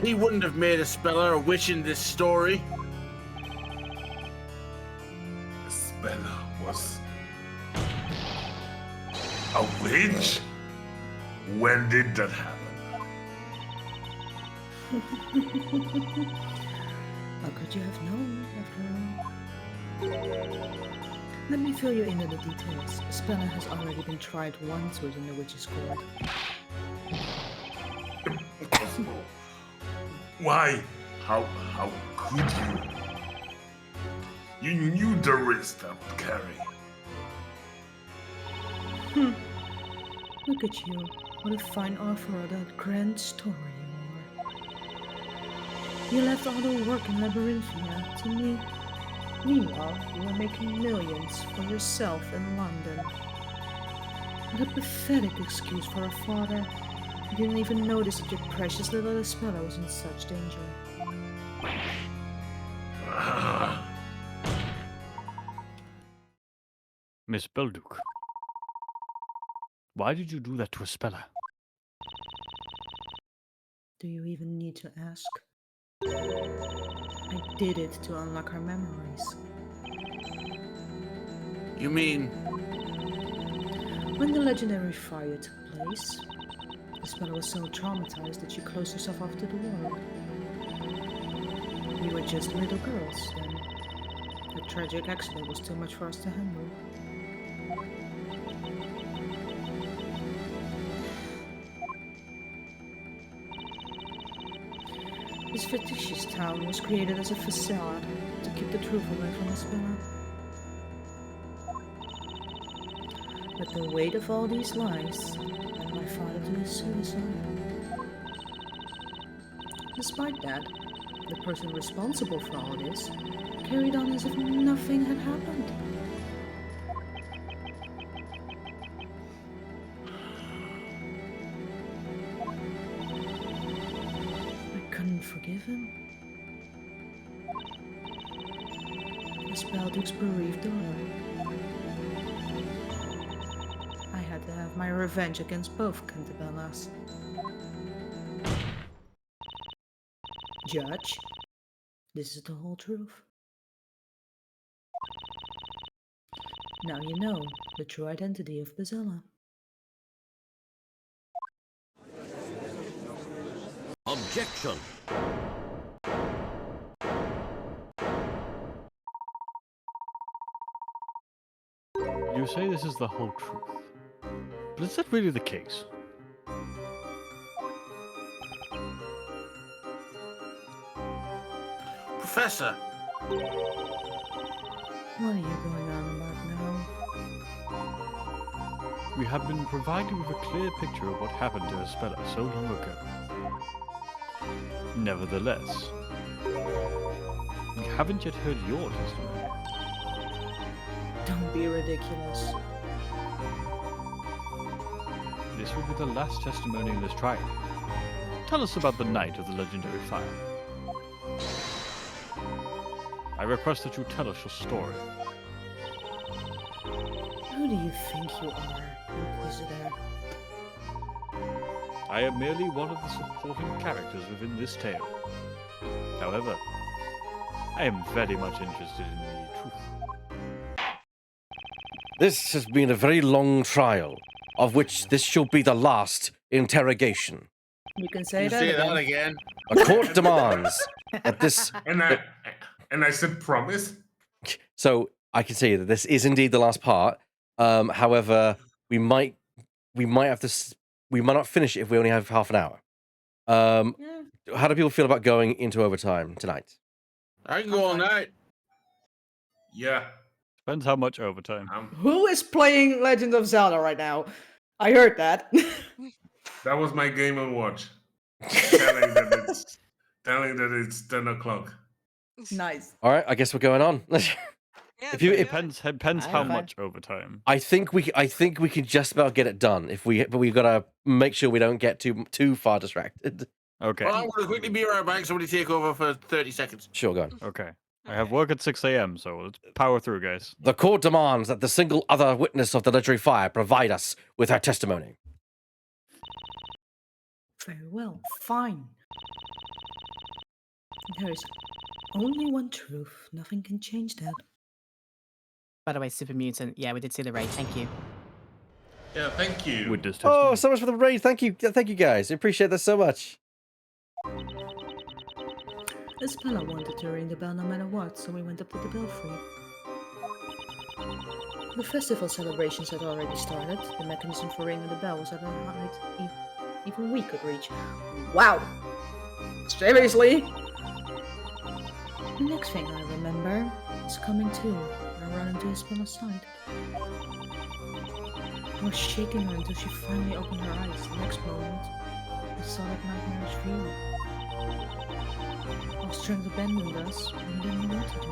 He wouldn't have made Isabella a witch in this story. Isabella was A witch? When did that happen? How could you have known, after all? Let me fill you in on the details. Spella has already been tried once within the Witch's Court. Why? How could you? You knew the risk that would carry. Look at you. What a fine author of that grand story you are. You left all the work in Labyrinthia to me. Meanwhile, you were making millions for yourself in London. What a pathetic excuse for a father. You didn't even notice that your precious little Spella was in such danger. Miss Belduc, why did you do that to Spella? Do you even need to ask? I did it to unlock her memories. You mean When the legendary fire took place, Spella was so traumatized that she closed herself off to the world. We were just little girls then. The tragic accident was too much for us to handle. This fictitious town was created as a facade to keep the truth away from Spella. But the weight of all these lies led my father to his suicide. Despite that, the person responsible for all this carried on as if nothing had happened. I couldn't forgive him. Miss Belduc's bereaved daughter. I had to have my revenge against both Cantabellas. Judge, this is the whole truth. Now you know the true identity of Bazella. Objection! You say this is the whole truth. But is that really the case? Professor? What are you going on about now? We have been provided with a clear picture of what happened to Spella so long ago. Nevertheless, we haven't yet heard your testimony. Don't be ridiculous. This will be the last testimony in this trial. Tell us about the night of the legendary fire. I request that you tell us your story. Who do you think you are, Inquisitor? I am merely one of the supporting characters within this tale. However, I am very much interested in the truth. This has been a very long trial, of which this shall be the last interrogation. You can say You that say again. that again? The court demands that this... And I said promise. So I can say that this is indeed the last part. However, we might have to... We might not finish it if we only have half an hour. Yeah. How do people feel about going into overtime tonight? I can go all night. Yeah. Depends how much overtime. Who is playing Legend of Zelda right now? I heard that. That was my Game & Watch. telling that it's 10 o'clock. Nice. All right, I guess we're going on. Yeah, If you- so if- yeah. Depends how Fine. much overtime. I think we can just about get it done. But we've got to make sure we don't get too far distracted. Okay. Well, I'm going to quickly be right back. Somebody take over for 30 seconds. Sure, go on. Okay. I have work at 6 a.m., so let's power through, guys. The court demands that the single other witness of the legendary fire provide us with her testimony. Very well. Fine. There is only one truth. Nothing can change that. By the way, Super Mutant, yeah, we did see the raid, thank you. Yeah, thank you. With this Oh, testing. so much for the raid. Thank you guys. I appreciate that so much. Isabella wanted to ring the bell no matter what, so we went up to the belfry. The festival celebrations had already started. The mechanism for ringing the bell was at a height even we could reach. Wow! Seriously? The next thing I remember is coming to and running to Isabella's side. I was shaking her until she finally opened her eyes. The next moment, I saw that nightmarish view. I was trying to abandon us and didn't know what to do.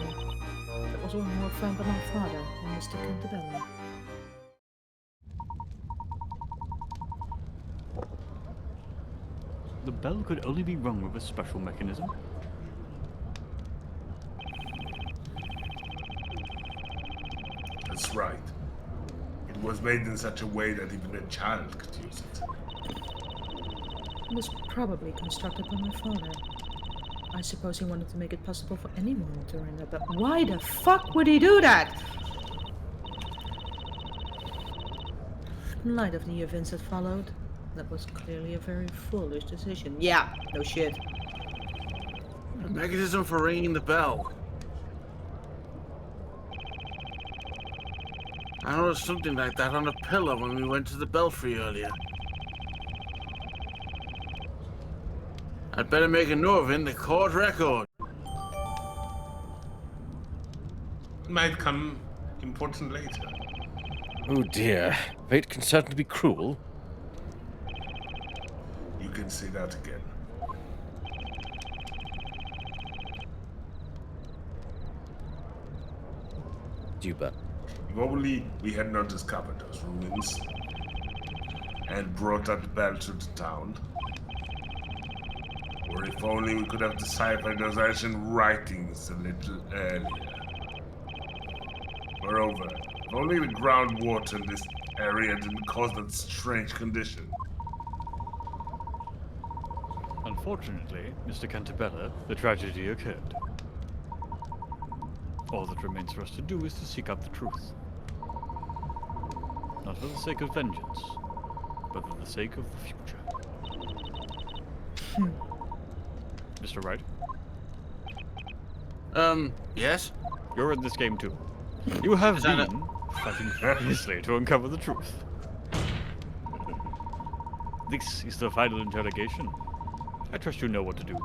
That was all more found by my father and Mr. Cantabella. The bell could only be rung with a special mechanism. That's right. It was made in such a way that even a child could use it. It was probably constructed by my father. I suppose he wanted to make it possible for anyone to ring a bell. Why the fuck would he do that? In light of the events that followed, that was clearly a very foolish decision. Yeah, no shit. A mechanism for ringing the bell. I noticed something like that on a pillar when we went to the belfry earlier. I'd better make a note of it in the court record. Might come important later. Oh dear. Fate can certainly be cruel. You can say that again. Duba. If only we had not discovered those ruins and brought that bell to the town. Or if only we could have deciphered those ancient writings a little earlier. Moreover, if only the groundwater in this area didn't cause that strange condition. Unfortunately, Mr. Cantabella, the tragedy occurred. All that remains for us to do is to seek out the truth. Not for the sake of vengeance, but for the sake of the future. Mr. Wright? Yes? You're in this game too. You have Is that been fighting furiously to uncover the truth. This is the final interrogation. I trust you know what to do.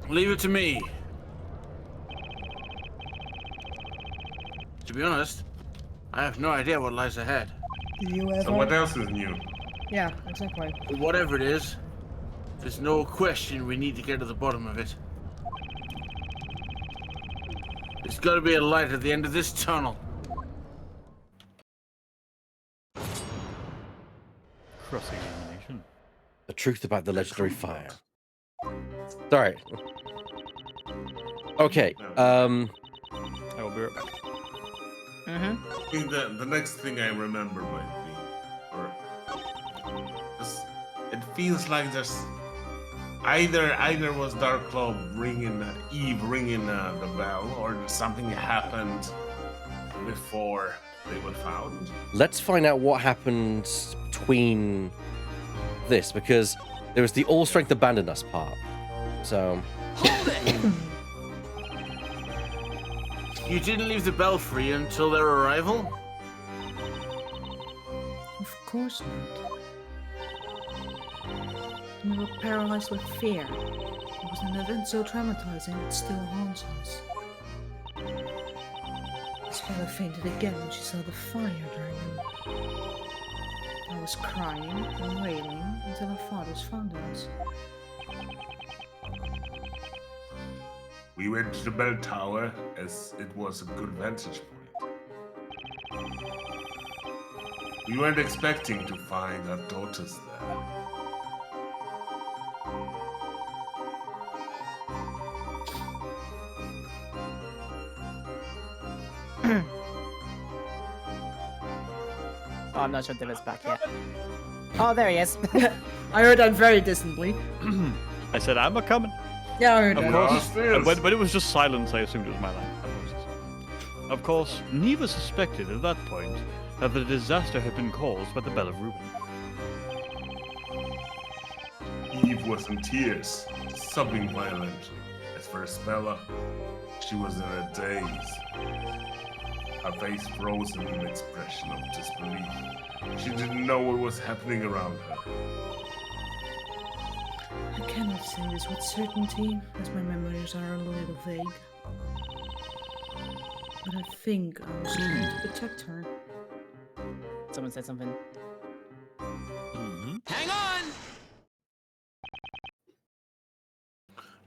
Leave it to me. To be honest, I have no idea what lies ahead. Do you ever? So what else is new? Yeah, exactly. But whatever it is, there's no question we need to get to the bottom of it. There's got to be a light at the end of this tunnel. Cross-examination. The truth about the legendary fire. Sorry. Okay. I will be right back. I think the next thing I remember might be, or it feels like there's either was Dark Claw ringing Eve ringing the bell, or something happened before they were found. Let's find out what happened between this, because there was the all strength abandon us part. So You didn't leave the belfry until their arrival? Of course not. We were paralyzed with fear. It was an event so traumatizing it still haunts us. Isabella fainted again when she saw the fire during it. I was crying and wailing until our fathers found us. We went to the bell tower as it was a good vantage point. We weren't expecting to find our daughters there. Oh, I'm not sure Diva's back yet. Oh, there he is. I heard that very distantly. I said, I'm a coming. Yeah, I heard Of that. course. Upstairs. When it was just silence, I assumed it was my line. Apologies. Of course, neither suspected at that point that the disaster had been caused by the Bell of Reuben. Eve was in tears, sobbing violently. As for Isabella, she was in a daze. Her face frozen in an expression of disbelief. She didn't know what was happening around her. I cannot say this with certainty, as my memories are a little vague. But I think I was trying to protect her. Someone said something. Hang on!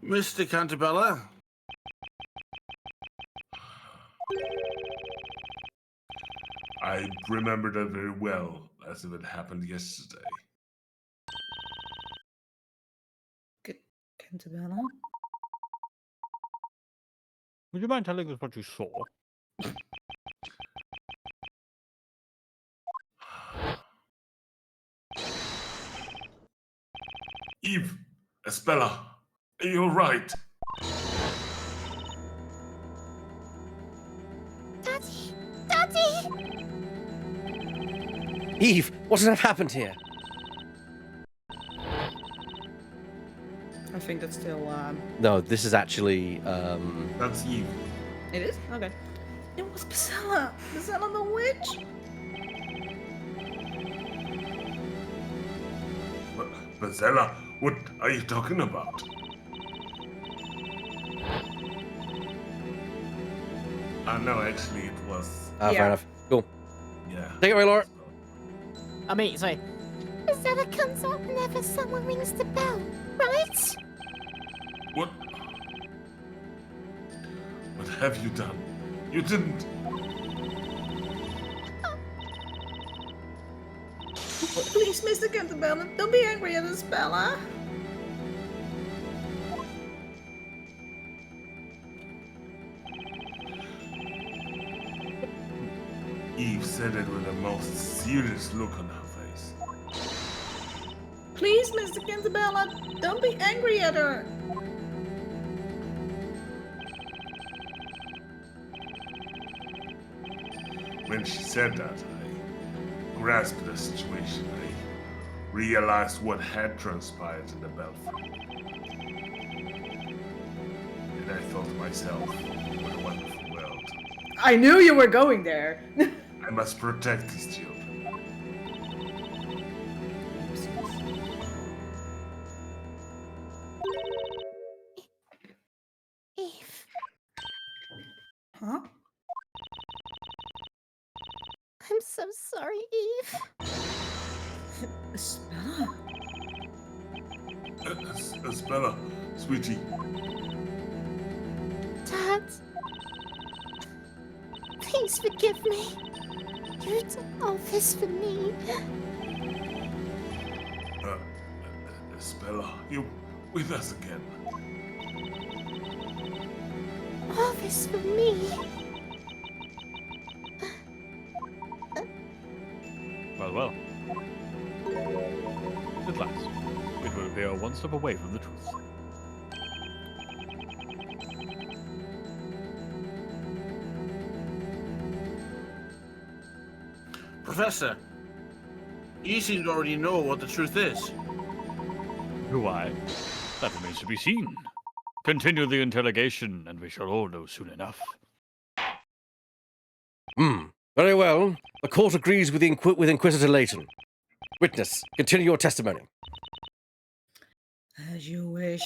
Mr. Cantabella? I remember that very well, as if it happened yesterday. Cantabella? Would you mind telling us what you saw? Eve, Espella, you're right. Daddy! Daddy! Eve, what has happened here? I think that's still, No, this is actually, That's Eve. It is? Okay. It was Priscilla! Priscilla the witch! But Zella, what are you talking about? No, actually, it was. fair Yeah. enough. Cool. Yeah. Take it away, Laura. I mean, sorry. Priscilla comes out whenever someone rings the bell, right? What? What have you done? You didn't. Please, Mr. Cantabella, don't be angry at us, Bella. Eve said it with the most serious look on her face. Please, Mr. Cantabella, don't be angry at her. When she said that, I grasped the situation. I realized what had transpired in the belfry. And I thought to myself, what a wonderful world. I knew you were going there. I must protect these children. Eve, Huh? I'm so sorry, Eve. Bella? Espella, sweetie. Dad, please forgive me. You did all this for me. Espella, you with us again. All this for me. Well, well. At last, it will appear one step away from the truth. Professor, you seem to already know what the truth is. Do I? That remains to be seen. Continue the interrogation, and we shall all know soon enough. Very well. The court agrees with, with Inquisitor Layton. Witness, continue your testimony. As you wish.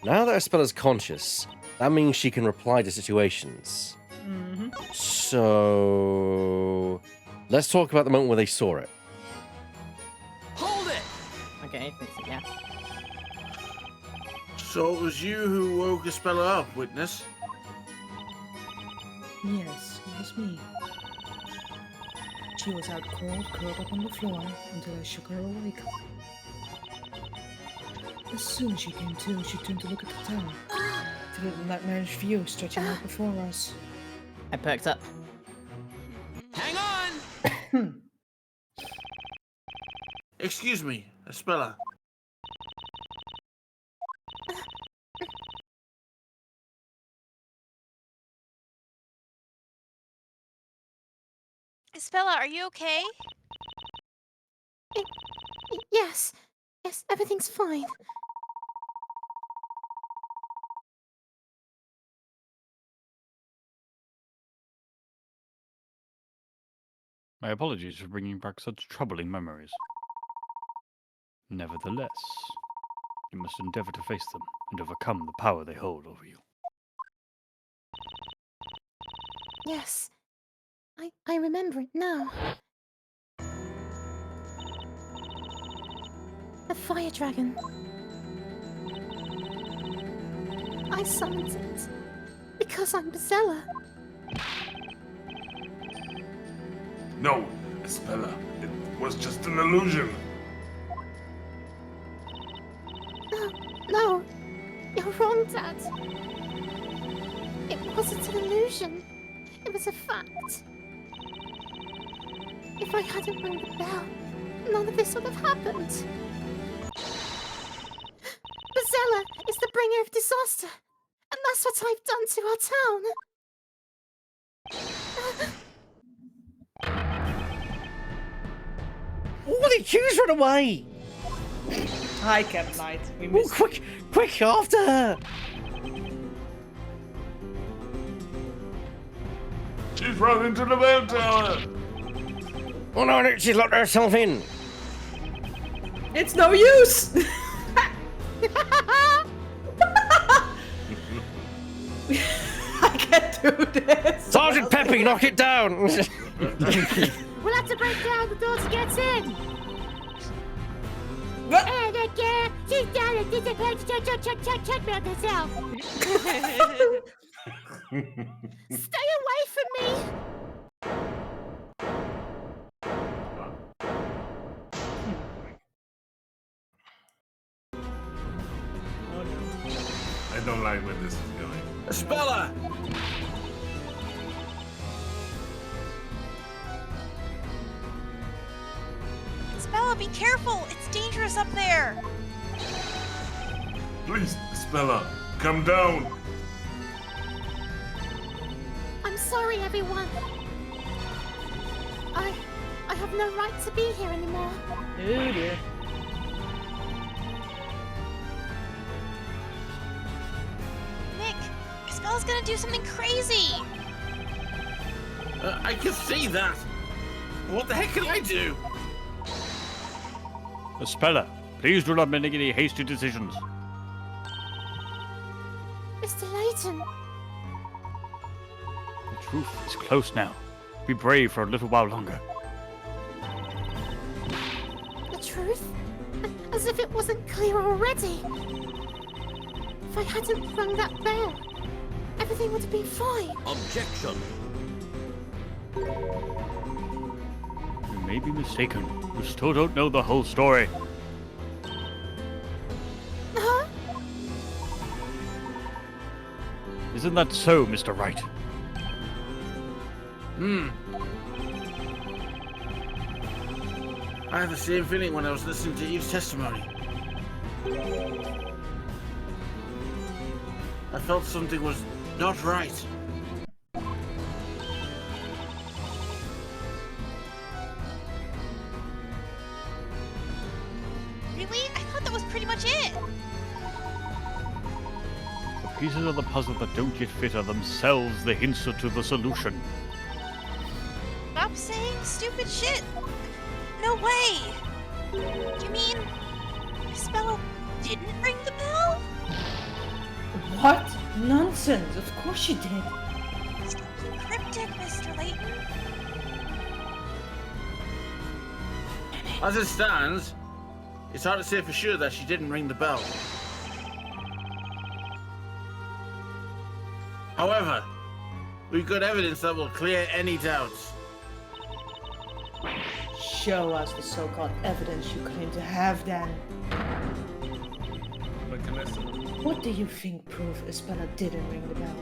Now that Espella's conscious, that means she can reply to situations. Mm-hmm. So... let's talk about the moment where they saw it. Hold it! Okay, thanks, yeah. So it was you who woke Isabella up, witness? Yes, it was me. She was out cold, curled up on the floor until I shook her awake. As soon as she came to, she turned to look at the tower. To the nightmarish view stretching out before us. I perked up. Hang on! Excuse me, Isabella. Isabella, are you okay? Yes. Yes, everything's fine. My apologies for bringing back such troubling memories. Nevertheless, you must endeavor to face them and overcome the power they hold over you. Yes. I remember it now. The fire dragon. I summoned it because I'm Bzella. No, Isabella, it was just an illusion. No, you're wrong, Dad. It wasn't an illusion. It was a fact. If I hadn't rung the bell, none of this would have happened. Bzella is the bringer of disaster, and that's what I've done to our town. Oh, the queues run away! Hi, Captain Knight. We Oh, missed quick, after her! She's run into the bell tower. Oh no, she's locked herself in! It's no use! I can't do this! Sergeant Peppy, knock it down! We'll have to break down the door to get in. What? And again, she's done it. Check me out herself. Stay away from me. I don't like where this is going. Isabella! Isabella, be careful! It's dangerous up there! Please, Isabella, come down. I'm sorry, everyone. I have no right to be here anymore. Oh dear. Nick, Isabella's gonna do something crazy! I can see that. What the heck can I do? Isabella, please do not make any hasty decisions. Mr. Layton. The truth is close now. Be brave for a little while longer. The truth? As if it wasn't clear already. If I hadn't rung that bell, everything would have been fine. Objection. You may be mistaken. You still don't know the whole story. Huh? Isn't that so, Mr. Wright? I had the same feeling when I was listening to Eve's testimony. I felt something was not right. Really? I thought that was pretty much it! The pieces of the puzzle that don't yet fit are themselves the hints to the solution. Stop saying stupid shit! No way! You mean Isabella didn't ring the bell? What? Nonsense! Of course she did. Stop being cryptic, Mr. Layton. As it stands, it's hard to say for sure that she didn't ring the bell. However, we've got evidence that will clear any doubts. Show us the so-called evidence you claim to have, then. What can I say? What do you think prove Isabella didn't ring the bell?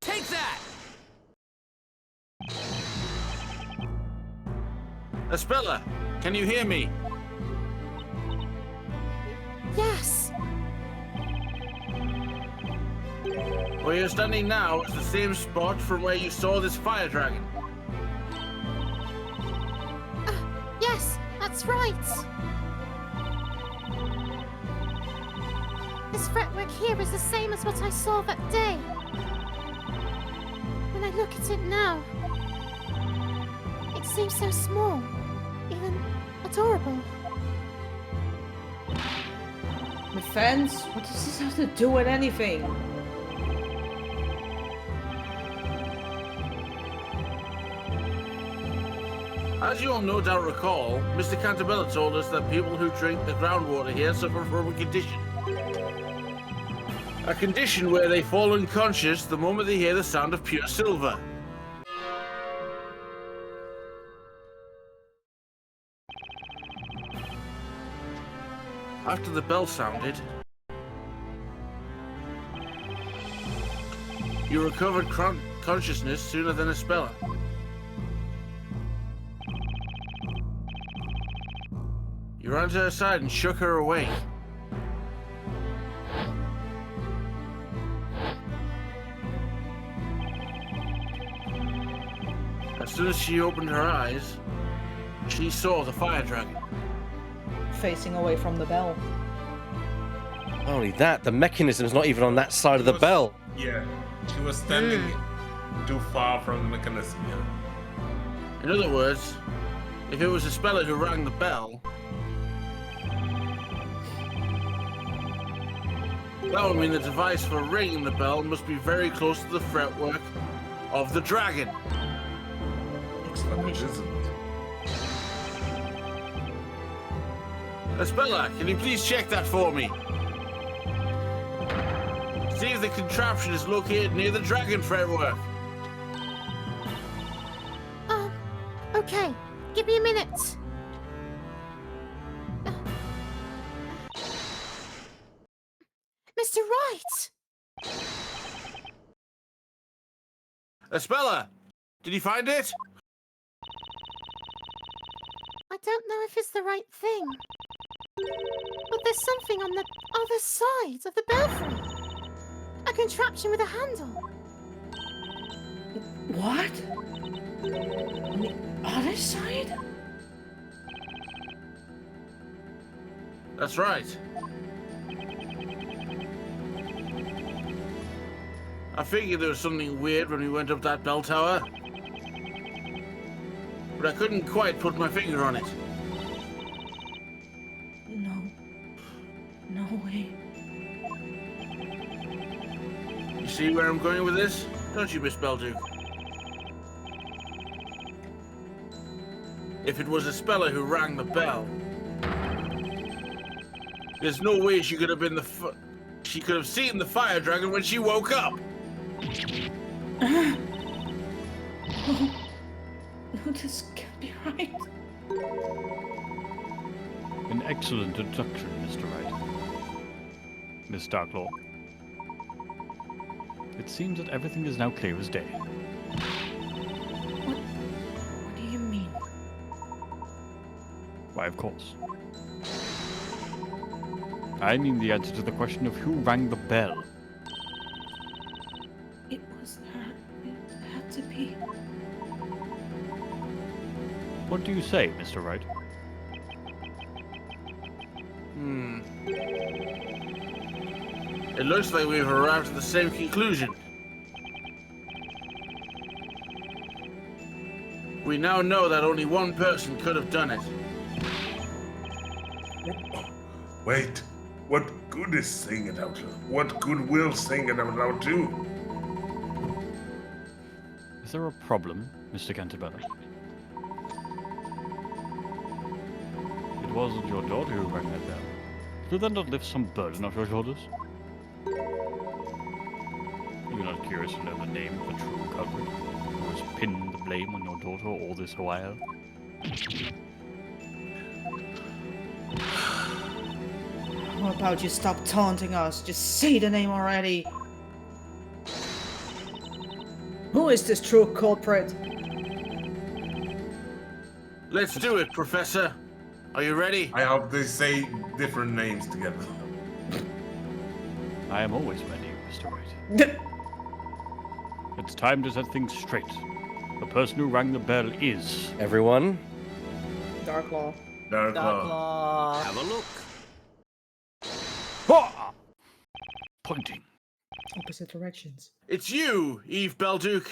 Take that! Isabella, can you hear me? Yes. Where you're standing now is the same spot from where you saw this fire dragon. Yes, that's right. This fretwork here is the same as what I saw that day. When I look at it now, it seems so small, even adorable. My fence? What does this have to do with anything? As you all no doubt recall, Mr. Cantabella told us that people who drink the groundwater here suffer from a condition. A condition where they fall unconscious the moment they hear the sound of pure silver. After the bell sounded, you recovered consciousness sooner than Espella. You ran to her side and shook her awake. As soon as she opened her eyes, she saw the fire dragon. Facing away from the bell. Not only that, the mechanism's not even on that side of the bell. Yeah, she was standing too far from the mechanism. Yeah. In other words, if it was Espella who rang the bell, that would mean the device for ringing the bell must be very close to the fretwork of the dragon. But it isn't. Espella, can you please check that for me? See if the contraption is located near the dragon fretwork. Okay. Give me a minute. Mr. Wright! Espella, did you find it? I don't know if it's the right thing. But there's something on the other side of the belfry. A contraption with a handle. What? On the other side? That's right. I figured there was something weird when we went up that bell tower. But I couldn't quite put my finger on it. No way. You see where I'm going with this? Don't you, Miss Belduke? If it was Espella who rang the bell, there's no way she could have been she could have seen the fire dragon when she woke up. No, this can't be right. An excellent deduction, Mr. Wright. Miss Darklaw. It seems that everything is now clear as day. What do you mean? Why, of course. I mean the answer to the question of who rang the bell. It was her. It had to be. What do you say, Mr. Wright? It looks like we've arrived at the same conclusion. We now know that only one person could have done it. Wait, what good is saying it out loud? What good will saying it out loud do? Is there a problem, Mr. Cantabella? It wasn't your daughter who rang that bell. Did that not lift some burden off your shoulders? You're not curious to know the name of the true culprit who has pinned the blame on your daughter all this while? How about you stop taunting us? Just say the name already. Who is this true culprit? Let's do it, Professor. Are you ready? I hope they say different names together. I am always ready, Mr. Wright. It's time to set things straight. The person who rang the bell is... Everyone? Dark Law. Dark Dark Law. Law. Have a look. Ah! Pointing. Opposite directions. It's you, Eve Belduke.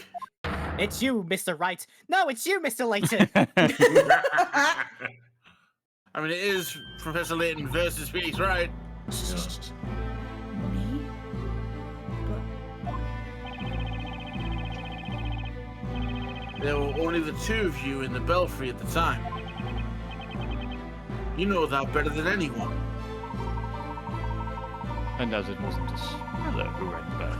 It's you, Mr. Wright. No, it's you, Mr. Layton. I mean, it is Professor Layton versus Phoenix Wright. Me? There were only the two of you in the belfry at the time. You know that better than anyone. And as it wasn't a Speller who rang the bell,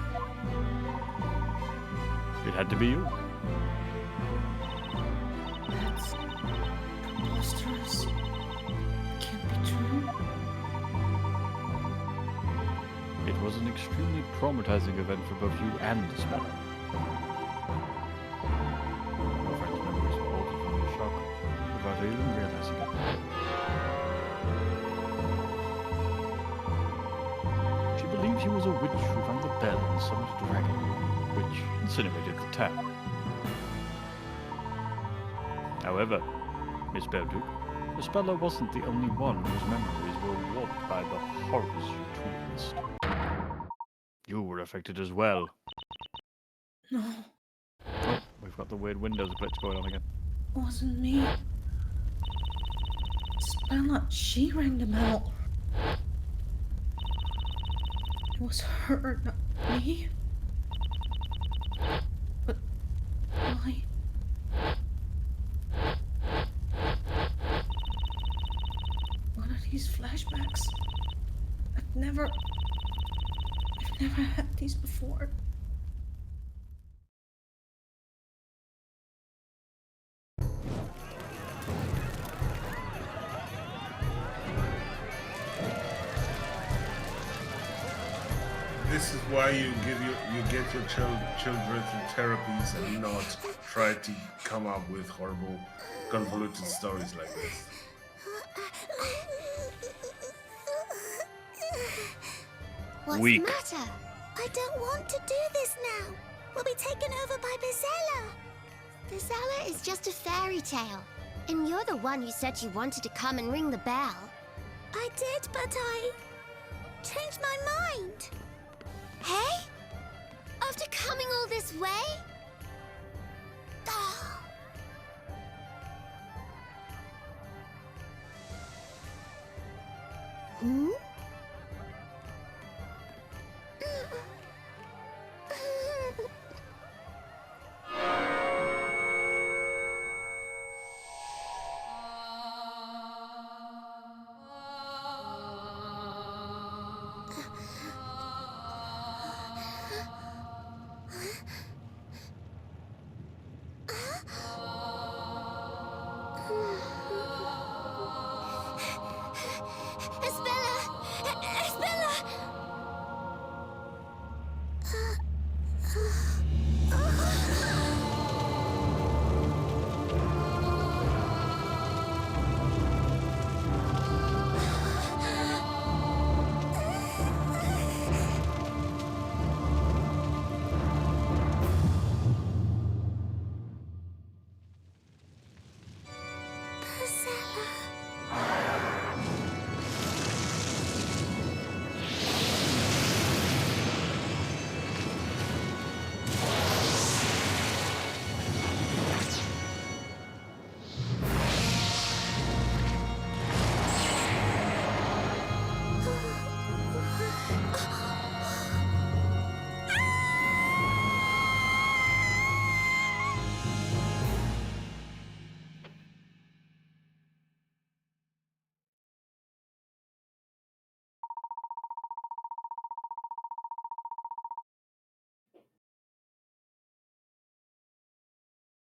it had to be you. That's preposterous. Can't be true. It was an extremely traumatizing event for both you and the Speller. Your friend's memories were altered from the shock without even realizing it. She believed she was a witch who rang the bell and summoned a dragon, which incinerated the town. However, Miss Belduke, the Speller wasn't the only one whose memories were warped by the horrors you witnessed. You were affected as well. No, Oh, we've got the weird Windows glitch going on again. it wasn't me. Spella, she rang the bell. It was her, not me. But why? What are these flashbacks? I've never had these before. This is why you get your children through therapies and not try to come up with horrible, convoluted stories like this. What's Weak. the matter? I don't want to do this now. We'll be taken over by Bizella. Bizella is just a fairy tale. And you're the one who said you wanted to come and ring the bell. I did, but I changed my mind. Hey? After coming all this way? Oh. Hmm?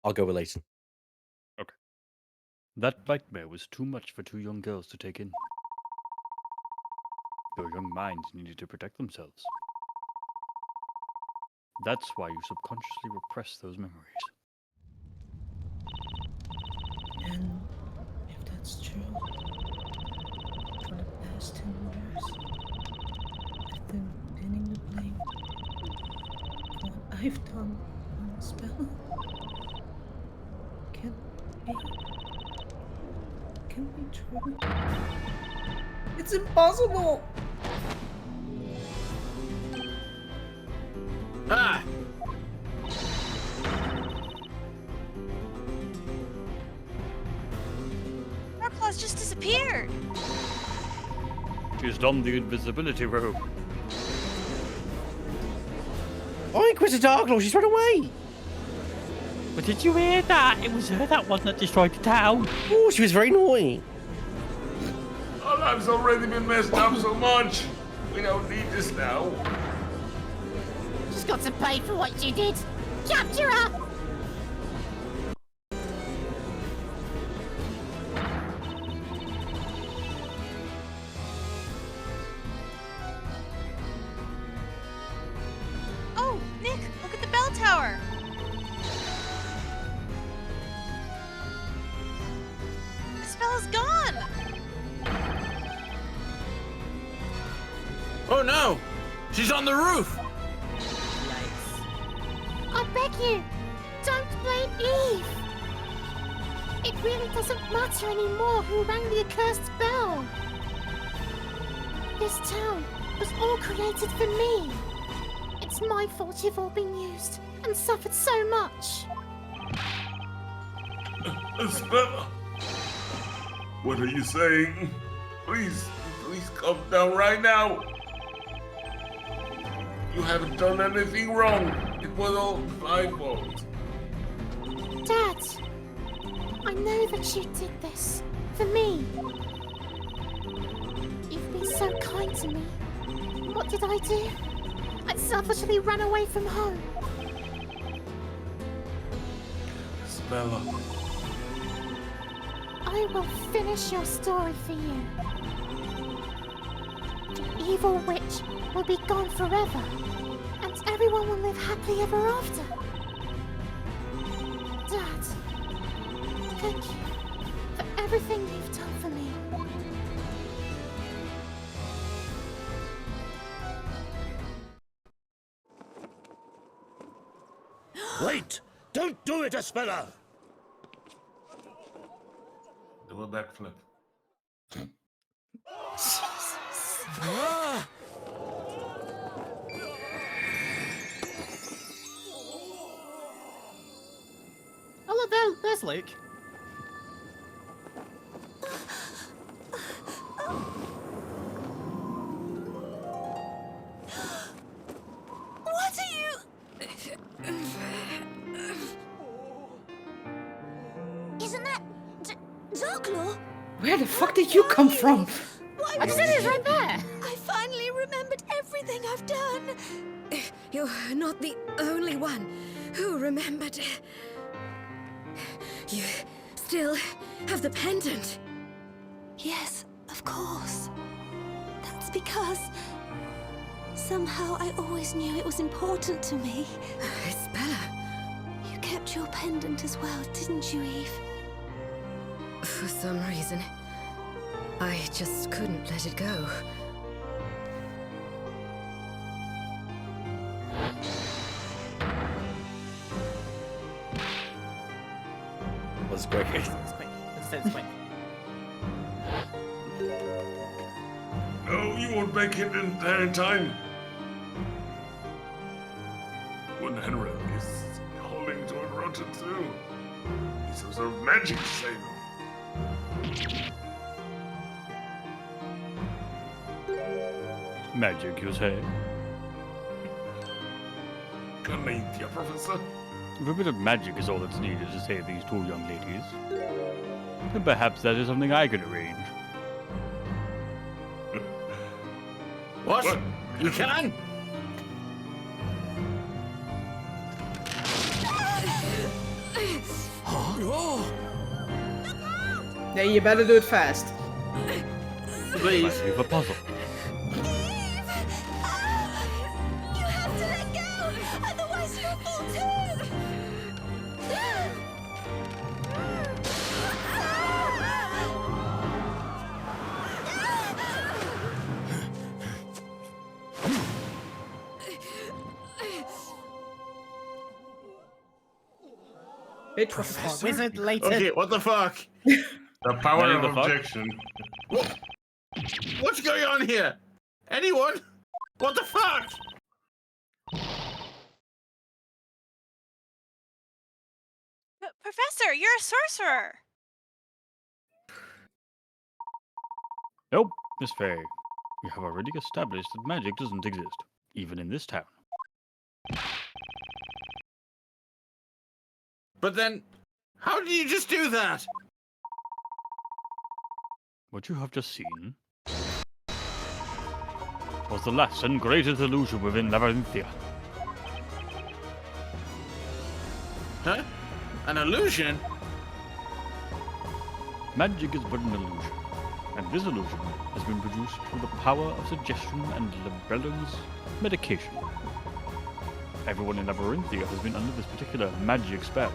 I'll go with Layton. That nightmare was too much for two young girls to take in. Your young minds needed to protect themselves. That's why you subconsciously repress those memories. And if that's true, for the past 10 years, I've been pinning the blame for what I've done on spell can't be true. It's impossible. Ah! LauraPetal just disappeared. She's done the invisibility robe. Oh, Inquisitor Darklaw, she's run away. But did you hear that? It was her that one that destroyed the town. Oh, she was very naughty. Our lives already been messed up so much. We don't need this now. She's got to pay for what she did. Capture her! Oh, Nick, look at the bell tower. The spell is gone. Oh no! She's on the roof! I beg you, don't blame Eve. It really doesn't matter anymore who rang the accursed bell. This town was all created for me. It's my fault you've all been used and suffered so much. Stella, what are you saying? Please calm down right now. You haven't done anything wrong. It was all my fault. Dad, I know that you did this for me. You've been so kind to me. What did I do? I selfishly ran away from home. Stella. I will finish your story for you. The evil witch will be gone forever, and everyone will live happily ever after. Dad, thank you for everything you've done for me. Wait! Don't do it, Espella! Do a backflip. Ah! Oh, look, there's Luke. What are you? Isn't that Darklaw? Where the fuck did you come from? Why I said it was right there. I finally remembered everything I've done. You're not the only one who remembered. You still have the pendant. Yes, of course. That's because somehow I always knew it was important to me. Espella. You kept your pendant as well, didn't you, Eve? For some reason, I just couldn't let it go. Let's quick. It's quick. It's quick. No, you won't make it in there in time. When Henry is holding to it rotten too. He's some sort of magic to save him. Magic, you say? Gonna eat ya, Professor. If a bit of magic is all that's needed to save these two young ladies, then perhaps that is something I could arrange. What? What? You can? Yeah, you better do it fast. Please. Might be a puzzle. Eve! Ah! You have to let go! Otherwise you'll fall too! Bitch, what the fuck? Wizard Layton. Okay, what the fuck? The power Any of the fuck? objection. What's going on here? Anyone? What the fuck? Professor, you're a sorcerer. Nope, Miss Fairy. We have already established that magic doesn't exist, even in this town. But then, how did you just do that? What you have just seen was the last and greatest illusion within Labyrinthia. Huh? An illusion? Magic is but an illusion, and this illusion has been produced through the power of suggestion and Libellen's medication. Everyone in Labyrinthia has been under this particular magic spell.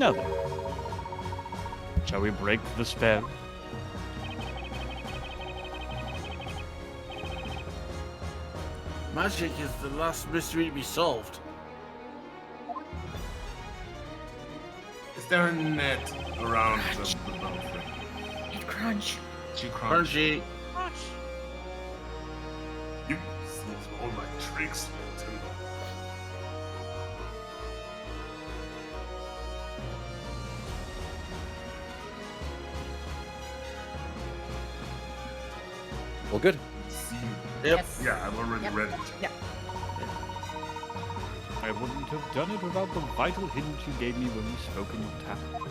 Now then, shall we break the spell? Magic is the last mystery to be solved. Is there a net around the belfry? Eat crunch. She crunch. Crunchy. Gosh. You see all my tricks, Layton. All good? See. Yep. Yes. Yeah, I'm already ready. Yeah. I wouldn't have done it without the vital hint you gave me when we spoke in your tavern.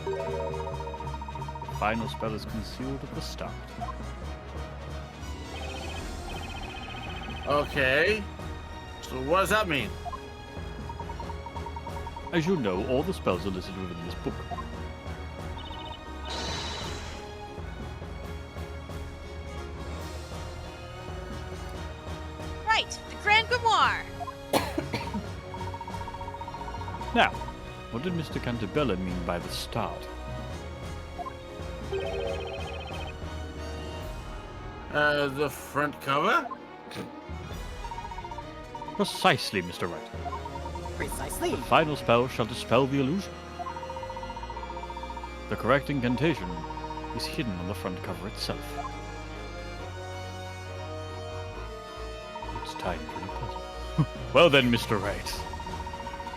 The final spell is concealed at the start. Okay. So what does that mean? As you know, all the spells are listed within this book. Right, the Grand Grimoire. Now, what did Mr. Cantabella mean by the start? The front cover? Precisely, Mr. Wright. Precisely. The final spell shall dispel the illusion. The correct incantation is hidden on the front cover itself. It's time for the puzzle. Well then, Mr. Wright.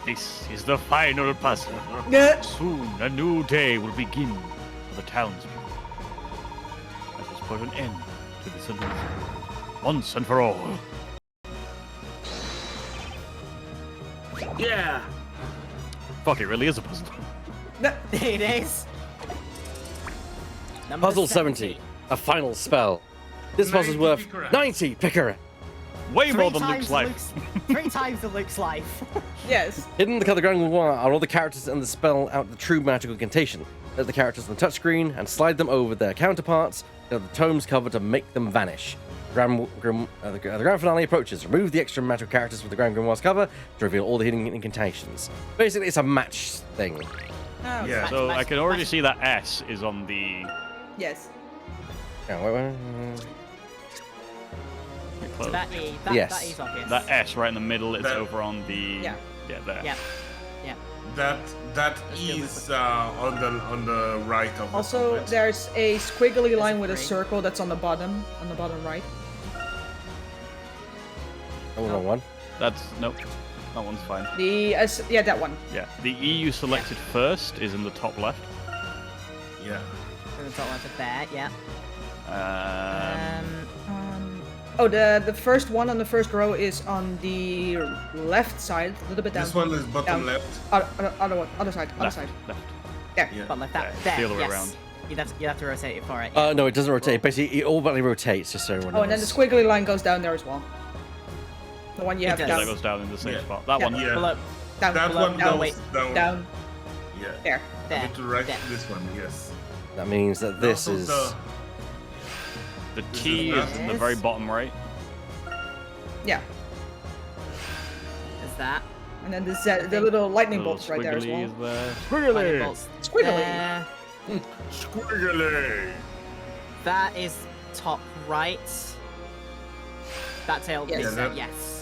This is the final puzzle. Yeah. Soon a new day will begin for the townspeople. Let us put an end to this illusion, once and for all. Yeah. Fuck, it really is a puzzle. It is. Number Puzzle 70. A final spell. This puzzle's 90 worth picker. 90 picker. Way more Three than times Luke's life. 3 times the Luke's life. Yes. Hidden the color Grand Grimoire are all the characters and the spell out the true magical incantation. Let the characters on the touchscreen and slide them over their counterparts. Let the tomes cover to make them vanish. The grand finale approaches. Remove the extra magical characters from the Grand Grimoire's cover to reveal all the hidden incantations. Basically, it's a match thing. Oh, Yeah. So I can already see that S is on the... Yes. Yeah, wait. Get So close. that E, that Yes. is obvious. That S right in the middle is That- over on the... Yeah. Yeah, there. Yeah. Yeah. That Let's do is on the right of the Also, combat. there's a squiggly line with a three. circle that's on the bottom right. Oh, wrong one. That's... Nope. That one's fine. Yeah, that one. Yeah. The E you selected first is in the top left. Yeah. So the top left of there, yeah. Oh, the first one on the first row is on the left side, a little bit down. This one is bottom down. left. Other side. Left. Left. There. Yeah. But like that, Yeah, there, the other way yes. around. You have to rotate it for it. No, it doesn't rotate. Basically, it all badly rotates, just so everyone knows. Oh, and then the squiggly line goes down there as well. The one you It have does. Yeah, down. that goes down in the same Yeah. spot. That Yeah. one. Yeah. Below, Down, That below, one down, goes wait. down. down, Yeah. there. A there, bit to right. there. This one, yes. That means that this Also is... The T is in the very bottom right. Yeah. There's that. And then the little lightning Little bolts right there as squiggly well. is there. Lightning Squiggly! bolts Squiggly. there. Squiggly. That is top right. That tail Yes. is Yeah, that- yes.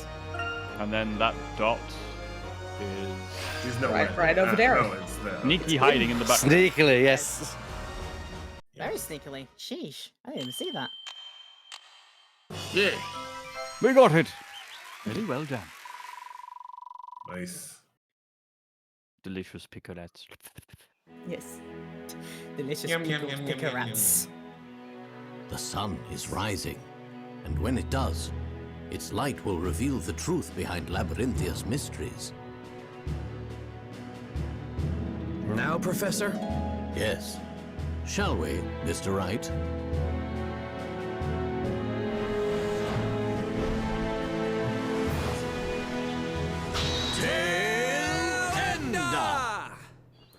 And then that dot is She's nowhere. Right over there. No, it's there. Sneaky hiding in the back. Sneakily, yes. Very sneakily. Sheesh. I didn't even see that. Yeah. We got it. Very well done. Nice. Delicious picolettes. Yes. Delicious Yum, yum, pickled yum, yum, yum, picarats. The sun is rising, and when it does, its light will reveal the truth behind Labyrinthia's mysteries. Now, Professor? Yes. Shall we, Mr. Wright?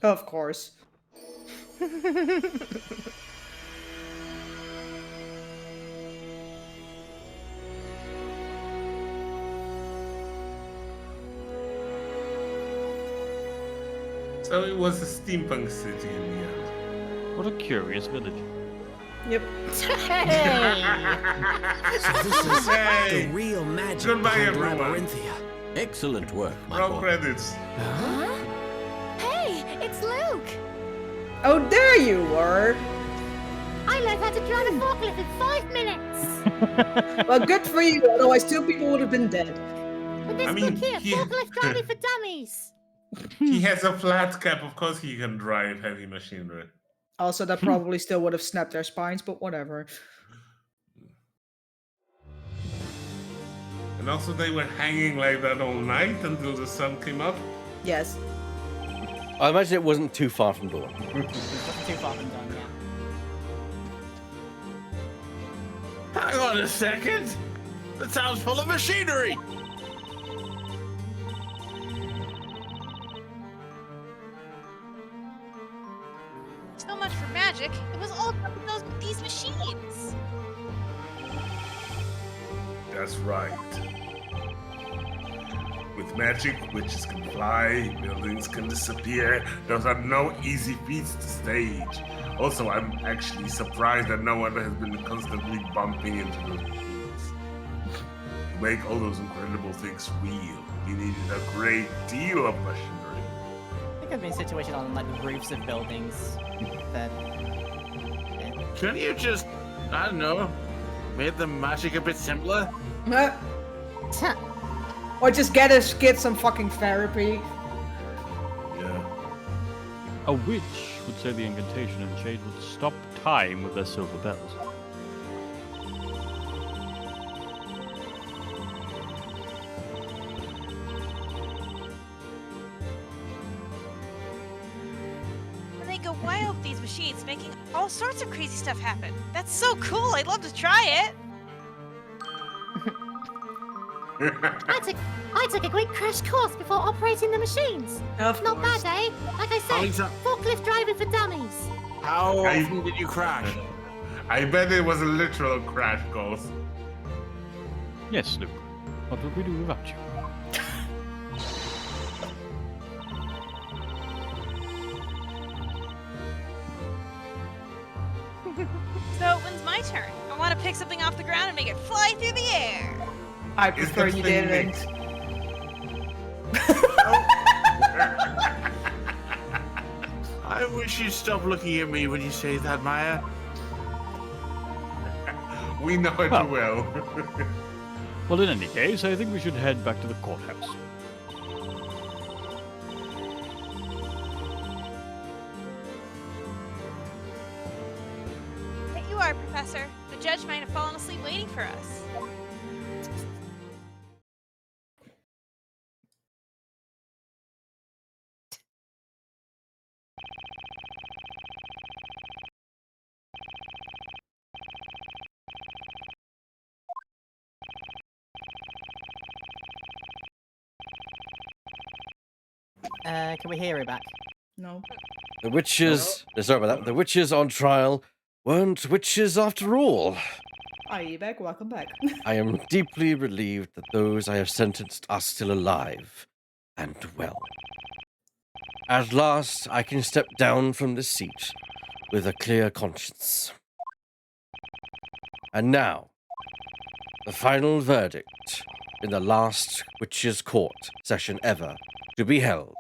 Of course. So it was a steampunk city in the end. What a curious village. Yep. So this is the real magic Goodbye, behind everyone. Labyrinthia. Excellent work, my Roll boy. credits. Huh? Hey, it's Luke! Oh, there you were. I learned how to drive a forklift in 5 minutes. Well, good for you. Otherwise, 2 people would have been dead. With this I mean, book here, he- forklift driving for dummies. He has a flat cap. Of course, he can drive heavy machinery. Also, that probably still would have snapped their spines, but whatever. And also, they were hanging like that all night until the sun came up. Yes. I imagine it wasn't too far from dawn. Too far from done, yeah. Hang on a second. The town's full of machinery. So much for magic. It was all done with these machines. That's right. With magic, witches can fly, buildings can disappear. Those are no easy feats to stage. Also, I'm actually surprised that no one has been constantly bumping into those machines. To make all those incredible things real, we needed a great deal of machinery. I think I've been in situations on like the roofs of buildings that. Yeah. Couldn't you just, I don't know, made the magic a bit simpler? Or just get some fucking therapy. Yeah. A witch would say the incantation and Jade would stop time with their silver bells. And they go wild with these machines, making all sorts of crazy stuff happen. That's so cool. I'd love to try it. I took a great crash course before operating the machines. Of Not course. bad, eh? Like I How many said, ti- forklift driving for dummies. How I- often did you crash? I bet it was a literal crash course. Yes, Luke. What would we do without you? So when's my turn? I want to pick something off the ground and make it fly through the air. I Is prefer the you thing didn't. I wish you'd stop looking at me when you say that, Maya. We know it Oh. well. Well, in any case, I think we should head back to the courthouse. There you are, Professor. The judge might have fallen asleep waiting for us. Can we hear it back? No. The witches, sorry about that. The witches on trial weren't witches after all. Hi, Ebek. Welcome back. I am deeply relieved that those I have sentenced are still alive and well. At last, I can step down from this seat with a clear conscience. And now, the final verdict in the last witches' court session ever to be held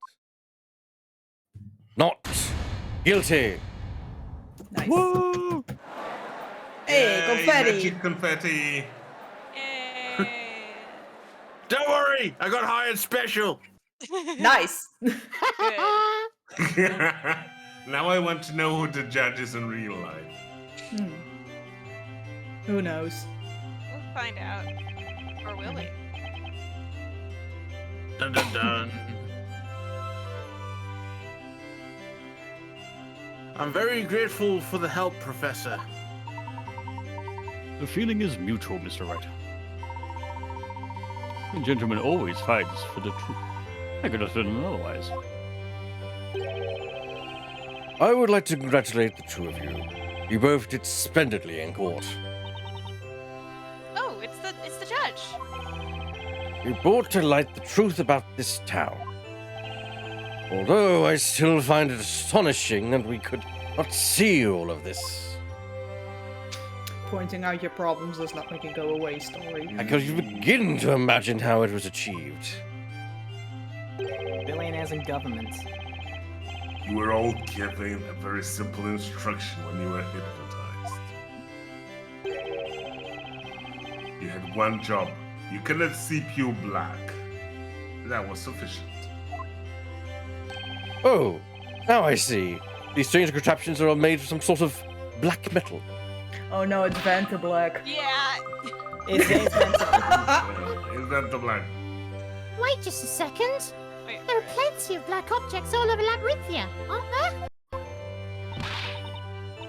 Guilty. Nice. Woo! Hey, Yay, confetti. Magic confetti. Yay. Don't worry, I got hired special. Nice. Good. Now I want to know who the judge is in real life. Who knows? We'll find out. Or will we? Dun dun dun. I'm very grateful for the help, Professor. The feeling is mutual, Mr. Wright. A gentleman always fights for the truth. I could have done otherwise. I would like to congratulate the two of you. You both did splendidly in court. Oh, it's the judge. You brought to light the truth about this town. Although I still find it astonishing that we could not see all of this. Pointing out your problems does not make it go away, story. I could even begin to imagine how it was achieved. Billionaires and government. You were all given a very simple instruction when you were hypnotized. You had one job. You cannot see pure black. That was sufficient. Oh, now I see. These strange contraptions are all made of some sort of black metal. Oh no, it's Vanta Black. Yeah. It's Invent the black. Wait just a second. Wait, There are plenty of black objects all over Labyrinthia, aren't there?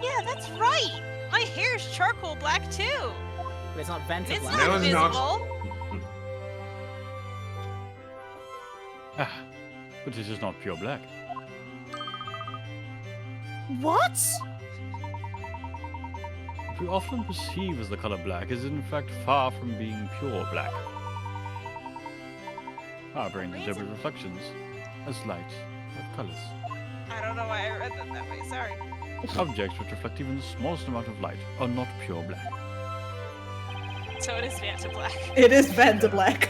yeah, that's right. My hair's charcoal black too. But it's not Venta It's Black. No, not it's not. invisible. Ah, but this is not pure black. What? What we often perceive as the color black is in fact far from being pure black. Our brain interprets reflections as light of colors. I don't know why I read that way. Sorry. Objects which reflect even the smallest amount of light are not pure black. So it is Vanta Black. It is Vanta Black.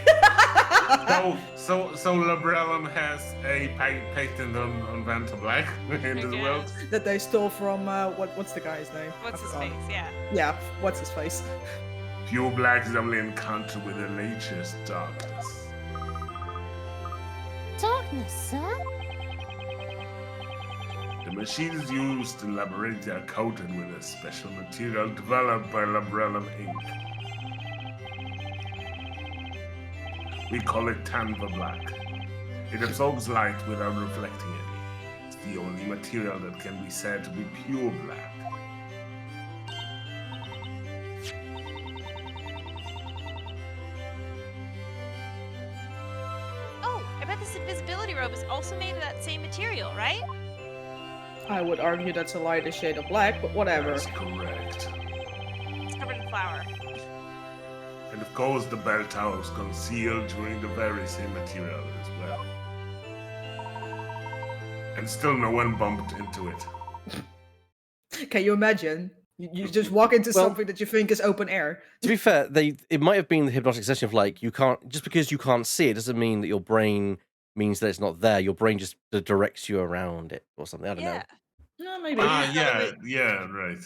So LauraPetal has a patent on Vanta Black in this world. That they stole from what's the guy's name? What's I his forgot. face? Yeah. Yeah, what's his face? Pure black is only encountered with the nature's darkness. Darkness, sir? The machines used in Labyrinthia are coated with a special material developed by LauraPetal Inc. We call it Tanva Black. It absorbs light without reflecting any. It's the only material that can be said to be pure black. Oh, I bet this invisibility robe is also made of that same material, right? I would argue that's a lighter shade of black, but whatever. That's correct. It's covered in flour. And of course, the bell tower was concealed during the very same material as well. And still no one bumped into it. Can you imagine? You just walk into something that you think is open air. To be fair, it might have been the hypnotic session of like, you can't, just because you can't see it doesn't mean that your brain means that it's not there. Your brain just directs you around it or something. I don't know. No, maybe. Yeah, right.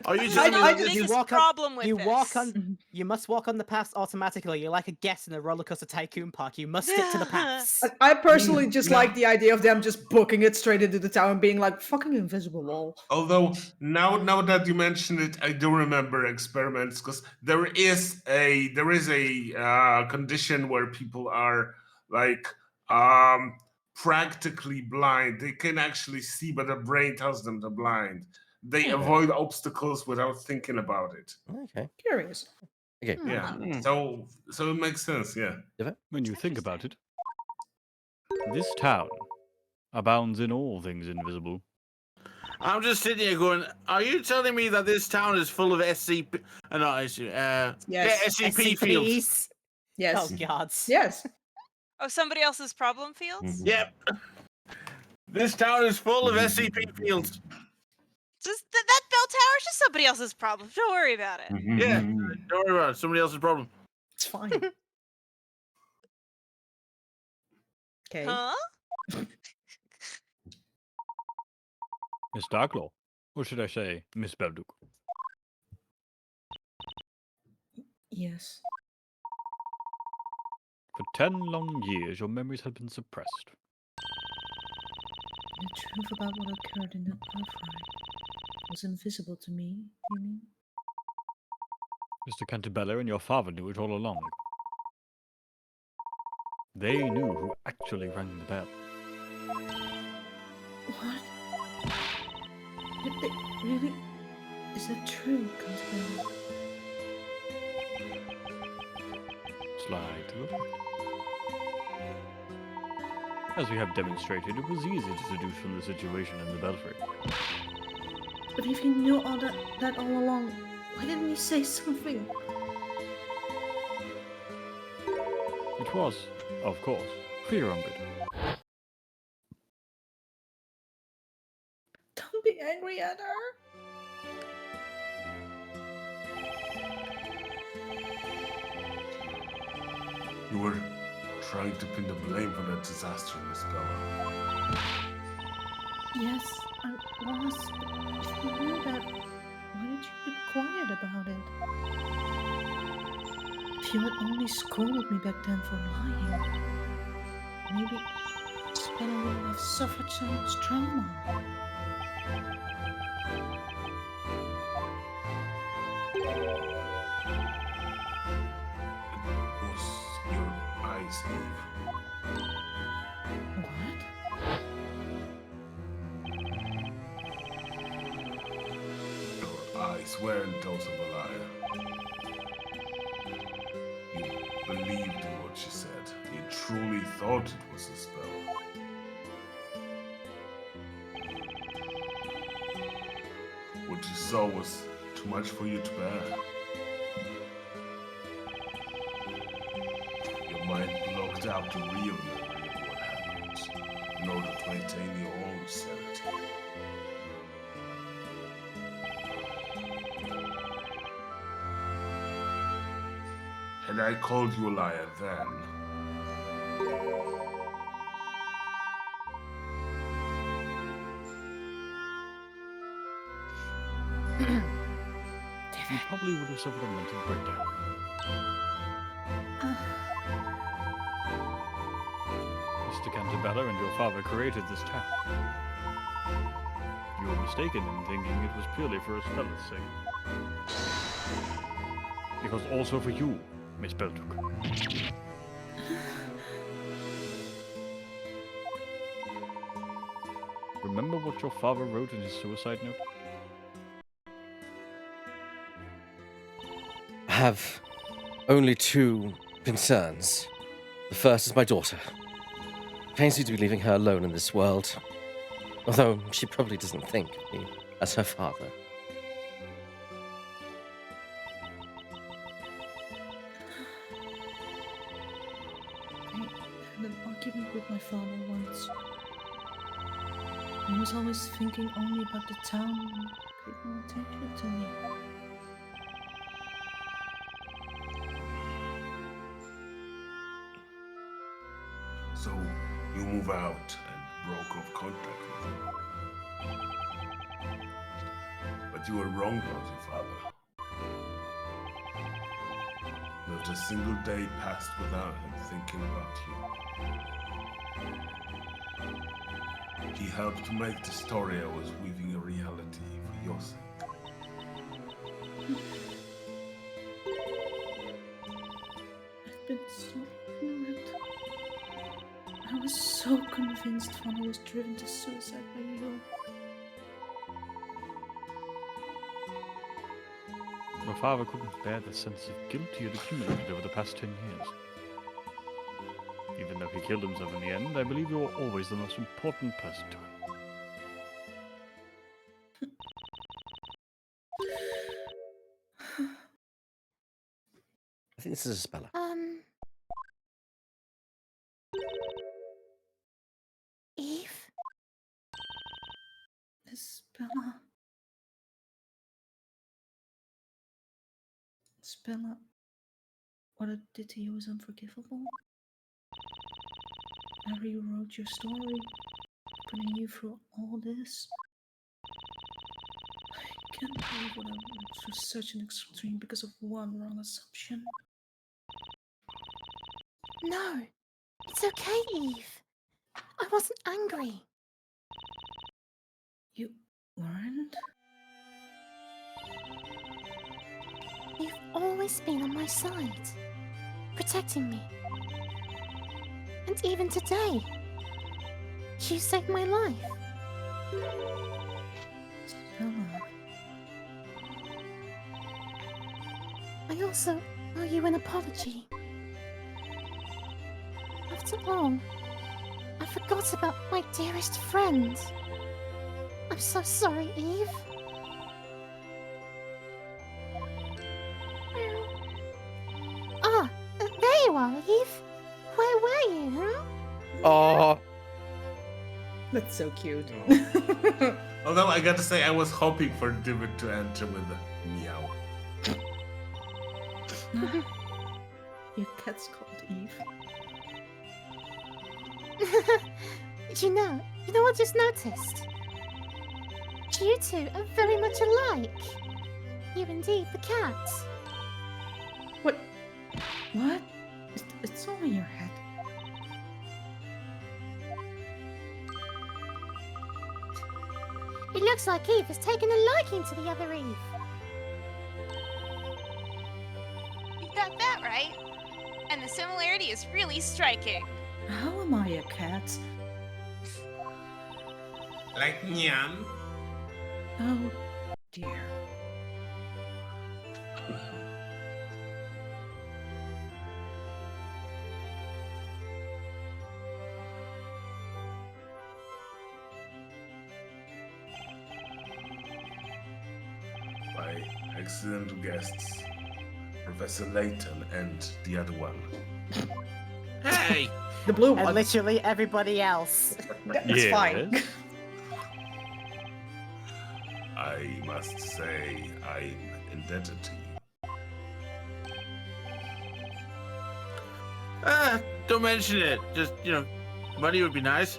Are you That's telling me not that the this biggest walk problem with you this. walk on you must walk on the paths automatically. You're like a guest in a roller coaster tycoon park. You must stick to the paths. I personally just like the idea of them just booking it straight into the town and being like, fucking invisible wall. Although now that you mention it, I do remember experiments because there is a condition where people are like practically blind. They can actually see, but their brain tells them they're blind. They avoid obstacles without thinking about it. Okay. Curious. Okay. Yeah. So it makes sense. Yeah. When you think about it, this town abounds in all things invisible. I'm just sitting here going, are you telling me that this town is full of SCP? Yes. SCP fields? Yes. Oh god. Yes. Oh, somebody else's problem fields? Yep. This town is full of SCP fields. Just that bell tower is just somebody else's problem. Don't worry about it. Yeah, don't worry about it. Somebody else's problem. It's fine. Okay. Huh? Miss Darklaw, or should I say, Miss Belduc? Yes. For 10 long years, your memories have been suppressed. The truth about what occurred in the Earthright was invisible to me, you mean? Mr. Cantabella and your father knew it all along. They knew who actually rang the bell. What? Really? Is that true, Cantabella? Slide to the right. As we have demonstrated, it was easy to deduce from the situation in the belfry. But if he knew all that all along, why didn't he say something? It was, of course, for your own good. Don't be angry at her. You were trying to pin the blame for that disaster, Miss Bella. Yes, I was. But if you knew that, why did you keep quiet about it? If you had only scolded me back then for lying, maybe Spella wouldn't have suffered so much trauma. It was your eyes, Eve. What? Your eyes weren't those of a liar. You believed in what she said. You truly thought it was a spell. What you saw was too much for you to bear. Your mind blocked out the real memory of what happened in order to maintain your own sanity. Had I called you a liar then, You probably would have suffered a mental breakdown. Mr. Cantabella and your father created this town. You were mistaken in thinking it was purely for Spella's sake. It was also for you, Miss Belduc. Remember what your father wrote in his suicide note? I have only two concerns. The first is my daughter. It pains me to be leaving her alone in this world, although she probably doesn't think of me as her father. I had an argument with my father once. He was always thinking only about the town and paid no attention to me. so you move out and broke off contact with him. But you were wrong about your father. Not a single day passed without him thinking about you. He helped to make the story I was weaving a reality for your sake. I've been so ignorant. I was so convinced when I was driven to suicide by you. Your father couldn't bear the sense of guilt he had accumulated over the past 10 years. Even though he killed himself in the end, I believe you were always the most important person to him. I think this is a speller. Eve? Miss Bella. Spella, what I did to you is unforgivable. I rewrote your story, putting you through all this. can't believe what I went through such an extreme because of one wrong assumption. No, it's okay, Eve. I wasn't angry. You weren't? You've always been on my side, protecting me. And even today, you saved my life. Stella. I also owe you an apology. After all, I forgot about my dearest friend. I'm so sorry, Eve. Ah, there you are, Eve. Where were you, huh? Oh, That's so cute. Although I gotta say, I was hoping for David to enter with a meow. Your cat's called Eve. You know what I just noticed? You two are very much alike. You and Eve the cat. What? What? It's all in your head. It looks like Eve has taken a liking to the other Eve. You got that right. And the similarity is really striking. How am I a cat? Like Nyan? Oh, dear. My excellent guests, Professor Layton and the other one. Hey! The blue And one. literally everybody else. That's fine. I must say, I'm indebted to you. Don't mention it. Just, money would be nice.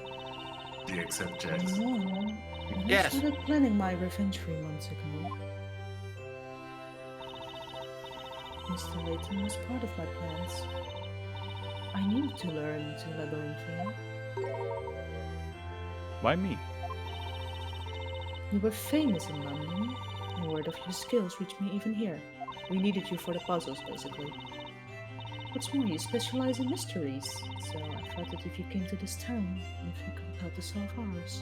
Do you accept checks? No. I Yes. started planning my revenge 3 months ago. Mr. Layton was part of my plans. I needed to learn to labyrinthine. Why me? You were famous in London, and word of your skills reached me even here. We needed you for the puzzles, basically. What's more, you specialize in mysteries, so I thought that if you came to this town, if you could help us solve ours.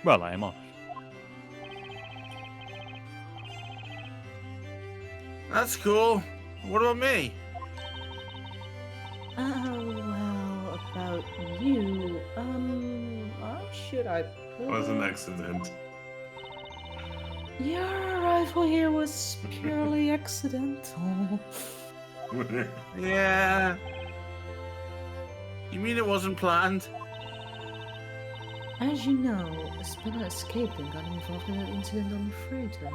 Well, I am honest. That's cool. What about me? Oh, well, about you, how should I put Was an it? accident. Your arrival here was purely accidental. Yeah. You mean it wasn't planned? As you know, Spinner escaped and got involved in an incident on the freighter.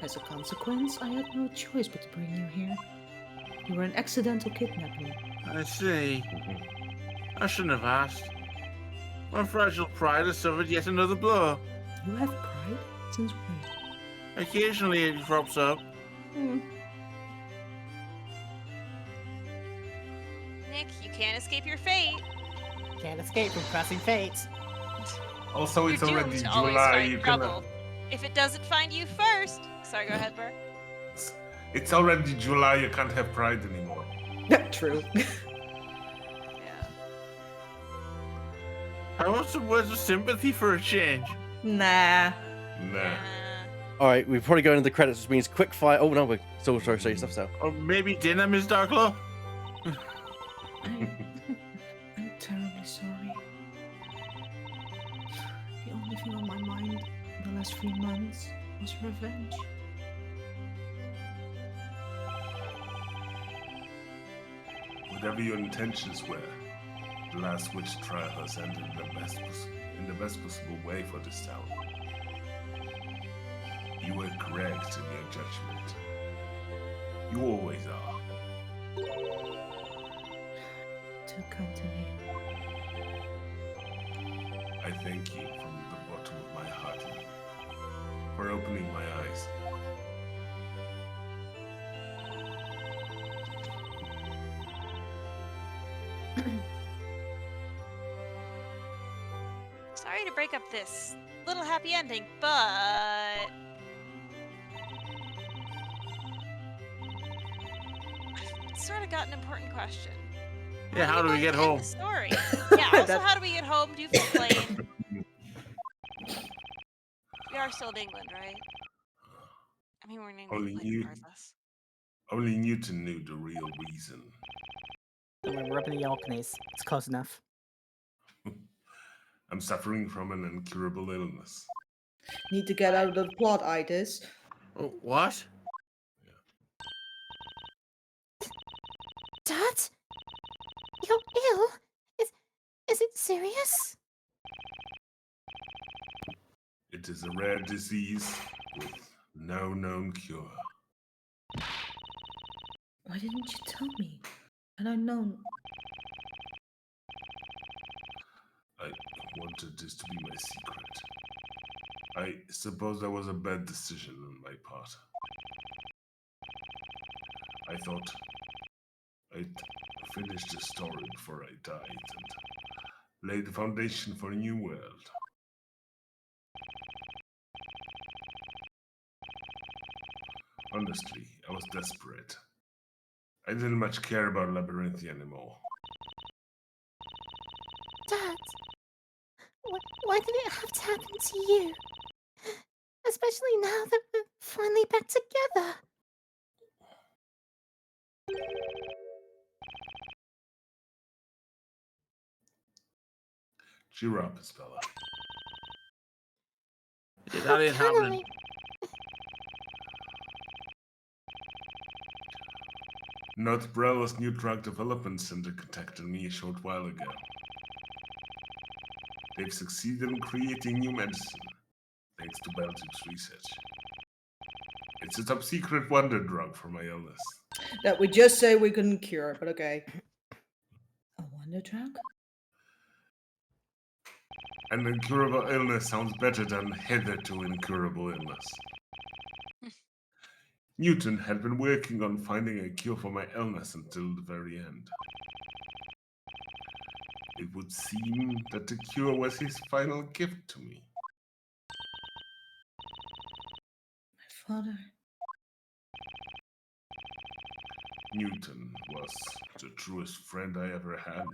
As a consequence, I had no choice but to bring you here. You were an accidental kidnapping. I see. I shouldn't have asked. My fragile pride has suffered yet another blow. You have pride? Since when? Occasionally it crops up. Nick, you can't escape your fate. Can't escape from crossing fate. Also, it's You're already doomed to always July. find You trouble. can. If it doesn't find you first. Sorry, go ahead, Burr. It's already July. You can't have pride anymore. True. Yeah. I want some words of sympathy for a change. Nah. Nah. all right. We're probably going into the credits, which means quick fire. Oh no, we're still trying to say stuff. So Or maybe dinner, Miss Darklaw? I'm terribly sorry. The only thing on my mind in the last 3 months was revenge. Whatever your intentions were, the last witch trial has ended in the best possible way for this town. You were correct in your judgment. You always are. Too kind to me. I thank you from the bottom of my heart for opening my eyes. Sorry to break up this little happy ending, but I've sort of got an important question. Yeah, how do we get home? The story. Yeah, also, how do we get home? Do you feel plane? We are still in England, right? I mean, we're in England, Only like, you, regardless. only Newton knew the real reason. We're up in the Orkneys. It's close enough. I'm suffering from an incurable illness. Need to get out of the plot, Itis. Oh, what? Dad? You're ill? Is it serious? It is a rare disease with no known cure. Why didn't you tell me? Had I known? I wanted this to be my secret. I suppose that was a bad decision on my part. I thought I'd finish the story before I died and lay the foundation for a new world. Honestly, I was desperate. I didn't much care about Labyrinth anymore. Dad, why did it have to happen to you? Especially now that we're finally back together. Cheer up, Isabella. That ain't happening. North Brella's new drug development center contacted me a short while ago. They've succeeded in creating new medicine, thanks to Belgium's research. It's a top secret wonder drug for my illness. That we just say we couldn't cure, but okay. A wonder drug? An incurable illness sounds better than hitherto incurable illness. Newton had been working on finding a cure for my illness until the very end. It would seem that the cure was his final gift to me. My father. Newton was the truest friend I ever had.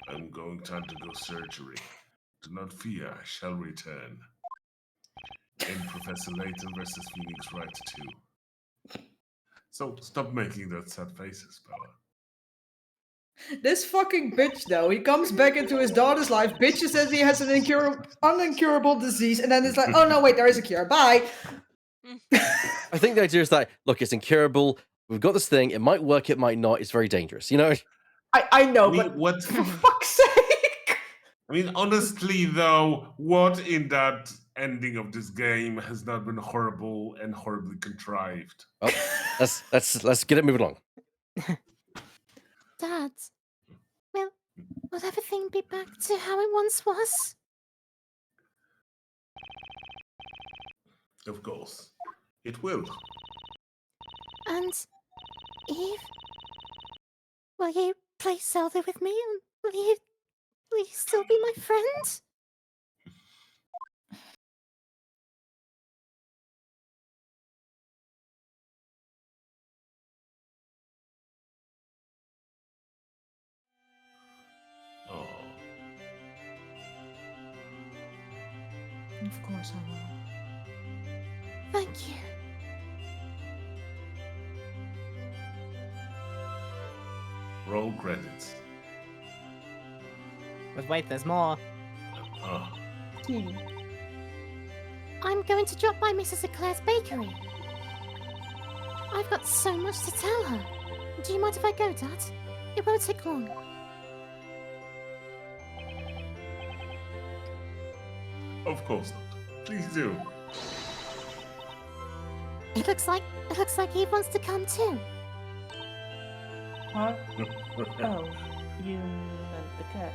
I'm going to undergo surgery. Do not fear, I shall return. And Professor Layton versus Phoenix Wright too. So stop making that sad faces, Bella. This fucking bitch, though, he comes back into his daughter's life, bitches says he has an unincurable disease, and then it's like, oh no, wait, there is a cure, bye. I think the idea is that, look, it's incurable. We've got this thing. It might work, it might not. It's very dangerous, you know? I know, I mean, but what? for fuck's sake! I mean, honestly, though, what in that ending of this game has not been horrible and horribly contrived? Well, let's get it moving along. Dad, will everything be back to how it once was? Of course, it will. And Eve, will you play Zelda with me? And will you still be my friend? Oh. Of course I will. Thank you. Roll credits. But wait, there's more. Oh. I'm going to drop by Mrs. Eclair's bakery. I've got so much to tell her. Do you mind if I go, Dad? It won't take long. Of course not. Please do. It looks like Eve wants to come too. Huh? Oh. You and the cat.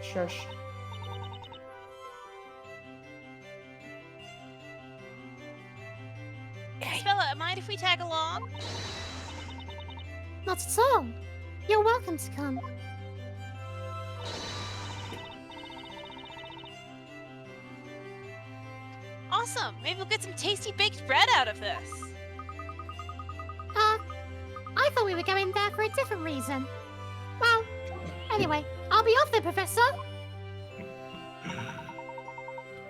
Shush. Bella, mind if we tag along? Not at all. You're welcome to come. Awesome. Maybe we'll get some tasty baked bread out of this. I thought we were going there for a different reason. Well, anyway, I'll be off then, Professor.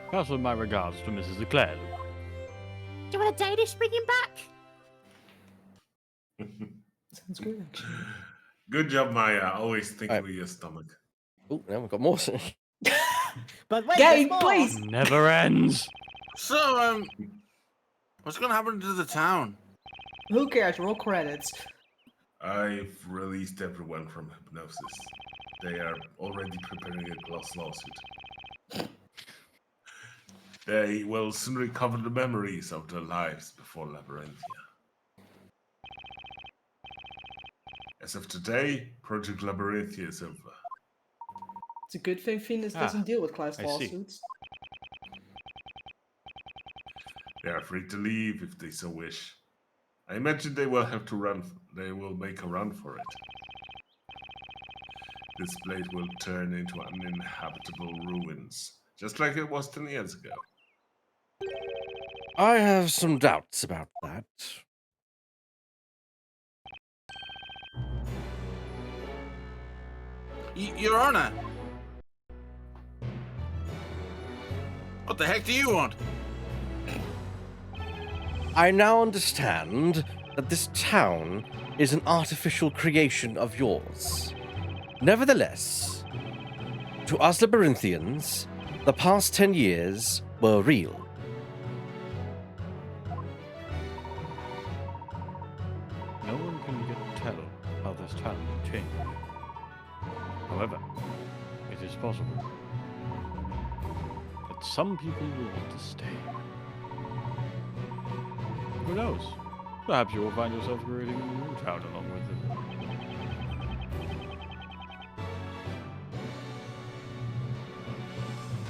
Pass on my regards to Mrs. Leclerc. Do you want a Danish bringing back? Sounds good, actually. Good job, Maya. Always think with your stomach. Oh, now we've got more. But wait, Game, there's more. please. Never ends. So, what's gonna happen to the town? Who cares? Roll credits. I've released everyone from hypnosis. They are already preparing a class lawsuit. They will soon recover the memories of their lives before Labyrinthia. As of today, Project Labyrinthia is over. It's a good thing Phoenix doesn't deal with class I see. lawsuits. They are free to leave if they so wish. I imagine they will have to run. They will make a run for it. This place will turn into uninhabitable ruins, just like it was 10 years ago. I have some doubts about that. Your Honor. What the heck do you want? I now understand that this town is an artificial creation of yours. Nevertheless, to us Labyrinthians, the past 10 years were real. No one can yet tell how this town will change. However, it is possible that some people will want to stay. Who knows? Perhaps you will find yourself creating a new town along with it.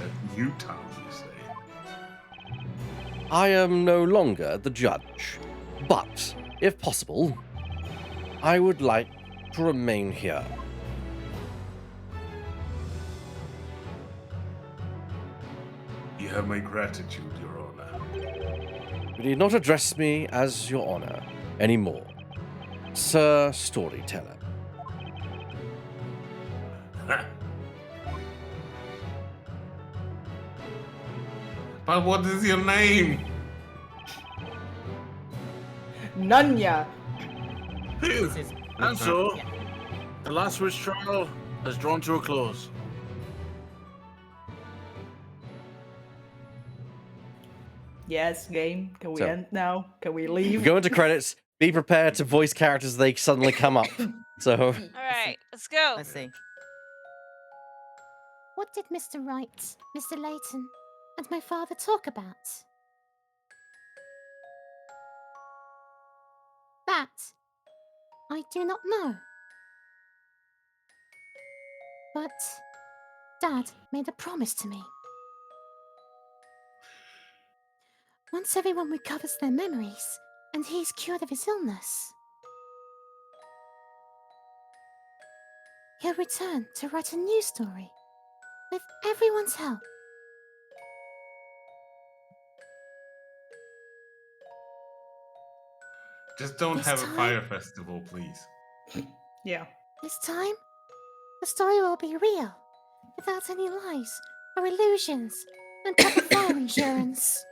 A new town, you say? I am no longer the judge, but, if possible, I would like to remain here. You have my gratitude, Your Honor. You need not address me as Your Honor anymore, Sir Storyteller. But what is your name? Nunya. And so, the last witch trial has drawn to a close. Yes, game. Can we So- end now? Can we leave? Go into credits. Be prepared to voice characters as they suddenly come up. So, All right, let's go. Let's see. What did Mr. Wright, Mr. Layton, and my father talk about? That I do not know. But Dad made a promise to me. Once everyone recovers their memories and he's cured of his illness, he'll return to write a new story with everyone's help. Just don't This have a time- fire festival, please. Yeah. This time, the story will be real, without any lies or illusions, and proper fire insurance.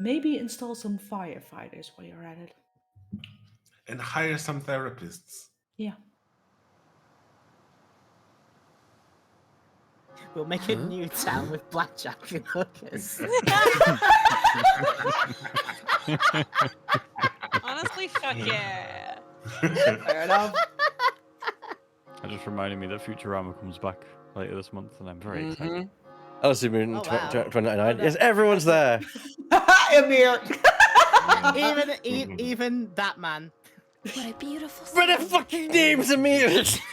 Maybe install some firefighters while you're at it. And hire some therapists. Yeah. We'll make a new town with blackjack and hookers. Honestly, fuck yeah. Fair enough. That just reminded me that Futurama comes back later this month, and I'm very excited. I'll assume in Oh, wow. 2099. Yes, everyone's there. I'm here. even that man. What a beautiful. But the fucking names are me.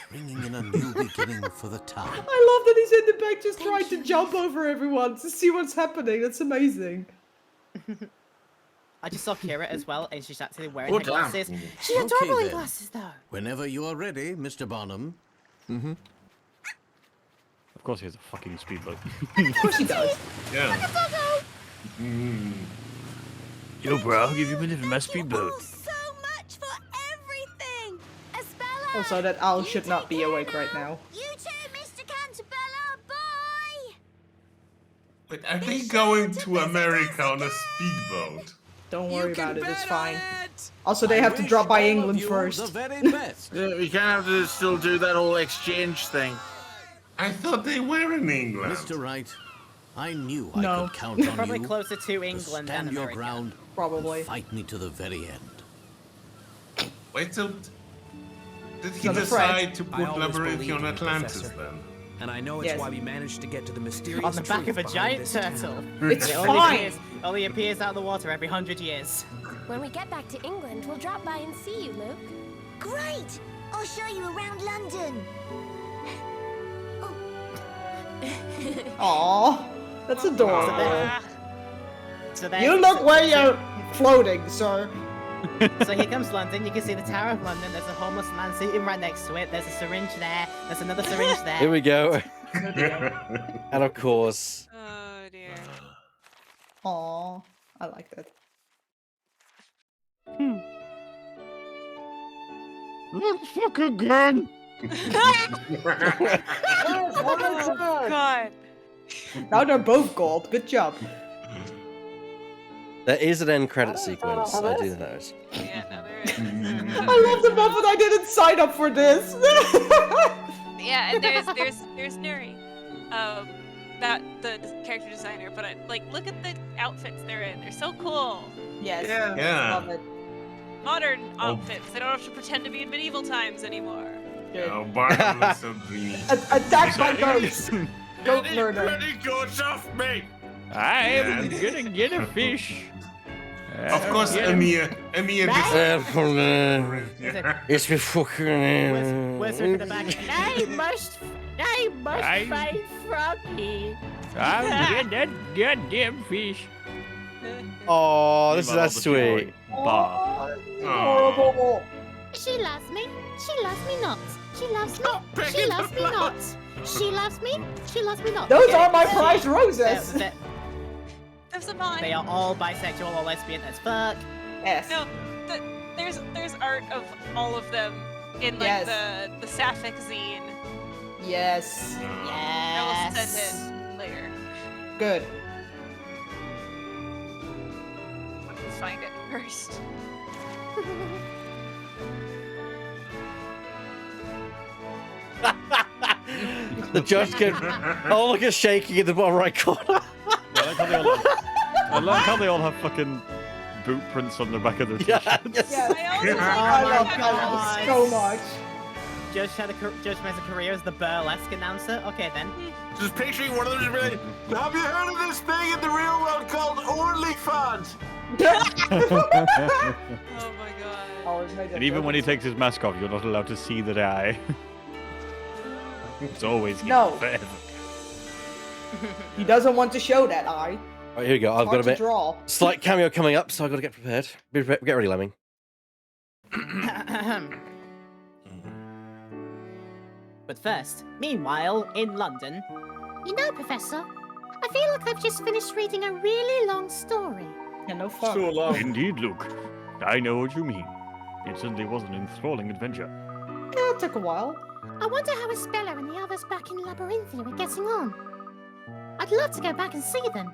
Bringing in a new beginning for the town. I love that he's in the back just trying to jump over everyone to see what's happening. That's amazing. I just saw Kira as well, and she's actually wearing Oh, her damn. glasses. She Okay, adorable in then. glasses, though. Whenever you are ready, Mr. Barnum. Mm-hmm. Of course he has a fucking speedboat. Of course he does. Yeah. Yo, bro, I'll give you a bit of my speedboat. So much for everything! Espella! Also, that owl should not be awake right now. You too, Mr. Cantabella! Bye! But are they going to America on a speedboat? Don't worry about it, it's fine. Also, they have to drop by England first. The very best. Yeah, we can't have to still do that whole exchange thing. I thought they were in England. Mr. Wright, I knew No. I could count on Probably you closer to to England than stand your America. ground. Probably. Fight me to the very end. Wait, so did he not a decide threat. to I put always Labyrinthian believed in you, Atlantis Professor. then? And I know it's Yes. why we managed to get to the mysterious On the back truth of a behind giant this turtle. town. It's It fine. only appears out of the water every 100 years. When we get back to England, we'll drop by and see you, Luke. Great! I'll show you around London. Aww, that's adorable. Ah, So there, You look where you're floating, sir. So here comes London. You can see the Tower of London. There's a homeless man sitting right next to it. There's a syringe there. There's another syringe there. Here we go. And of course, oh dear. Aww, I like that. Fuck again! Oh god. Now they're both gold. Good job. there is an end credit sequence. I do notice. Yeah, no, there is. I love the Muppet. I didn't sign up for this. Yeah, and there's Nuri. That the character designer, but look at the outfits they're in. They're so cool. Yes. Yeah. Love it. Modern outfits. They don't have to pretend to be in medieval times anymore. Good. Oh, Barnum looks so dreamy. Attack my goats. Goat Get these murder. bloody goats off me! I'm gonna get a fish. Of course, Amia. It's me fucking. Where's her in the back? I must fight Froggy. I'm getting that goddamn fish. Oh, this is that sweet. Bob. Horrible. She loves me. She loves me not. She loves me. She picking loves me not. She loves me. She loves me not. Those are my prized roses. Those are mine. They are all bisexual or lesbian as fuck. Yes. No, there's art of all of them in like the Sapphic zine. Yes. I will send it later. Good. Let's find it first. The judge can. Oh, look at shaking in the bottom right corner. I like how they all have fucking boot prints on the back of their Yeah, t-shirts. Yes. I love Kyle so much. Judge has a career as the burlesque announcer. Okay then. Just picturing one of them just be like, have you heard of this thing in the real world called OnlyFans? Oh my god. Always made that And even joke. when he takes his mask off, you're not allowed to see the eye. It's always No. forever. He doesn't want to show that eye. Right, here we go. I've got Hard a to bit draw. slight cameo coming up, so I've got to get prepared. Get ready, Lemming. But first, meanwhile, in London. You know, Professor, I feel like I've just finished reading a really long story. Yeah, no fun. So long. Indeed, Luke. I know what you mean. It certainly was an enthralling adventure. Yeah, it took a while. I wonder how Espella and the others back in Labyrinthia are getting on. I'd love to go back and see them.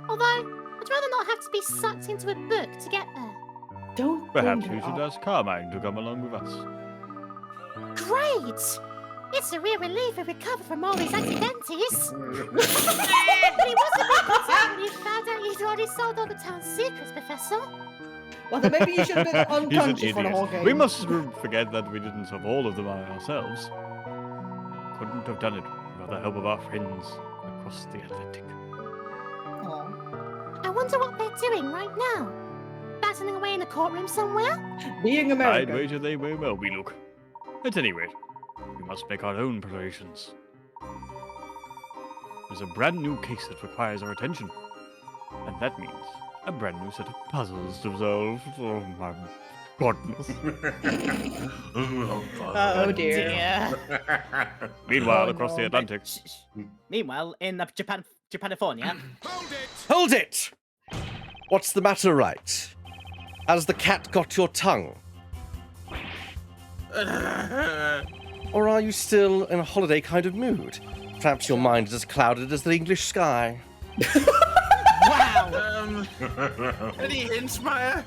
Although, I'd rather not have to be sucked into a book to get there. Don't. Perhaps we should ask Carmine to come along with us. Great! It's a real relief to recover from all these accidentes. But he was a bit concerned when he found out he'd already sold all the town's secrets, Professor. Well, then maybe you should have been He's an unconscious for the whole idiot. game. We must forget that we didn't solve all of them ourselves. Couldn't have done it without the help of our friends across the Atlantic. Aw. I wonder what they're doing right now. courtroom somewhere? Being I'd American. wager they may well be, look. At any rate, we must make our own preparations. There's a brand new case that requires our attention. And that means a brand new set of puzzles to solve. Oh my goodness. Oh dear. Meanwhile, Oh, across no. the Atlantic. Meanwhile, in Japanifornia. Hold it! What's the matter, Wright? Has the cat got your tongue? Or are you still in a holiday kind of mood? Perhaps your mind is as clouded as the English sky. Wow! Any hints, Maya?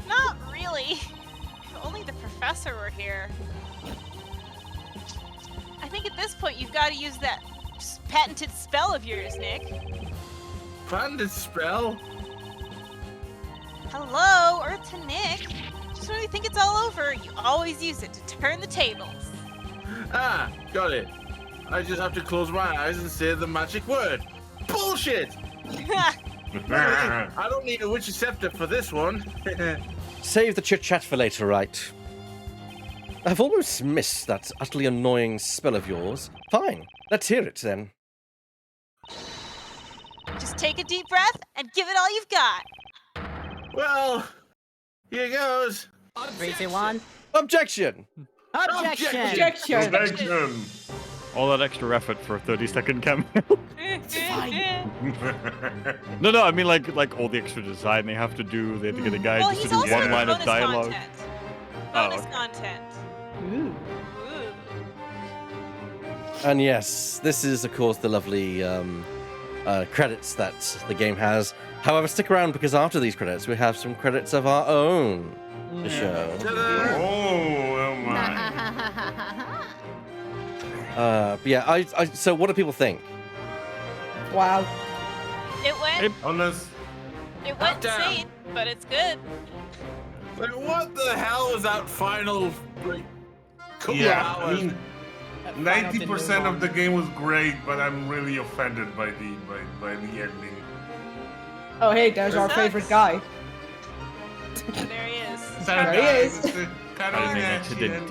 Not really. If only the professor were here. I think at this point you've got to use that patented spell of yours, Nick. Patented spell? Hello, or to Nick. Just when you think it's all over, you always use it to turn the tables. Ah, got it. I just have to close my eyes and say the magic word. Bullshit! I don't need a witch scepter for this one. Save the chit-chat for later, Wright. I've almost missed that utterly annoying spell of yours. Fine, let's hear it then. Just take a deep breath and give it all you've got. Well, here goes. 3, 2, 1. Objection! Objection! Objection! All that extra effort for a 30-second cameo. Fine. No, I mean like all the extra design they have to do. They have to get a guy Well, just he's to do also one line of bonus dialogue. content. Oh, Bonus okay. content. Ooh. Ooh. And yes, this is, of course, the lovely credits that the game has. However, stick around because after these credits, we have some credits of our own to show. Oh my. But yeah, so what do people think? Wow. It went Honest. down. insane, but it's good. Like, what the hell was that final couple Yeah, I hours? mean, 90% of the game was great, but I'm really offended by the ending. Oh hey, there's our Sucks. favorite guy. There he is. There he is. Timing accident.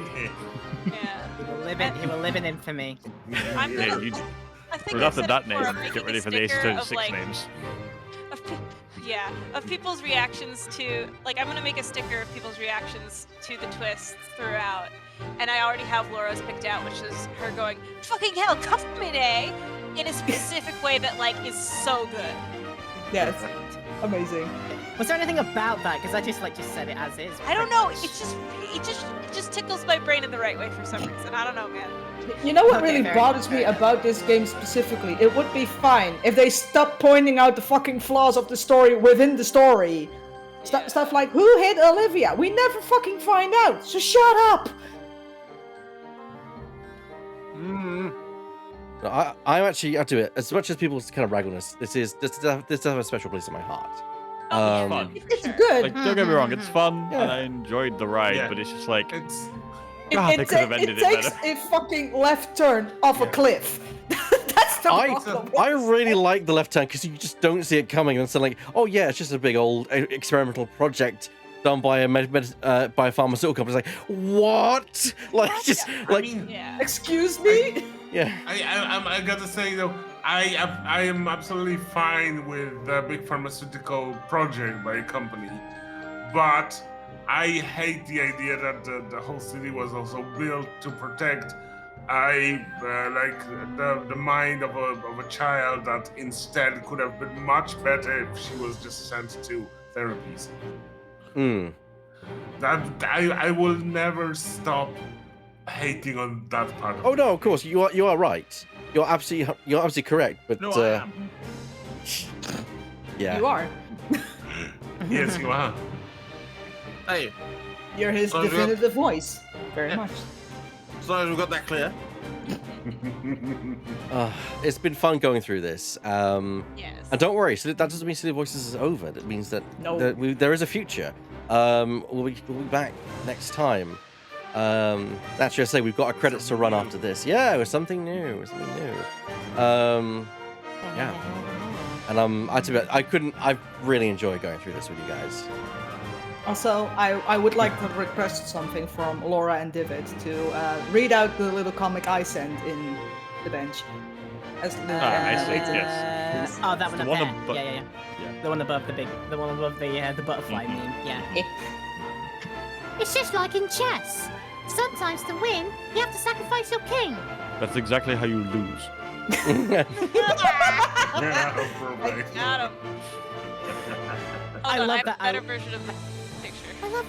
Yeah. He will live in infamy. I'm Yeah, gonna. you, I think right I after said that it before, I'm name, making get ready a for the Ace sticker Attorney of, 6 like, names. Of people's reactions to, like, I'm gonna make a sticker of people's reactions to the twists throughout, and I already have Laura's picked out, which is her going, "Fucking hell, government, eh?" in a specific way that like is so good. Yes. Amazing. Was there anything about that? Because I just said it as is. I don't know. It just tickles my brain in the right way for some reason. I don't know, man. You know what Okay, really fair bothers enough, me fair about this game specifically? It would be fine if they stopped pointing out the fucking flaws of the story within the story. Stuff like, who hit Olivia? We never fucking find out, so shut up! No, I'm actually up to it. As much as people kind of rag on this, this does have a special place in my heart. Fun. It's good. Like, don't get me wrong, it's fun, Yeah. and I enjoyed the ride, Yeah. but it's just like, It's God, they could have ended it it takes better. a fucking left turn off a cliff. That's the problem. I really like the left turn because you just don't see it coming, and so like, oh yeah, it's just a big old experimental project done by a by a pharmaceutical company. It's like, what? Like, just like, Yeah. Excuse me? yeah. I gotta say though, I am absolutely fine with the big pharmaceutical project by a company, but I hate the idea that the whole city was also built to protect the mind of a child that instead could have been much better if she was just sent to therapies. That I will never stop hating on that part of Oh no, of course you are right. You're absolutely correct. But No, I am. yeah, You are. Yes, you are. Hey, You're his Oh, yeah. definitive voice. Very much. as long as we've got that clear. It's been fun going through this. Yes. And don't worry, so that doesn't mean Silly Voices is over. That means that, No. there is a future. We'll be back next time. Actually, I say we've got our credits to run after this. Yeah, it was something new. Yeah. And I really enjoy going through this with you guys. Also, I would like to request something from Laura and David to read out the little comic I sent in the bench. As Luke I see, Layton. yes. Oh, that one The up one there. above- Yeah. Yeah. The one above the one above the butterfly meme. Yeah. It's just like in chess. Sometimes to win, you have to sacrifice your king. That's exactly how you lose. Yeah, Got him. I Hold on, love have that. a better version of that picture. I love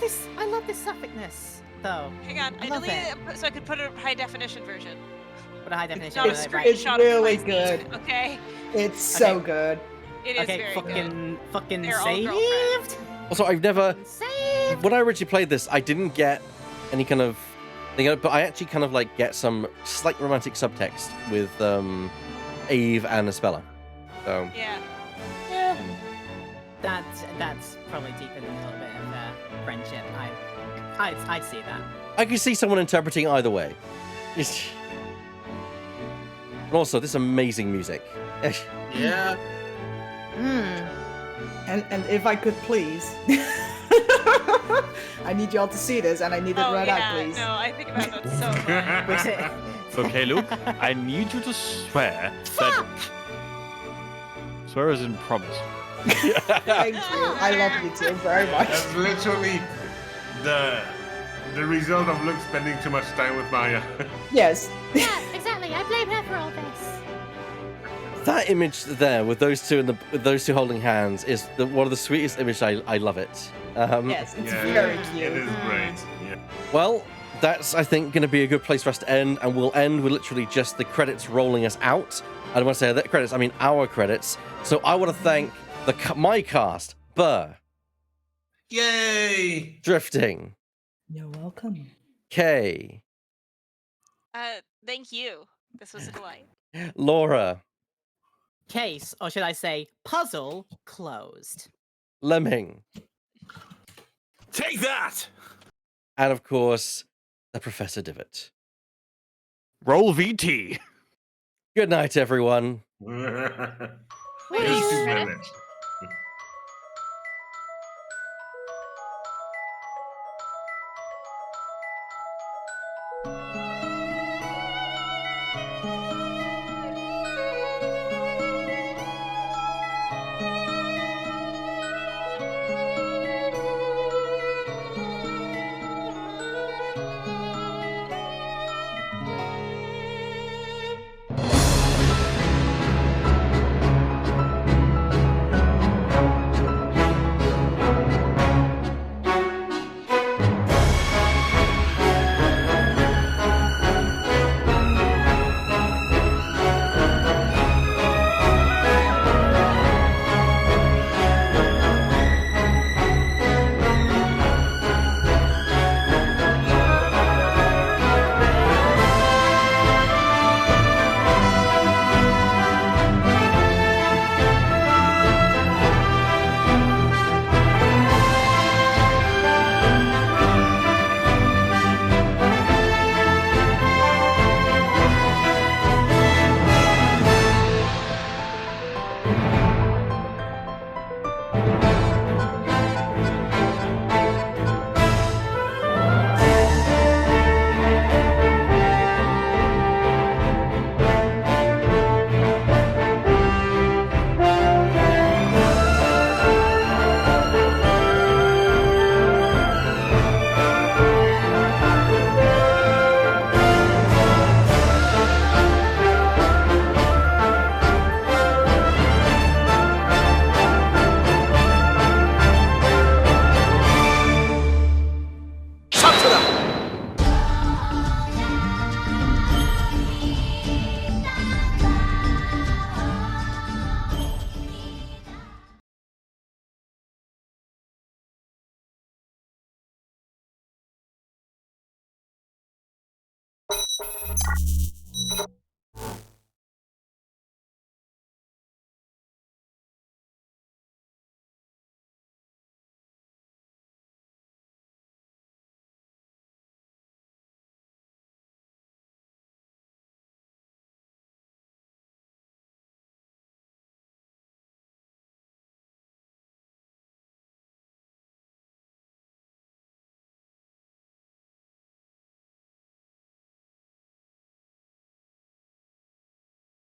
this suffixness, though. Hang on, I love deleted it so I could put a high definition version. What a high definition. Not a right? It's screenshot really of my good. feed, okay? It's so good. It is Okay, very fucking They're all saved. girlfriends. Also, I've never, Saved. when I originally played this, I didn't get any kind of thing, but I actually kind of like get some slight romantic subtext with Eve and Isabella. So Yeah. That's probably deeper than a little bit of friendship. I'd see that. I could see someone interpreting either way. And also, this amazing music. Yeah. And if I could please, I need y'all to see this, and I need it right out, please. No, I think about that so much. Okay, Luke, I need you to swear that. Swear as in promise. Thank you. I love you too very much. That's literally the result of Luke spending too much time with Maya. Yes. Yeah, exactly. I blame her for all this. That image there with those two with those two holding hands is one of the sweetest images. I love it. Yes, it's very cute. It is great. Yeah. Well, that's, I think, going to be a good place for us to end, and we'll end with literally just the credits rolling us out. I don't want to say that credits, I mean our credits. So I want to thank my cast, Burr. Yay! Drifting. You're welcome. Kay. Thank you. This was a delight. Laura. Case, or should I say, puzzle closed. Lemming. Take that! And of course, the Professor Divot. Roll VT. Good night, everyone. Peace, village.